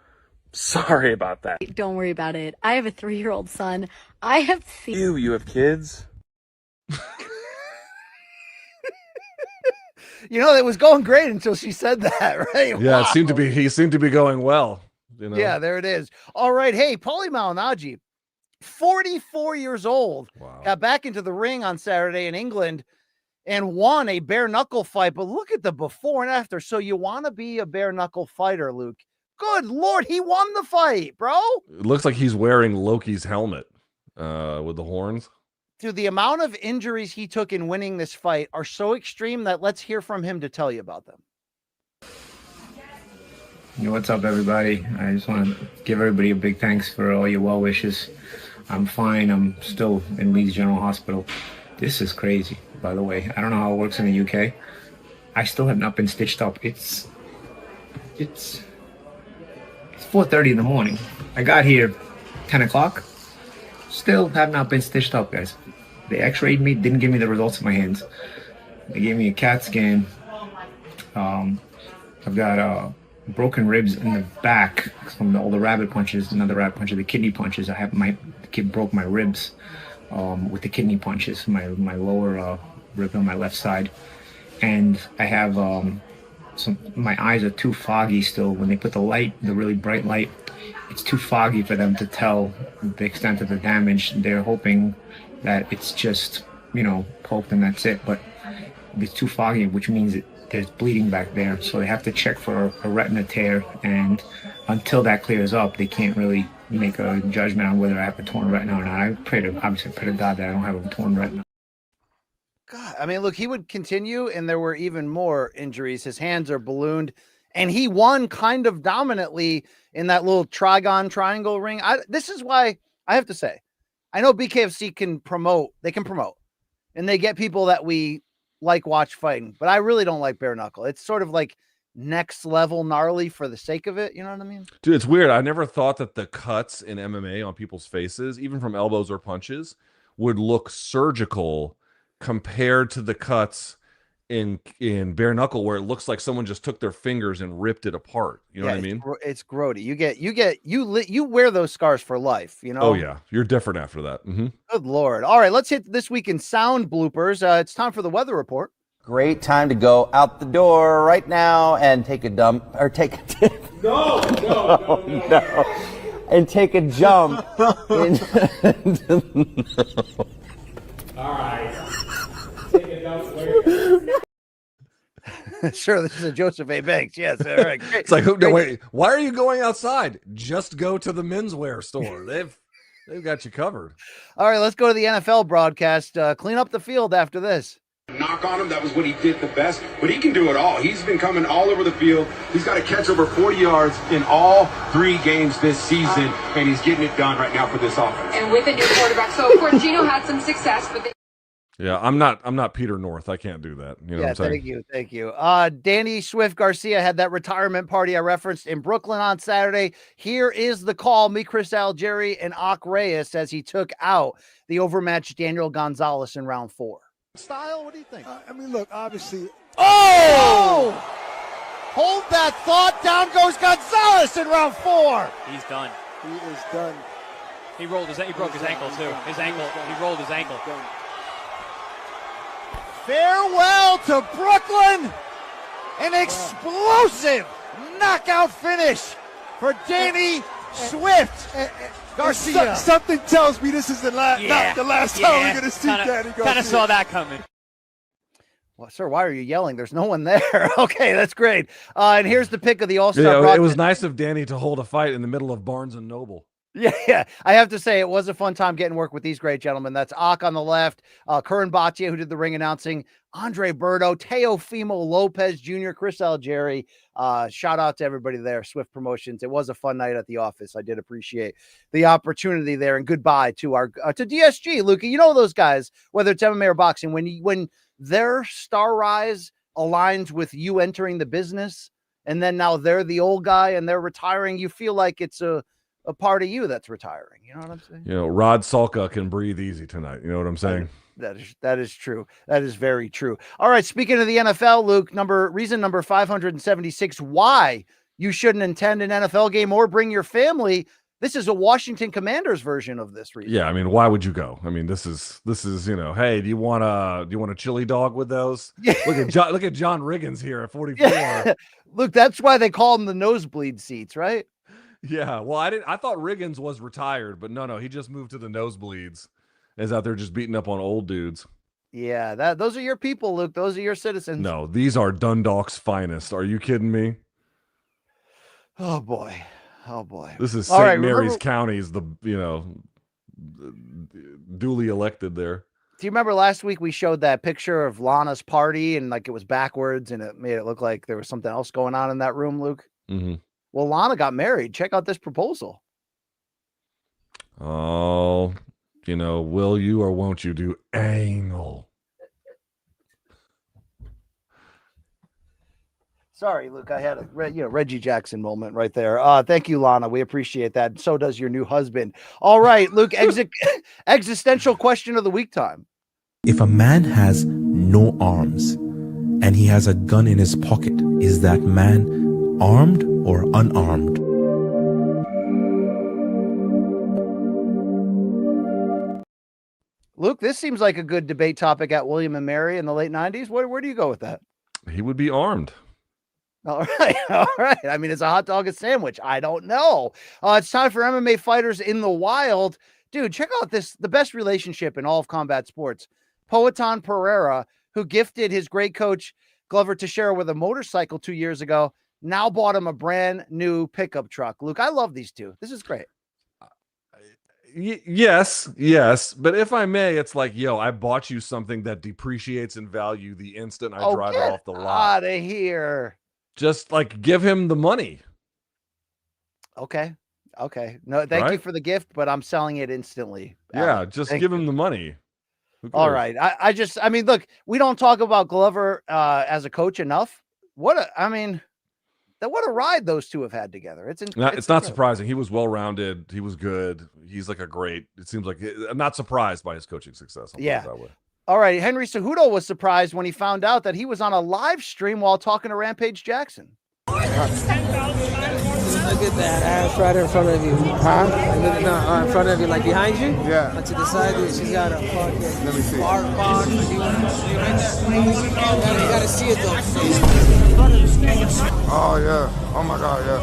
sorry about that.
Don't worry about it. I have a 3-year-old son. I have seen.
You have kids?
It was going great until she said that, right?
Yeah,
Wow.
he seemed to be going well.
Yeah, there it is. All right. Hey, Paulie Malignaggi, 44 years old, got back into the ring on Saturday in England and won a bare knuckle fight. But look at the before and after. So you want to be a bare knuckle fighter, Luke? Good Lord, he won the fight, bro.
It looks like he's wearing Loki's helmet with the horns.
Dude, the amount of injuries he took in winning this fight are so extreme that let's hear from him to tell you about them.
What's up, everybody? I just want to give everybody a big thanks for all your well wishes. I'm fine. I'm still in Leeds General Hospital. This is crazy, by the way. I don't know how it works in the UK. I still have not been stitched up. It's 4:30 in the morning. I got here 10 o'clock. Still have not been stitched up, guys. They x-rayed me, didn't give me the results of my hands. They gave me a CAT scan. I've got broken ribs in the back from all the rabbit punches, not the rabbit punches, the kidney punches. The kid broke my ribs with the kidney punches, my lower rib on my left side. And I have my eyes are too foggy still. When they put the light, the really bright light, it's too foggy for them to tell the extent of the damage. They're hoping that it's just, poked and that's it. But it's too foggy, which means there's bleeding back there. So they have to check for a retina tear. And until that clears up, they can't really make a judgment on whether I have a torn retina or not. I pray to God that I don't have a torn retina.
God, I mean, look, he would continue, and there were even more injuries. His hands are ballooned, and he won kind of dominantly in that little triangle ring. This is why I have to say, I know BKFC can promote, and they get people that we like watch fighting, but I really don't like bare knuckle. It's sort of like next level gnarly for the sake of it. You know what I mean?
Dude, it's weird. I never thought that the cuts in MMA on people's faces, even from elbows or punches, would look surgical compared to the cuts in bare knuckle, where it looks like someone just took their fingers and ripped it apart. You know what I mean?
It's grody. You wear those scars for life.
Oh yeah, you're different after that. Mm-hmm.
Good Lord. All right, let's hit this week in sound bloopers. It's time for the weather report.
Great time to go out the door right now and take a dump or take a
No.
and take a jump.
All right. Take a dump.
Sure, this is a Joseph A. Banks. Yes, all right. Great.
It's like, no, wait, why are you going outside? Just go to the menswear store. They've got you covered.
All right, let's go to the NFL broadcast. Clean up the field after this.
Knock on him. That was what he did the best. But he can do it all. He's been coming all over the field. He's got to catch over 40 yards in all 3 games this season, and he's getting it done right now for this offense.
And with a new quarterback. So, of course, Gino had some success, but
Yeah, I'm not Peter North. I can't do that. You know what I'm saying?
Thank you. Danny Swift Garcia had that retirement party I referenced in Brooklyn on Saturday. Here is the call. Me, Chris Algieri, and Ak Reyes as he took out the overmatched Daniel Gonzalez in round 4. Style, what do you think?
I mean, look, obviously.
Oh! Hold that thought. Down goes Gonzalez in round 4.
He's done.
He is done.
He broke his ankle too. He rolled his ankle.
Farewell to Brooklyn. An explosive knockout finish for Danny Swift Garcia.
Something tells me this is not the last time we're going to see Danny Garcia.
Kind of saw that coming.
Well, sir, why are you yelling? There's no one there. Okay, that's great. And here's the pick of the All-Star.
Yeah, it was nice of Danny to hold a fight in the middle of Barnes and Noble.
Yeah. I have to say it was a fun time getting work with these great gentlemen. That's Ak on the left, Curran Bhatia, who did the ring announcing, Andre Berto, Teofimo Lopez Jr., Chris Algieri. Shout out to everybody there, Swift Promotions. It was a fun night at the office. I did appreciate the opportunity there, and goodbye to our to DSG, Luca. You know those guys, whether it's MMA or boxing, when their star rise aligns with you entering the business, and then now they're the old guy and they're retiring, you feel like it's a part of you that's retiring. You know what I'm saying?
You know, Rod Salka can breathe easy tonight. You know what I'm saying?
That is true. That is very true. All right. Speaking of the NFL, Luke, reason number 576, why you shouldn't attend an NFL game or bring your family. This is a Washington Commanders version of this reason.
Yeah. I mean, why would you go? I mean, this is, you know, hey, do you want a chili dog with those? Yeah. Look at John Riggins here at 44. Yeah.
Look, that's why they call them the nosebleed seats, right?
Yeah, well, I thought Riggins was retired, but no, he just moved to the nosebleeds. Is out there just beating up on old dudes.
Yeah, those are your people, Luke. Those are your citizens.
No, these are Dundalk's finest. Are you kidding me?
Oh boy.
This is St. Mary's County's duly elected there.
Do you remember last week we showed that picture of Lana's party and like it was backwards and it made it look like there was something else going on in that room, Luke?
Mm-hmm.
Well, Lana got married. Check out this proposal.
Oh, you know, will you or won't you do anal?
Sorry, Luke. I had a Reggie Jackson moment right there. Thank you, Lana. We appreciate that. So does your new husband. All right, Luke. Existential question of the week time.
If a man has no arms and he has a gun in his pocket, is that man armed or unarmed?
Luke, this seems like a good debate topic at William and Mary in the late 90s. Where do you go with that?
He would be armed.
All right. I mean, it's a hot dog, a sandwich. I don't know. It's time for MMA Fighters in the Wild. Dude, check out the best relationship in all of combat sports. Poatan Pereira, who gifted his great coach Glover Teixeira with a motorcycle 2 years ago, now bought him a brand new pickup truck. Luke, I love these two. This is great.
Yes. But if I may, it's like, yo, I bought you something that depreciates in value the instant I drive it off the lot.
Out of here.
Just like give him the money.
Okay. No, thank you for the gift, but I'm selling it instantly.
Yeah, just give him the money.
All right. I mean, look, we don't talk about Glover as a coach enough. What a ride those two have had together. It's
not surprising. He was well-rounded. He was good. He's like it seems like I'm not surprised by his coaching success.
Yeah.
That way.
All right. Henry Cejudo was surprised when he found out that he was on a live stream while talking to Rampage Jackson.
Look at that ass right in front of you. Huh? No, in front of you, like behind you?
Yeah.
But to the side, dude, she's got a fucking...
Let me see.
Bar. You gotta see it, though.
Oh, yeah. Oh, my God, yeah.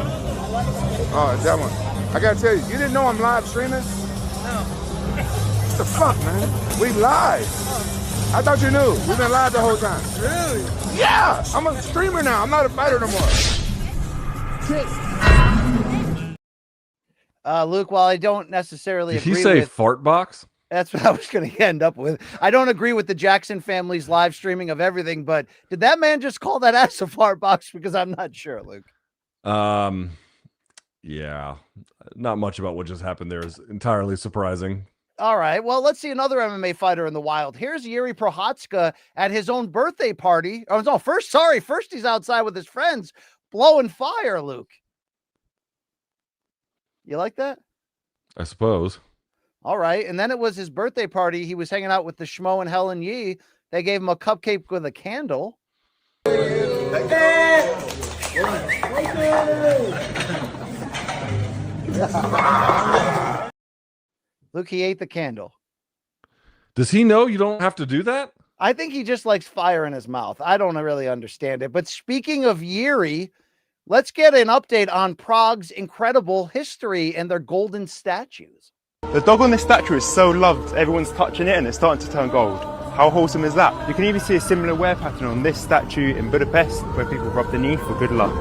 Oh, that one. I gotta tell you, you didn't know I'm live streaming?
No.
What the fuck, man? We live. I thought you knew. We've been live the whole time. Really? Yeah. I'm a streamer now. I'm not a fighter no more.
Luke, while I don't necessarily
Did he
agree
say
with
fart box?
That's what I was going to end up with. I don't agree with the Jackson family's live streaming of everything, but did that man just call that ass a fart box? Because I'm not sure, Luke.
Yeah, not much about what just happened there is entirely surprising.
All right, well, let's see another MMA fighter in the wild. Here's Yuri Prochazka at his own birthday party. Oh, no, first he's outside with his friends blowing fire, Luke. You like that?
I suppose.
All right. And then it was his birthday party. He was hanging out with the Schmo and Helen Yee. They gave him a cupcake with a candle. Luke, he ate the candle.
Does he know you don't have to do that?
I think he just likes fire in his mouth. I don't really understand it. But speaking of Yuri, let's get an update on Prague's incredible history and their golden statues.
The dog on this statue is so loved, everyone's touching it and it's starting to turn gold. How wholesome is that? You can even see a similar wear pattern on this statue in Budapest, where people rub the knee for good luck.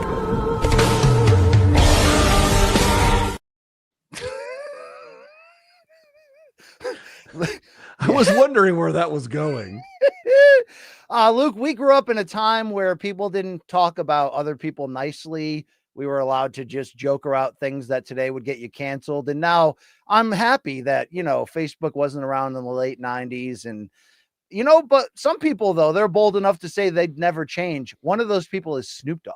I was wondering where that was going.
Luke, we grew up in a time where people didn't talk about other people nicely. We were allowed to just joke about things that today would get you canceled. And now I'm happy that, Facebook wasn't around in the late 90s. And, but some people, though, they're bold enough to say they'd never change. One of those people is Snoop Dogg.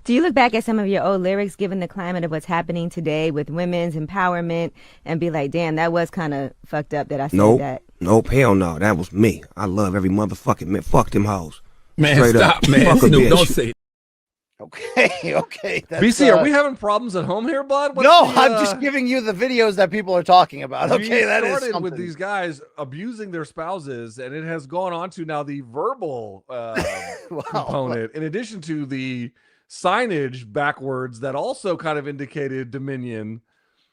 Do you look back at some of your old lyrics, given the climate of what's happening today with women's empowerment, and be like, damn, that was kind of fucked up that I said that?
Nope, hell no. That was me. I love every motherfucking man. Fuck them hoes.
Man,
Straight
stop,
up.
man.
Fuck a
Snoop,
bitch.
don't say
Okay. That's,
BC, are we having problems at home here, bud?
I'm just giving you the videos that people are talking about. Okay, that is
started
something.
with these guys abusing their spouses, and it has gone on to now the verbal component, in addition to the signage backwards that also kind of indicated dominion.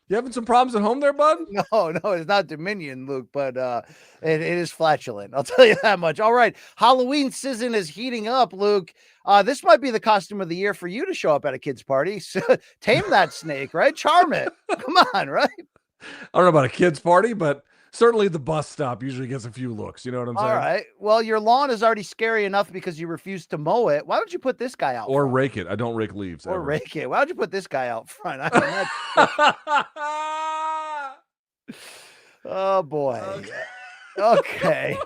You having some problems at home there, bud?
No, it's not dominion, Luke, but it is flatulent. I'll tell you that much. All right, Halloween season is heating up, Luke. This might be the costume of the year for you to show up at a kid's party. So, tame that snake, right? Charm it. Come on, right?
I don't know about a kid's party, but certainly the bus stop usually gets a few looks. You know what I'm saying?
All right. Well, your lawn is already scary enough because you refuse to mow it. Why don't you put this guy out
or
front?
rake it? I don't rake leaves.
Or
ever.
rake it. Why don't you put this guy out front? Oh boy. Okay.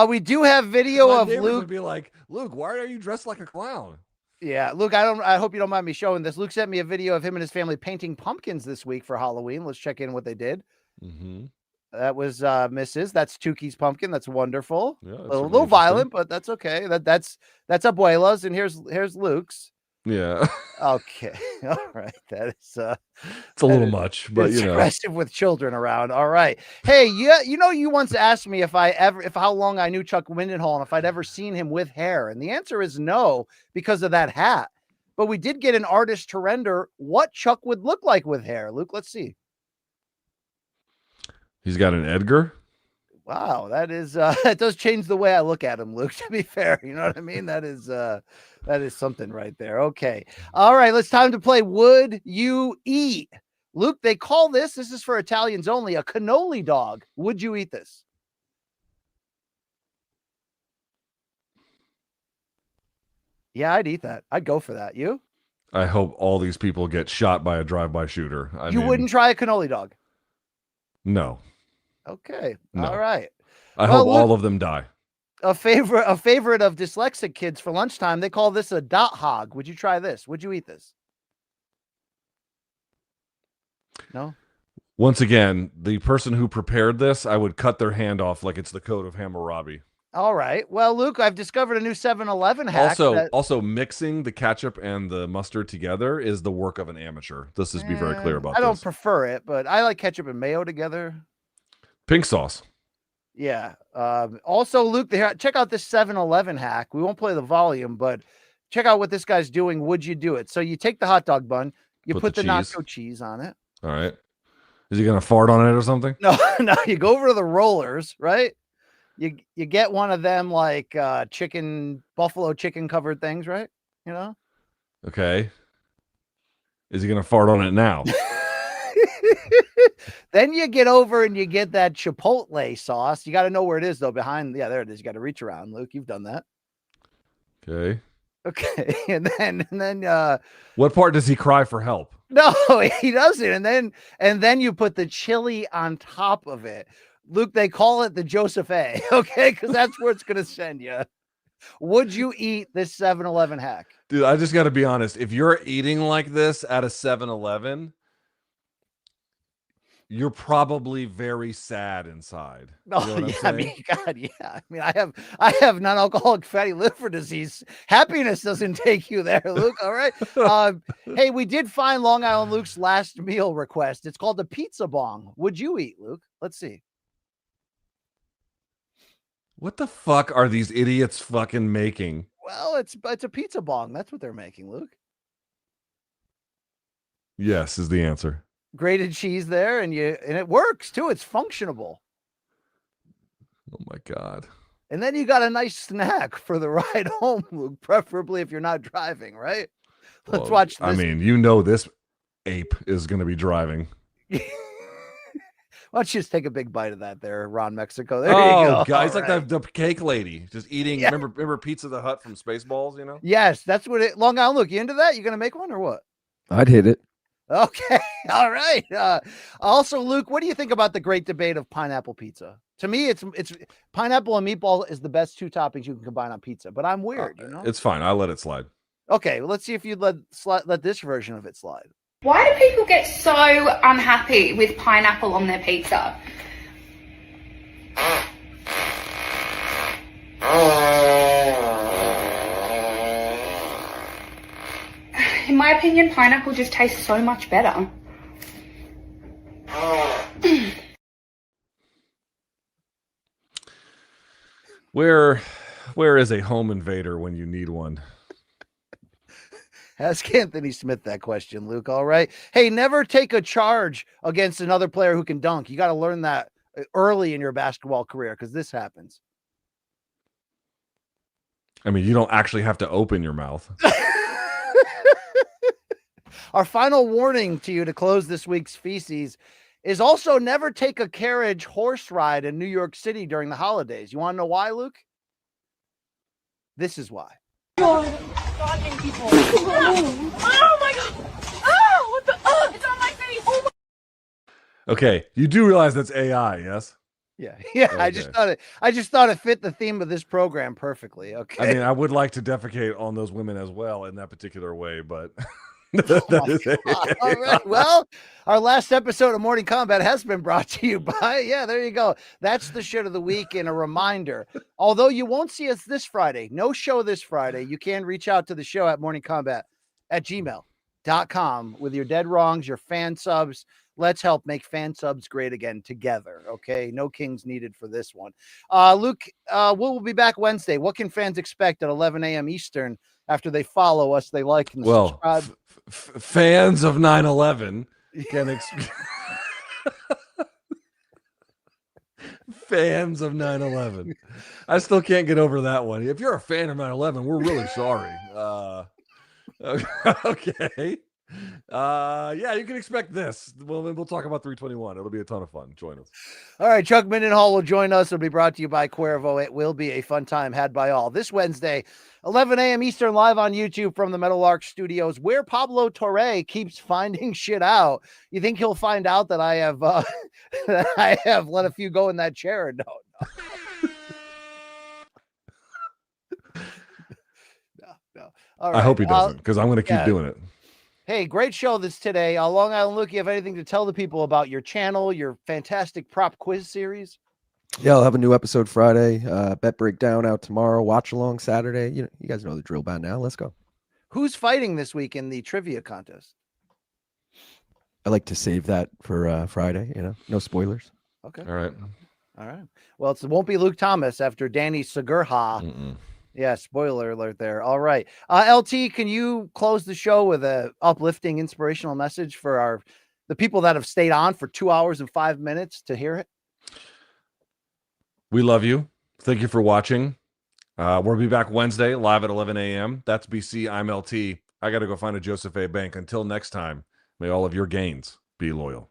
We do have video
My
of
neighbors
Luke.
would be like, Luke, why are you dressed like a clown?
Yeah, Luke, I hope you don't mind me showing this. Luke sent me a video of him and his family painting pumpkins this week for Halloween. Let's check in what they did.
Mm-hmm.
That was Mrs. That's Tuki's pumpkin. That's wonderful.
Yeah, that's
a little violent, but that's okay. That's Abuela's, and here's Luke's.
Yeah.
Okay. All right. That is
it's a little much, but
it's aggressive with children around. All right. Hey, you once asked me if how long I knew Chuck Mindenhall and if I'd ever seen him with hair. And the answer is no, because of that hat. But we did get an artist to render what Chuck would look like with hair. Luke, let's see.
He's got an Edgar.
Wow, that is it does change the way I look at him, Luke, to be fair. You know what I mean? That is something right there. Okay. All right, it's time to play Would You Eat? Luke, they call this is for Italians only, a cannoli dog. Would you eat this? Yeah, I'd eat that. I'd go for that. You?
I hope all these people get shot by a drive-by shooter.
You wouldn't try a cannoli dog?
No.
Okay.
No.
All right.
I hope all of them die.
A favorite of dyslexic kids for lunchtime, they call this a dot hog. Would you try this? Would you eat this? No?
Once again, the person who prepared this, I would cut their hand off like it's the code of Hammurabi.
All right. Well, Luke, I've discovered a new 7-Eleven hack.
Also mixing the ketchup and the mustard together is the work of an amateur. Let's just be very clear about
I don't
this.
prefer it, but I like ketchup and mayo together.
Pink sauce.
Yeah. Also, Luke, check out this 7-Eleven hack. We won't play the volume, but check out what this guy's doing. Would you do it? So you take the hot dog bun, you put the nacho cheese on it.
All right. Is he going to fart on it or something?
No, you go over to the rollers, right? You get one of them like buffalo chicken covered things, right? You know?
Okay. Is he gonna fart on it now?
Then you get over and you get that chipotle sauce. You got to know where it is though. Behind, yeah, there it is. You got to reach around, Luke. You've done that.
Okay.
Okay, and then
what part does he cry for help?
No, he doesn't. And then you put the chili on top of it. Luke, they call it the Joseph A. Okay, because that's where it's gonna send you. Would you eat this 7-Eleven hack?
Dude, I just got to be honest. If you're eating like this at a 7-Eleven, you're probably very sad inside. You know what I'm
yeah, I
saying?
mean, God, yeah. I mean, I have non-alcoholic fatty liver disease. Happiness doesn't take you there, Luke. All right. Hey, we did find Long Island Luke's last meal request. It's called the pizza bong. Would you eat, Luke? Let's see.
What the fuck are these idiots fucking making?
Well, it's a pizza bong. That's what they're making, Luke.
Yes, is the answer.
Grated cheese there, and it works too. It's functionable.
Oh my God.
And then you got a nice snack for the ride home, Luke, preferably if you're not driving, right? Let's watch this.
I mean, you know this ape is going to be driving.
Why don't you just take a big bite of that there, Ron Mexico? There you go.
Guys,
All
like the cake lady just eating.
Yeah.
Remember Pizza the Hut from Spaceballs, you know?
Yes, that's what it. Long Island, Luke, you into that? You going to make one or what?
I'd hit it.
Okay. All right. Also, Luke, what do you think about the great debate of pineapple pizza? To me, it's pineapple and meatball is the best two toppings you can combine on pizza, but I'm weird, you know?
It's fine. I'll let it slide.
Okay, well, let's see if you'd let this version of it slide.
Why do people get so unhappy with pineapple on their pizza? In my opinion, pineapple just tastes so much better.
Where is a home invader when you need one?
Ask Anthony Smith that question, Luke. All right. Hey, never take a charge against another player who can dunk. You got to learn that early in your basketball career because this happens.
I mean, you don't actually have to open your mouth.
Our final warning to you to close this week's feces is also never take a carriage horse ride in New York City during the holidays. You want to know why, Luke? This is why.
Dodging people. Oh my God. Oh, what the? Oh, it's on my face. Oh my.
Okay, you do realize that's AI, yes?
Yeah.
Okay.
I just thought it fit the theme of this program perfectly. Okay.
I mean, I would like to defecate on those women as well in that particular way, but
All right. Well, our last episode of Morning Kombat has been brought to you by, yeah, there you go. That's the shit of the week. And a reminder, although you won't see us this Friday, no show this Friday, you can reach out to the show at morningkombat@gmail.com with your dead wrongs, your fan subs. Let's help make fan subs great again together. Okay. No kings needed for this one. Luke, we'll be back Wednesday. What can fans expect at 11 a.m. Eastern after they follow us, they like and subscribe?
Fans of 9/11 can fans of 9/11. I still can't get over that one. If you're a fan of 9/11, we're really sorry. Okay. Yeah, you can expect this. We'll talk about 321. It'll be a ton of fun. Join us.
All right, Chuck Mindenhall will join us. It'll be brought to you by Cuervo. It will be a fun time had by all. This Wednesday, 11 a.m. Eastern, live on YouTube from the Meadowlark Studios, where Pablo Torre keeps finding shit out. You think he'll find out that I have that I have let a few go in that chair? No. No. All right.
I hope he doesn't, because I'm going to keep doing it.
Hey, great show this today. Long Island Luke, you have anything to tell the people about your channel, your fantastic prop quiz series?
Yeah, I'll have a new episode Friday. Bet breakdown out tomorrow. Watch along Saturday. You guys know the drill by now. Let's go.
Who's fighting this week in the trivia contest?
I like to save that for Friday. No spoilers.
Okay.
All right.
Well, it won't be Luke Thomas after Danny Segurha. Yeah, spoiler alert there. All right. LT, can you close the show with a uplifting, inspirational message for the people that have stayed on for 2 hours and 5 minutes to hear it?
We love you. Thank you for watching. We'll be back Wednesday live at 11 a.m. That's BC. I'm LT. I got to go find a Joseph A. Bank. Until next time, may all of your gains be loyal.